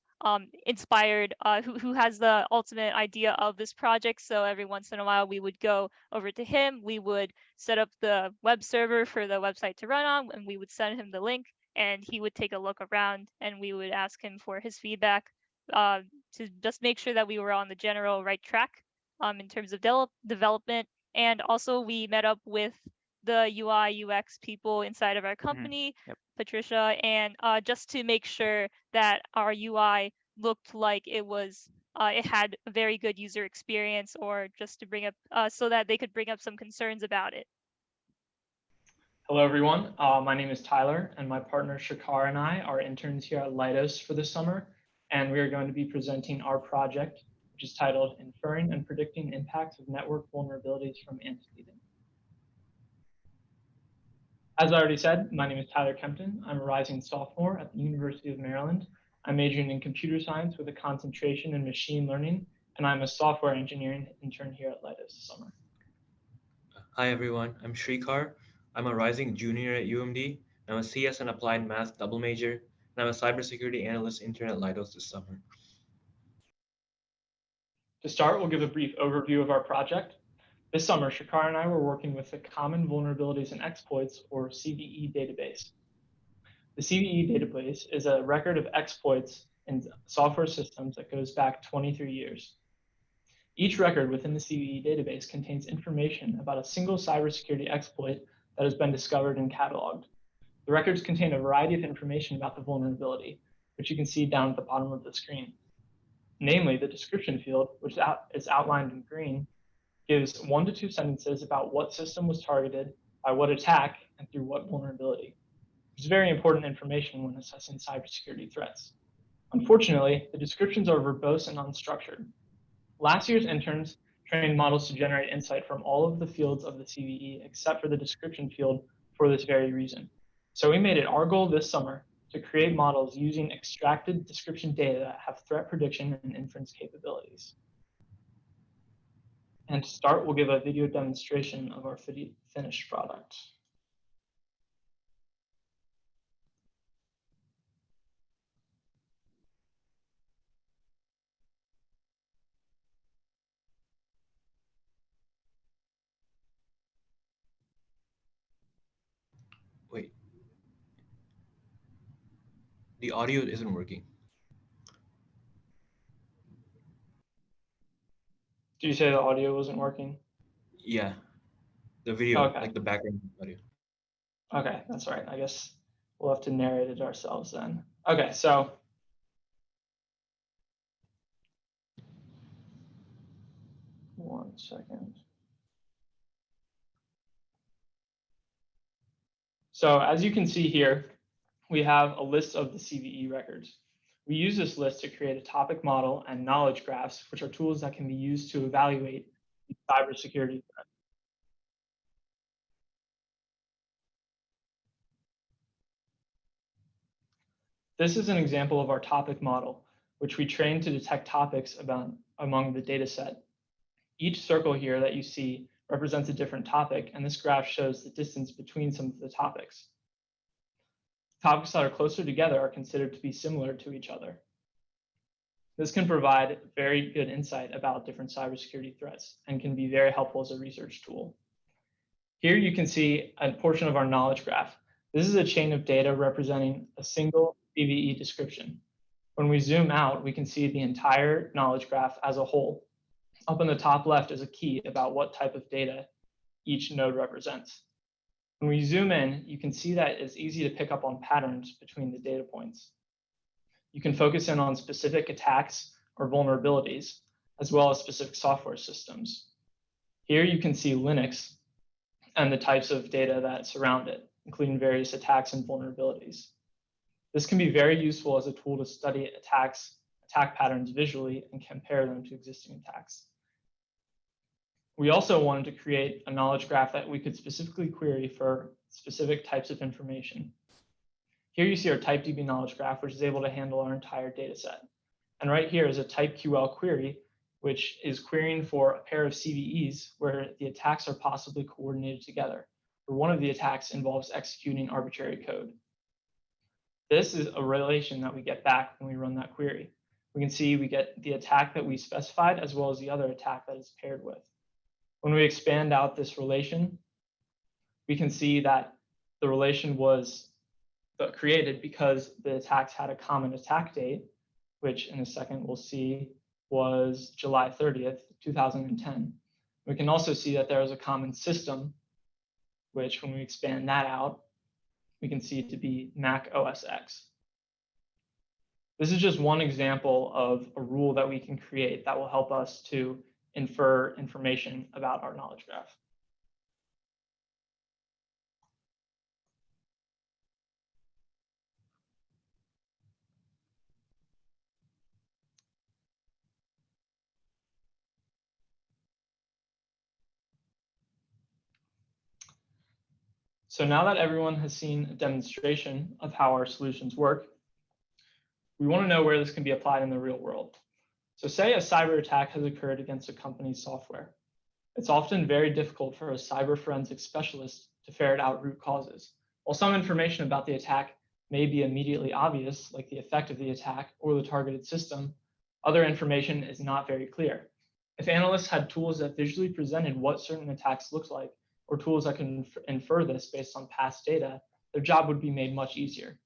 inspired, who has the ultimate idea of this project. So every once in a while, we would go over to him. We would set up the web server for the website to run on, and we would send him the link, and he would take a look around, and we would ask him for his feedback to just make sure that we were on the general right track in terms of development. And also, we met up with the UI UX people inside of our company, Patricia, and just to make sure that our UI looked like it had a very good user experience, or just to bring up so that they could bring up some concerns about it. Hello, everyone. My name is Tyler, and my partner Shakar and I are interns here at Leidos for this summer, and we are going to be presenting our project, which is titled Inferring and Predicting Impacts of Network Vulnerabilities from Antecedent. As I already said, my name is Tyler Kempton. I'm a rising sophomore at the University of Maryland. I'm majoring in computer science with a concentration in machine learning, and I'm a software engineering intern here at Leidos this summer. Hi, everyone. I'm Shrikar. I'm a rising junior at UMD. I'm a CS and applied math double major, and I'm a cybersecurity analyst intern at Leidos this summer. To start, we'll give a brief overview of our project. This summer, Shakar and I were working with the Common Vulnerabilities and Exploits, or CVE database. The CVE database is a record of exploits in software systems that goes back 23 years. Each record within the CVE database contains information about a single cybersecurity exploit that has been discovered and cataloged. The records contain a variety of information about the vulnerability, which you can see down at the bottom of the screen. Namely, the description field, which is outlined in green, gives 1 to 2 sentences about what system was targeted, by what attack, and through what vulnerability. It's very important information when assessing cybersecurity threats. Unfortunately, the descriptions are verbose and unstructured. Last year's interns trained models to generate insight from all of the fields of the CVE except for the description field for this very reason. So we made it our goal this summer to create models using extracted description data that have threat prediction and inference capabilities. And to start, we'll give a video demonstration of our finished product. Wait. The audio isn't working. Did you say the audio wasn't working? Yeah. The video, Okay. like the background audio. Okay, that's right. I guess we'll have to narrate it ourselves then. Okay, so one second. So as you can see here, we have a list of the CVE records. We use this list to create a topic model and knowledge graphs, which are tools that can be used to evaluate cybersecurity threats. This is an example of our topic model, which we trained to detect topics among the data set. Each circle here that you see represents a different topic, and this graph shows the distance between some of the topics. Topics that are closer together are considered to be similar to each other. This can provide very good insight about different cybersecurity threats and can be very helpful as a research tool. Here you can see a portion of our knowledge graph. This is a chain of data representing a single CVE description. When we zoom out, we can see the entire knowledge graph as a whole. Up in the top left is a key about what type of data each node represents. When we zoom in, you can see that it's easy to pick up on patterns between the data points. You can focus in on specific attacks or vulnerabilities, as well as specific software systems. Here you can see Linux and the types of data that surround it, including various attacks and vulnerabilities. This can be very useful as a tool to study attack patterns visually and compare them to existing attacks. We also wanted to create a knowledge graph that we could specifically query for specific types of information. Here you see our TypeDB knowledge graph, which is able to handle our entire data set. And right here is a TypeQL query, which is querying for a pair of CVEs where the attacks are possibly coordinated together, where one of the attacks involves executing arbitrary code. This is a relation that we get back when we run that query. We can see we get the attack that we specified as well as the other attack that is paired with. When we expand out this relation, we can see that the relation was created because the attacks had a common attack date, which in a second we'll see was July 30th, 2010. We can also see that there is a common system, which when we expand that out, we can see to be Mac OS X. This is just one example of a rule that we can create that will help us to infer information about our knowledge graph. So now that everyone has seen a demonstration of how our solutions work, we want to know where this can be applied in the real world. So say a cyber attack has occurred against a company's software. It's often very difficult for a cyber forensic specialist to ferret out root causes. While some information about the attack may be immediately obvious, like the effect of the attack or the targeted system, other information is not very clear. If analysts had tools that visually presented what certain attacks look like, or tools that can infer this based on past data, their job would be made much easier.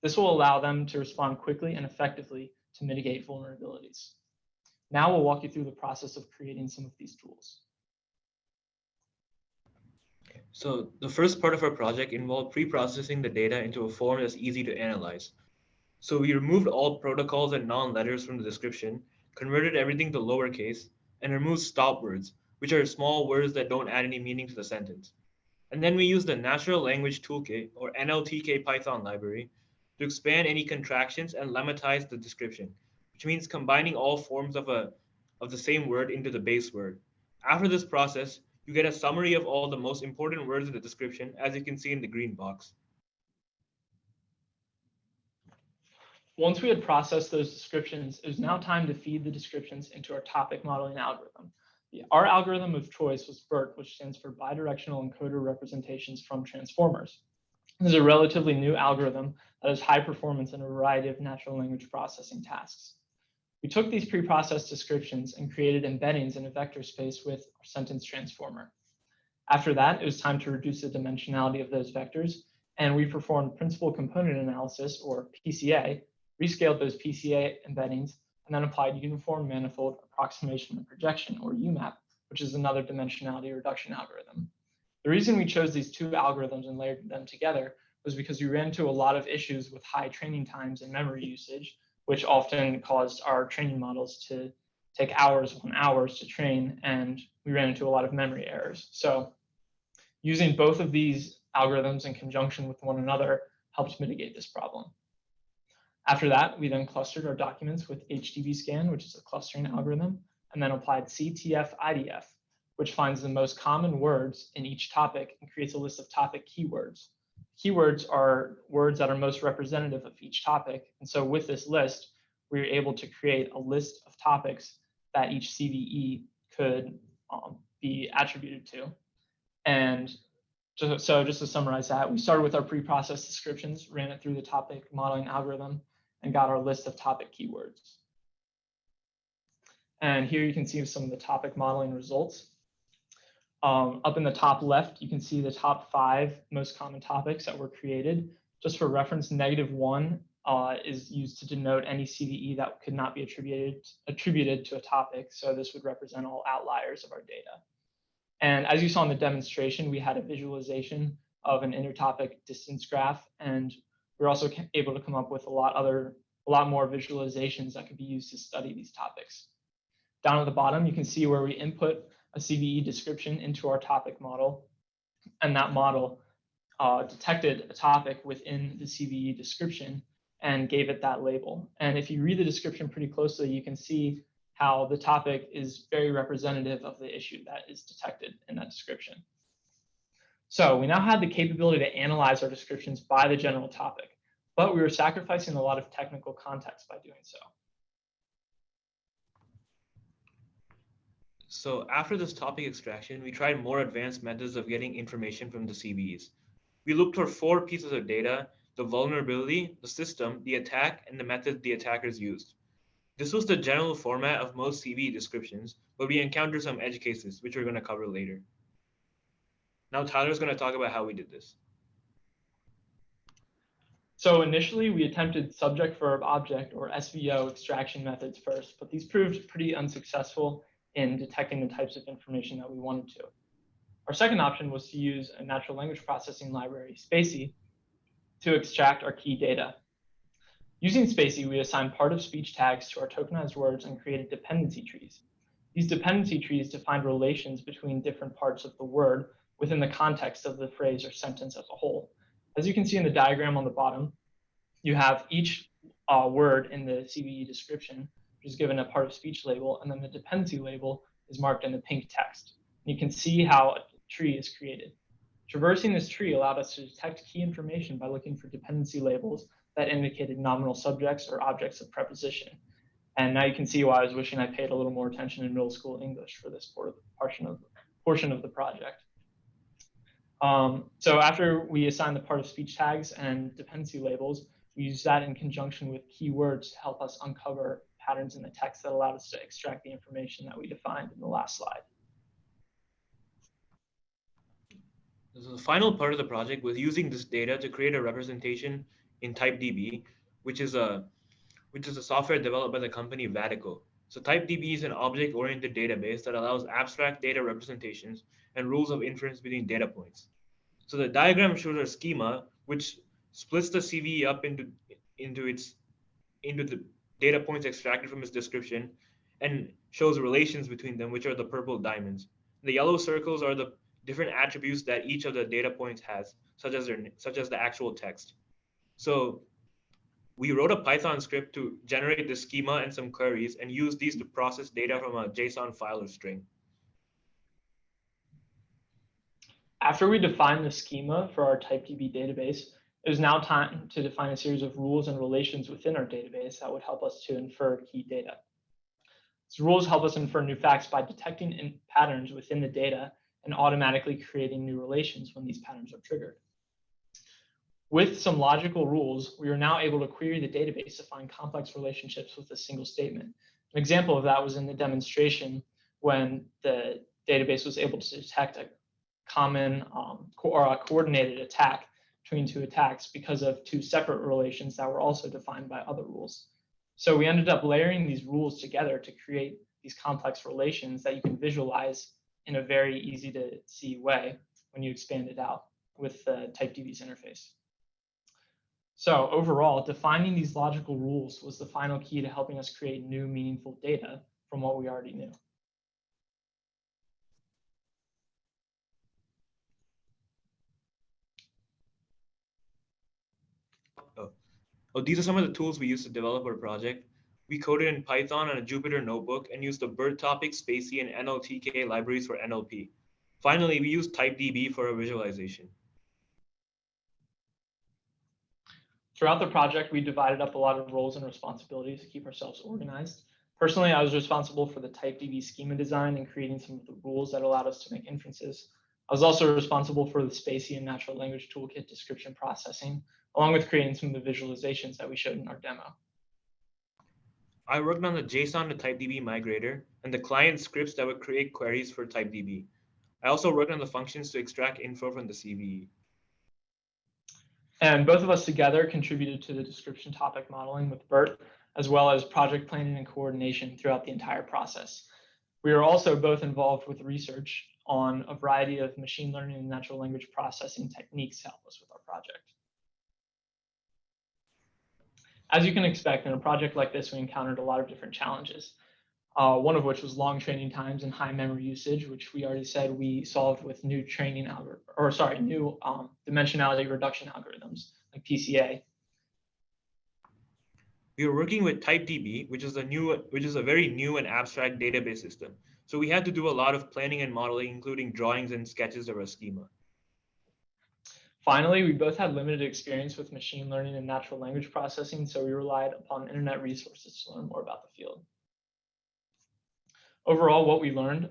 This will allow them to respond quickly and effectively to mitigate vulnerabilities. Now we'll walk you through the process of creating some of these tools. So the first part of our project involved pre-processing the data into a form that's easy to analyze. So we removed all protocols and non-letters from the description, converted everything to lowercase, and removed stop words, which are small words that don't add any meaning to the sentence. And then we used the Natural Language Toolkit, or NLTK Python library, to expand any contractions and lemmatize the description, which means combining all forms of the same word into the base word. After this process, you get a summary of all the most important words in the description, as you can see in the green box. Once we had processed those descriptions, it was now time to feed the descriptions into our topic modeling algorithm. Our algorithm of choice was BERT, which stands for Bidirectional Encoder Representations from Transformers. This is a relatively new algorithm that has high performance in a variety of natural language processing tasks. We took these pre-processed descriptions and created embeddings in a vector space with our sentence transformer. After that, it was time to reduce the dimensionality of those vectors, and we performed principal component analysis, or PCA, rescaled those PCA embeddings, and then applied uniform manifold approximation and projection, or UMAP, which is another dimensionality reduction algorithm. The reason we chose these two algorithms and layered them together was because we ran into a lot of issues with high training times and memory usage, which often caused our training models to take hours upon hours to train, and we ran into a lot of memory errors. So using both of these algorithms in conjunction with one another helped mitigate this problem. After that, we then clustered our documents with HDV-scan, which is a clustering algorithm, and then applied CTF-IDF, which finds the most common words in each topic and creates a list of topic keywords. Keywords are words that are most representative of each topic. And so with this list, we were able to create a list of topics that each CVE could be attributed to. And just to summarize that, we started with our pre-processed descriptions, ran it through the topic modeling algorithm, and got our list of topic keywords. And here you can see some of the topic modeling results. Up in the top left, you can see the top 5 most common topics that were created. Just for reference, -1 is used to denote any CVE that could not be attributed to a topic. So this would represent all outliers of our data. And as you saw in the demonstration, we had a visualization of an intertopic distance graph, and we're also able to come up with a lot more visualizations that could be used to study these topics. Down at the bottom, you can see where we input a CVE description into our topic model, and that model detected a topic within the CVE description and gave it that label. And if you read the description pretty closely, you can see how the topic is very representative of the issue that is detected in that description. So we now had the capability to analyze our descriptions by the general topic, but we were sacrificing a lot of technical context by doing so. So after this topic extraction, we tried more advanced methods of getting information from the CVEs. We looked for 4 pieces of data: the vulnerability, the system, the attack, and the method the attackers used. This was the general format of most CVE descriptions, but we encountered some edge cases, which we're going to cover later. Now Tyler's going to talk about how we did this. So initially, we attempted subject-verb-object, or SVO, extraction methods first, but these proved pretty unsuccessful in detecting the types of information that we wanted to. Our second option was to use a natural language processing library, SPACY, to extract our key data. Using SPACY, we assigned part of speech tags to our tokenized words and created dependency trees. These dependency trees define relations between different parts of the word within the context of the phrase or sentence as a whole. As you can see in the diagram on the bottom, you have each word in the CVE description, which is given a part of speech label, and then the dependency label is marked in the pink text. And you can see how a tree is created. Traversing this tree allowed us to detect key information by looking for dependency labels that indicated nominal subjects or objects of preposition. And now you can see why I was wishing I paid a little more attention in middle school English for this portion of the project. So after we assigned the part of speech tags and dependency labels, we used that in conjunction with keywords to help us uncover patterns in the text that allowed us to extract the information that we defined in the last slide. So the final part of the project was using this data to create a representation in TypeDB, which is a software developed by the company Vatico. So TypeDB is an object-oriented database that allows abstract data representations and rules of inference between data points. So the diagram shows a schema which splits the CVE up into the data points extracted from its description and shows relations between them, which are the purple diamonds. The yellow circles are the different attributes that each of the data points has, such as the actual text. So we wrote a Python script to generate the schema and some queries and use these to process data from a JSON file or string. After we define the schema for our TypeDB database, it is now time to define a series of rules and relations within our database that would help us to infer key data. These rules help us infer new facts by detecting patterns within the data and automatically creating new relations when these patterns are triggered. With some logical rules, we are now able to query the database to find complex relationships with a single statement. An example of that was in the demonstration when the database was able to detect a common or a coordinated attack between two attacks because of two separate relations that were also defined by other rules. So we ended up layering these rules together to create these complex relations that you can visualize in a very easy to see way when you expand it out with the TypeDB's interface. So overall, defining these logical rules was the final key to helping us create new meaningful data from what we already knew. Oh, these are some of the tools we used to develop our project. We coded in Python on a Jupyter notebook and used the bird topic, spaCy, and NLTK libraries for NLP. Finally, we used TypeDB for our visualization. Throughout the project, we divided up a lot of roles and responsibilities to keep ourselves organized. Personally, I was responsible for the TypeDB schema design and creating some of the rules that allowed us to make inferences. I was also responsible for the spaCy and natural language toolkit description processing, along with creating some of the visualizations that we showed in our demo. I worked on the JSON to TypeDB migrator and the client scripts that would create queries for TypeDB. I also worked on the functions to extract info from the CVE. And both of us together contributed to the description topic modeling with BERT, as well as project planning and coordination throughout the entire process. We are also both involved with research on a variety of machine learning and natural language processing techniques to help us with our project. As you can expect, in a project like this, we encountered a lot of different challenges. One of which was long training times and high memory usage, which we already said we solved with new dimensionality reduction algorithms like PCA. We were working with TypeDB, which is a very new and abstract database system. So we had to do a lot of planning and modeling, including drawings and sketches of our schema. Finally, we both had limited experience with machine learning and natural language processing, so we relied upon internet resources to learn more about the field. Overall, what we learned,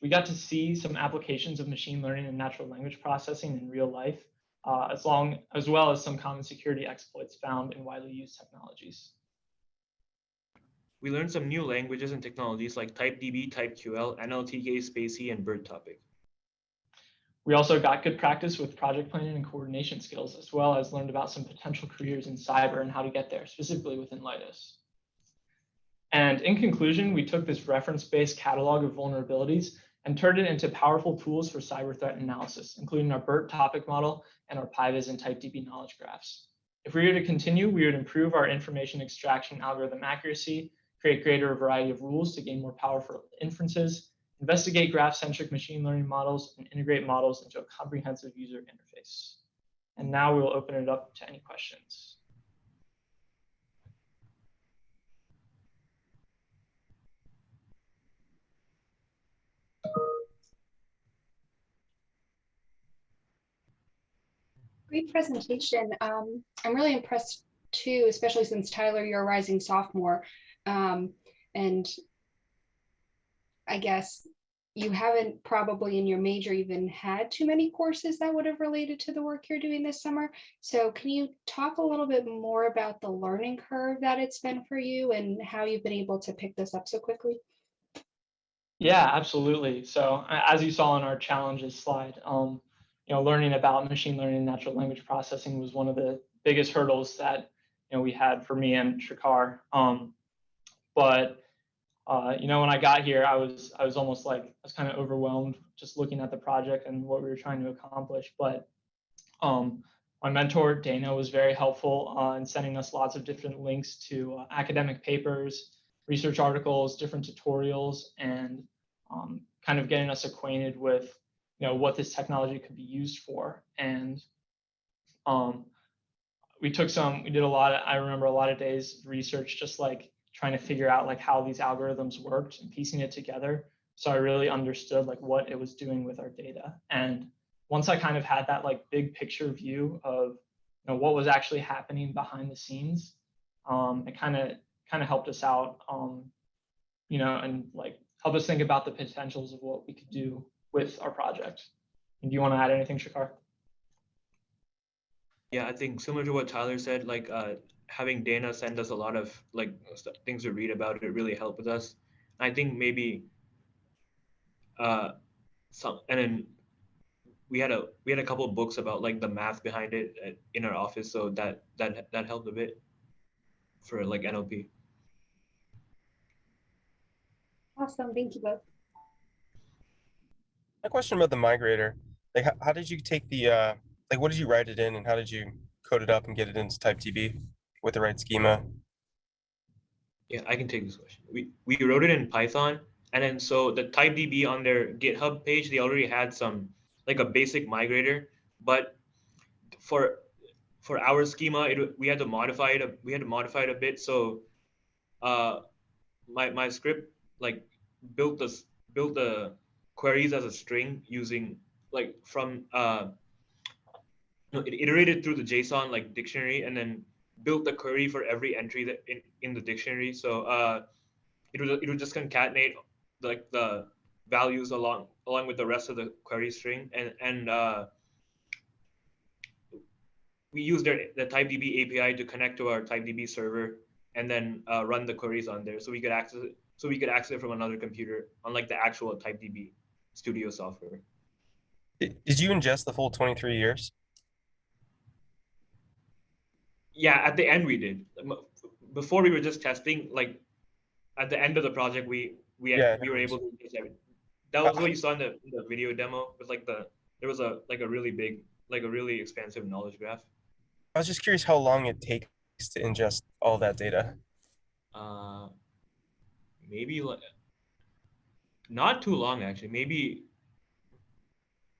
we got to see some applications of machine learning and natural language processing in real life, as well as some common security exploits found in widely used technologies. We learned some new languages and technologies like TypeDB, TypeQL, NLTK, spaCy, and bird topic. We also got good practice with project planning and coordination skills, as well as learned about some potential careers in cyber and how to get there, specifically within Leidos. And in conclusion, we took this reference-based catalog of vulnerabilities and turned it into powerful tools for cyber threat analysis, including our BERT topic model and our PyVis and TypeDB knowledge graphs. If we were to continue, we would improve our information extraction algorithm accuracy, create greater variety of rules to gain more powerful inferences, investigate graph-centric machine learning models, and integrate models into a comprehensive user interface. And now we'll open it up to any questions. Great presentation. I'm really impressed too, especially since Tyler, you're a rising sophomore. And I guess you haven't probably in your major even had too many courses that would have related to the work you're doing this summer. So can you talk a little bit more about the learning curve that it's been for you and how you've been able to pick this up so quickly? Yeah, absolutely. So as you saw on our challenges slide, learning about machine learning and natural language processing was one of the biggest hurdles that we had for me and Shakar. But when I got here, I was almost like I was kind of overwhelmed just looking at the project and what we were trying to accomplish. But my mentor Dana was very helpful in sending us lots of different links to academic papers, research articles, different tutorials, and kind of getting us acquainted with what this technology could be used for. And we did a lot of, I remember a lot of days research, just like trying to figure out like how these algorithms worked and piecing it together. So I really understood like what it was doing with our data. And once I kind of had that like big picture view of what was actually happening behind the scenes, it kind of helped us out, and like help us think about the potentials of what we could do with our project. And do you want to add anything, Shakar? Yeah, I think similar to what Tyler said, like having Dana send us a lot of like things to read about, it really helped with us. I think maybe and then we had a couple of books about like the math behind it in our office, so that helped a bit for like NLP. Awesome, thank you both. A question about the migrator. Like, how did you take the like, what did you write it in, and how did you code it up and get it into TypeDB with the right schema? Yeah, I can take this question. We wrote it in Python, and then so the TypeDB on their GitHub page, they already had some like a basic migrator, but for our schema, we had to modify it. We had to modify it a bit. So, my script like built the queries as a string using like from it iterated through the JSON like dictionary and then built the query for every entry that in the dictionary. So it would just concatenate like the values along with the rest of the query string, and we used the TypeDB API to connect to our TypeDB server and then run the queries on there, so we could access it from another computer, unlike the actual TypeDB Studio software. Did you ingest the full 23 years? Yeah, at the end we did. Before we were just testing. Like at the end of the project, we were able to ingest everything. That was what you saw in the video demo. With like there was a really big, like a really expansive knowledge graph. I was just curious how long it takes to ingest all that data. Maybe like not too long actually. Maybe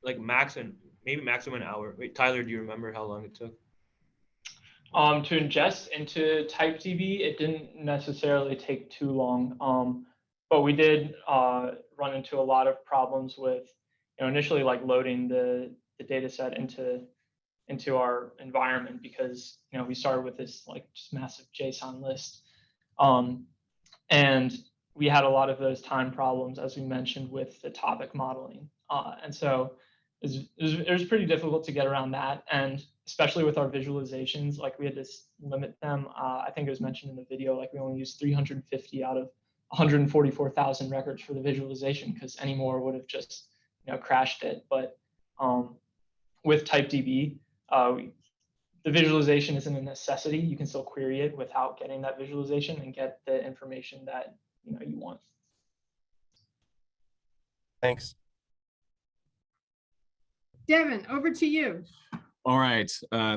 like maximum an hour. Wait, Tyler, do you remember how long it took? To ingest into TypeDB, it didn't necessarily take too long, but we did run into a lot of problems with, initially like loading the data set into our environment, because we started with this like just massive JSON list, and we had a lot of those time problems, as we mentioned, with the topic modeling, and so it was pretty difficult to get around that. And especially with our visualizations, like we had to limit them. I think it was mentioned in the video, like we only used 350 out of 144,000 records for the visualization, because any more would have just crashed it. But with TypeDB, the visualization isn't a necessity. You can still query it without getting that visualization and get the information that you want. Thanks. Devin, over to you. All right.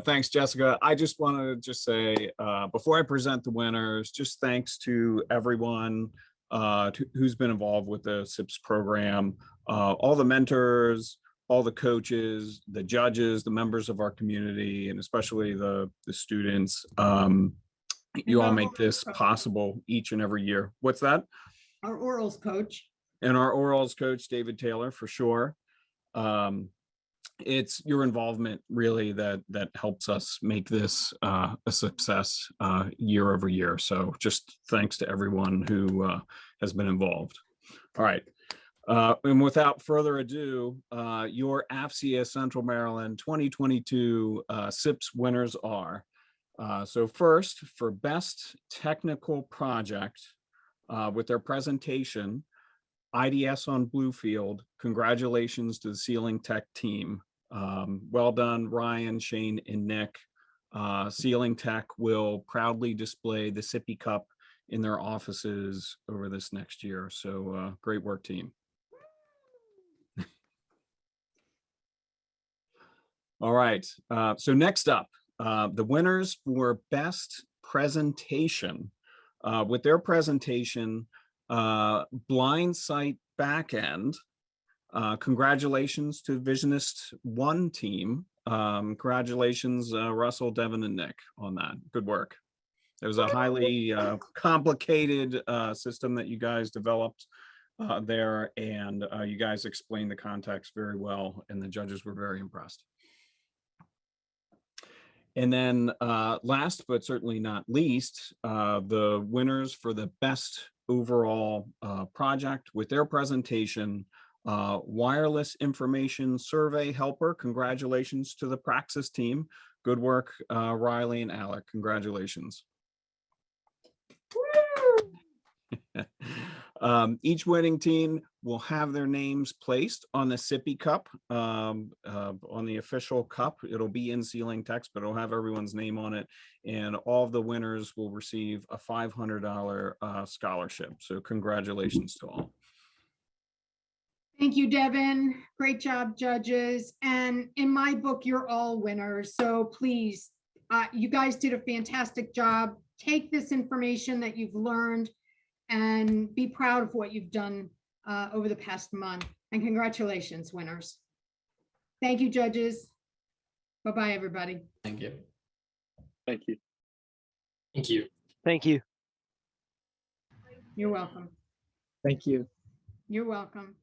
Thanks, Jessica. I just want to say, before I present the winners, just thanks to everyone who's been involved with the SIPS program, all the mentors, all the coaches, the judges, the members of our community, and especially the students. You all make this possible each and every year. What's that? Our orals coach. And our orals coach, David Taylor, for sure. It's your involvement really that helps us make this a success year over year. So just thanks to everyone who has been involved. All right. And without further ado, your AFCEA Central Maryland 2022 SIPS winners are. So first, for Best Technical Project with their presentation, IDS on Bluefield, congratulations to the Ceiling Tech team. Well done, Ryan, Shane, and Nick. Ceiling Tech will proudly display the Sippy Cup in their offices over this next year. So great work, team. All right, so next up, the winners for Best Presentation. With their presentation, Blind Sight Backend. Congratulations to Visionist 1 team. Congratulations, Russell, Devin, and Nick on that. Good work. It was a highly complicated system that you guys developed there, and you guys explained the context very well, and the judges were very impressed. And then last but certainly not least, the winners for the best overall project with their presentation, Wireless Information Survey Helper. Congratulations to the Praxis team. Good work, Riley and Alec. Congratulations. Each winning team will have their names placed on the Sippy Cup, on the official cup. It'll be in Ceiling text, but it'll have everyone's name on it. And all of the winners will receive a $500 scholarship. So congratulations to all. Thank you, Devin. Great job, judges. And in my book, you're all winners. So please, you guys did a fantastic job. Take this information that you've learned and be proud of what you've done over the past month. And congratulations, winners. Thank you, judges. Bye-bye, everybody. Thank you. Thank you. Thank you. Thank you. You're welcome. Thank you. You're welcome.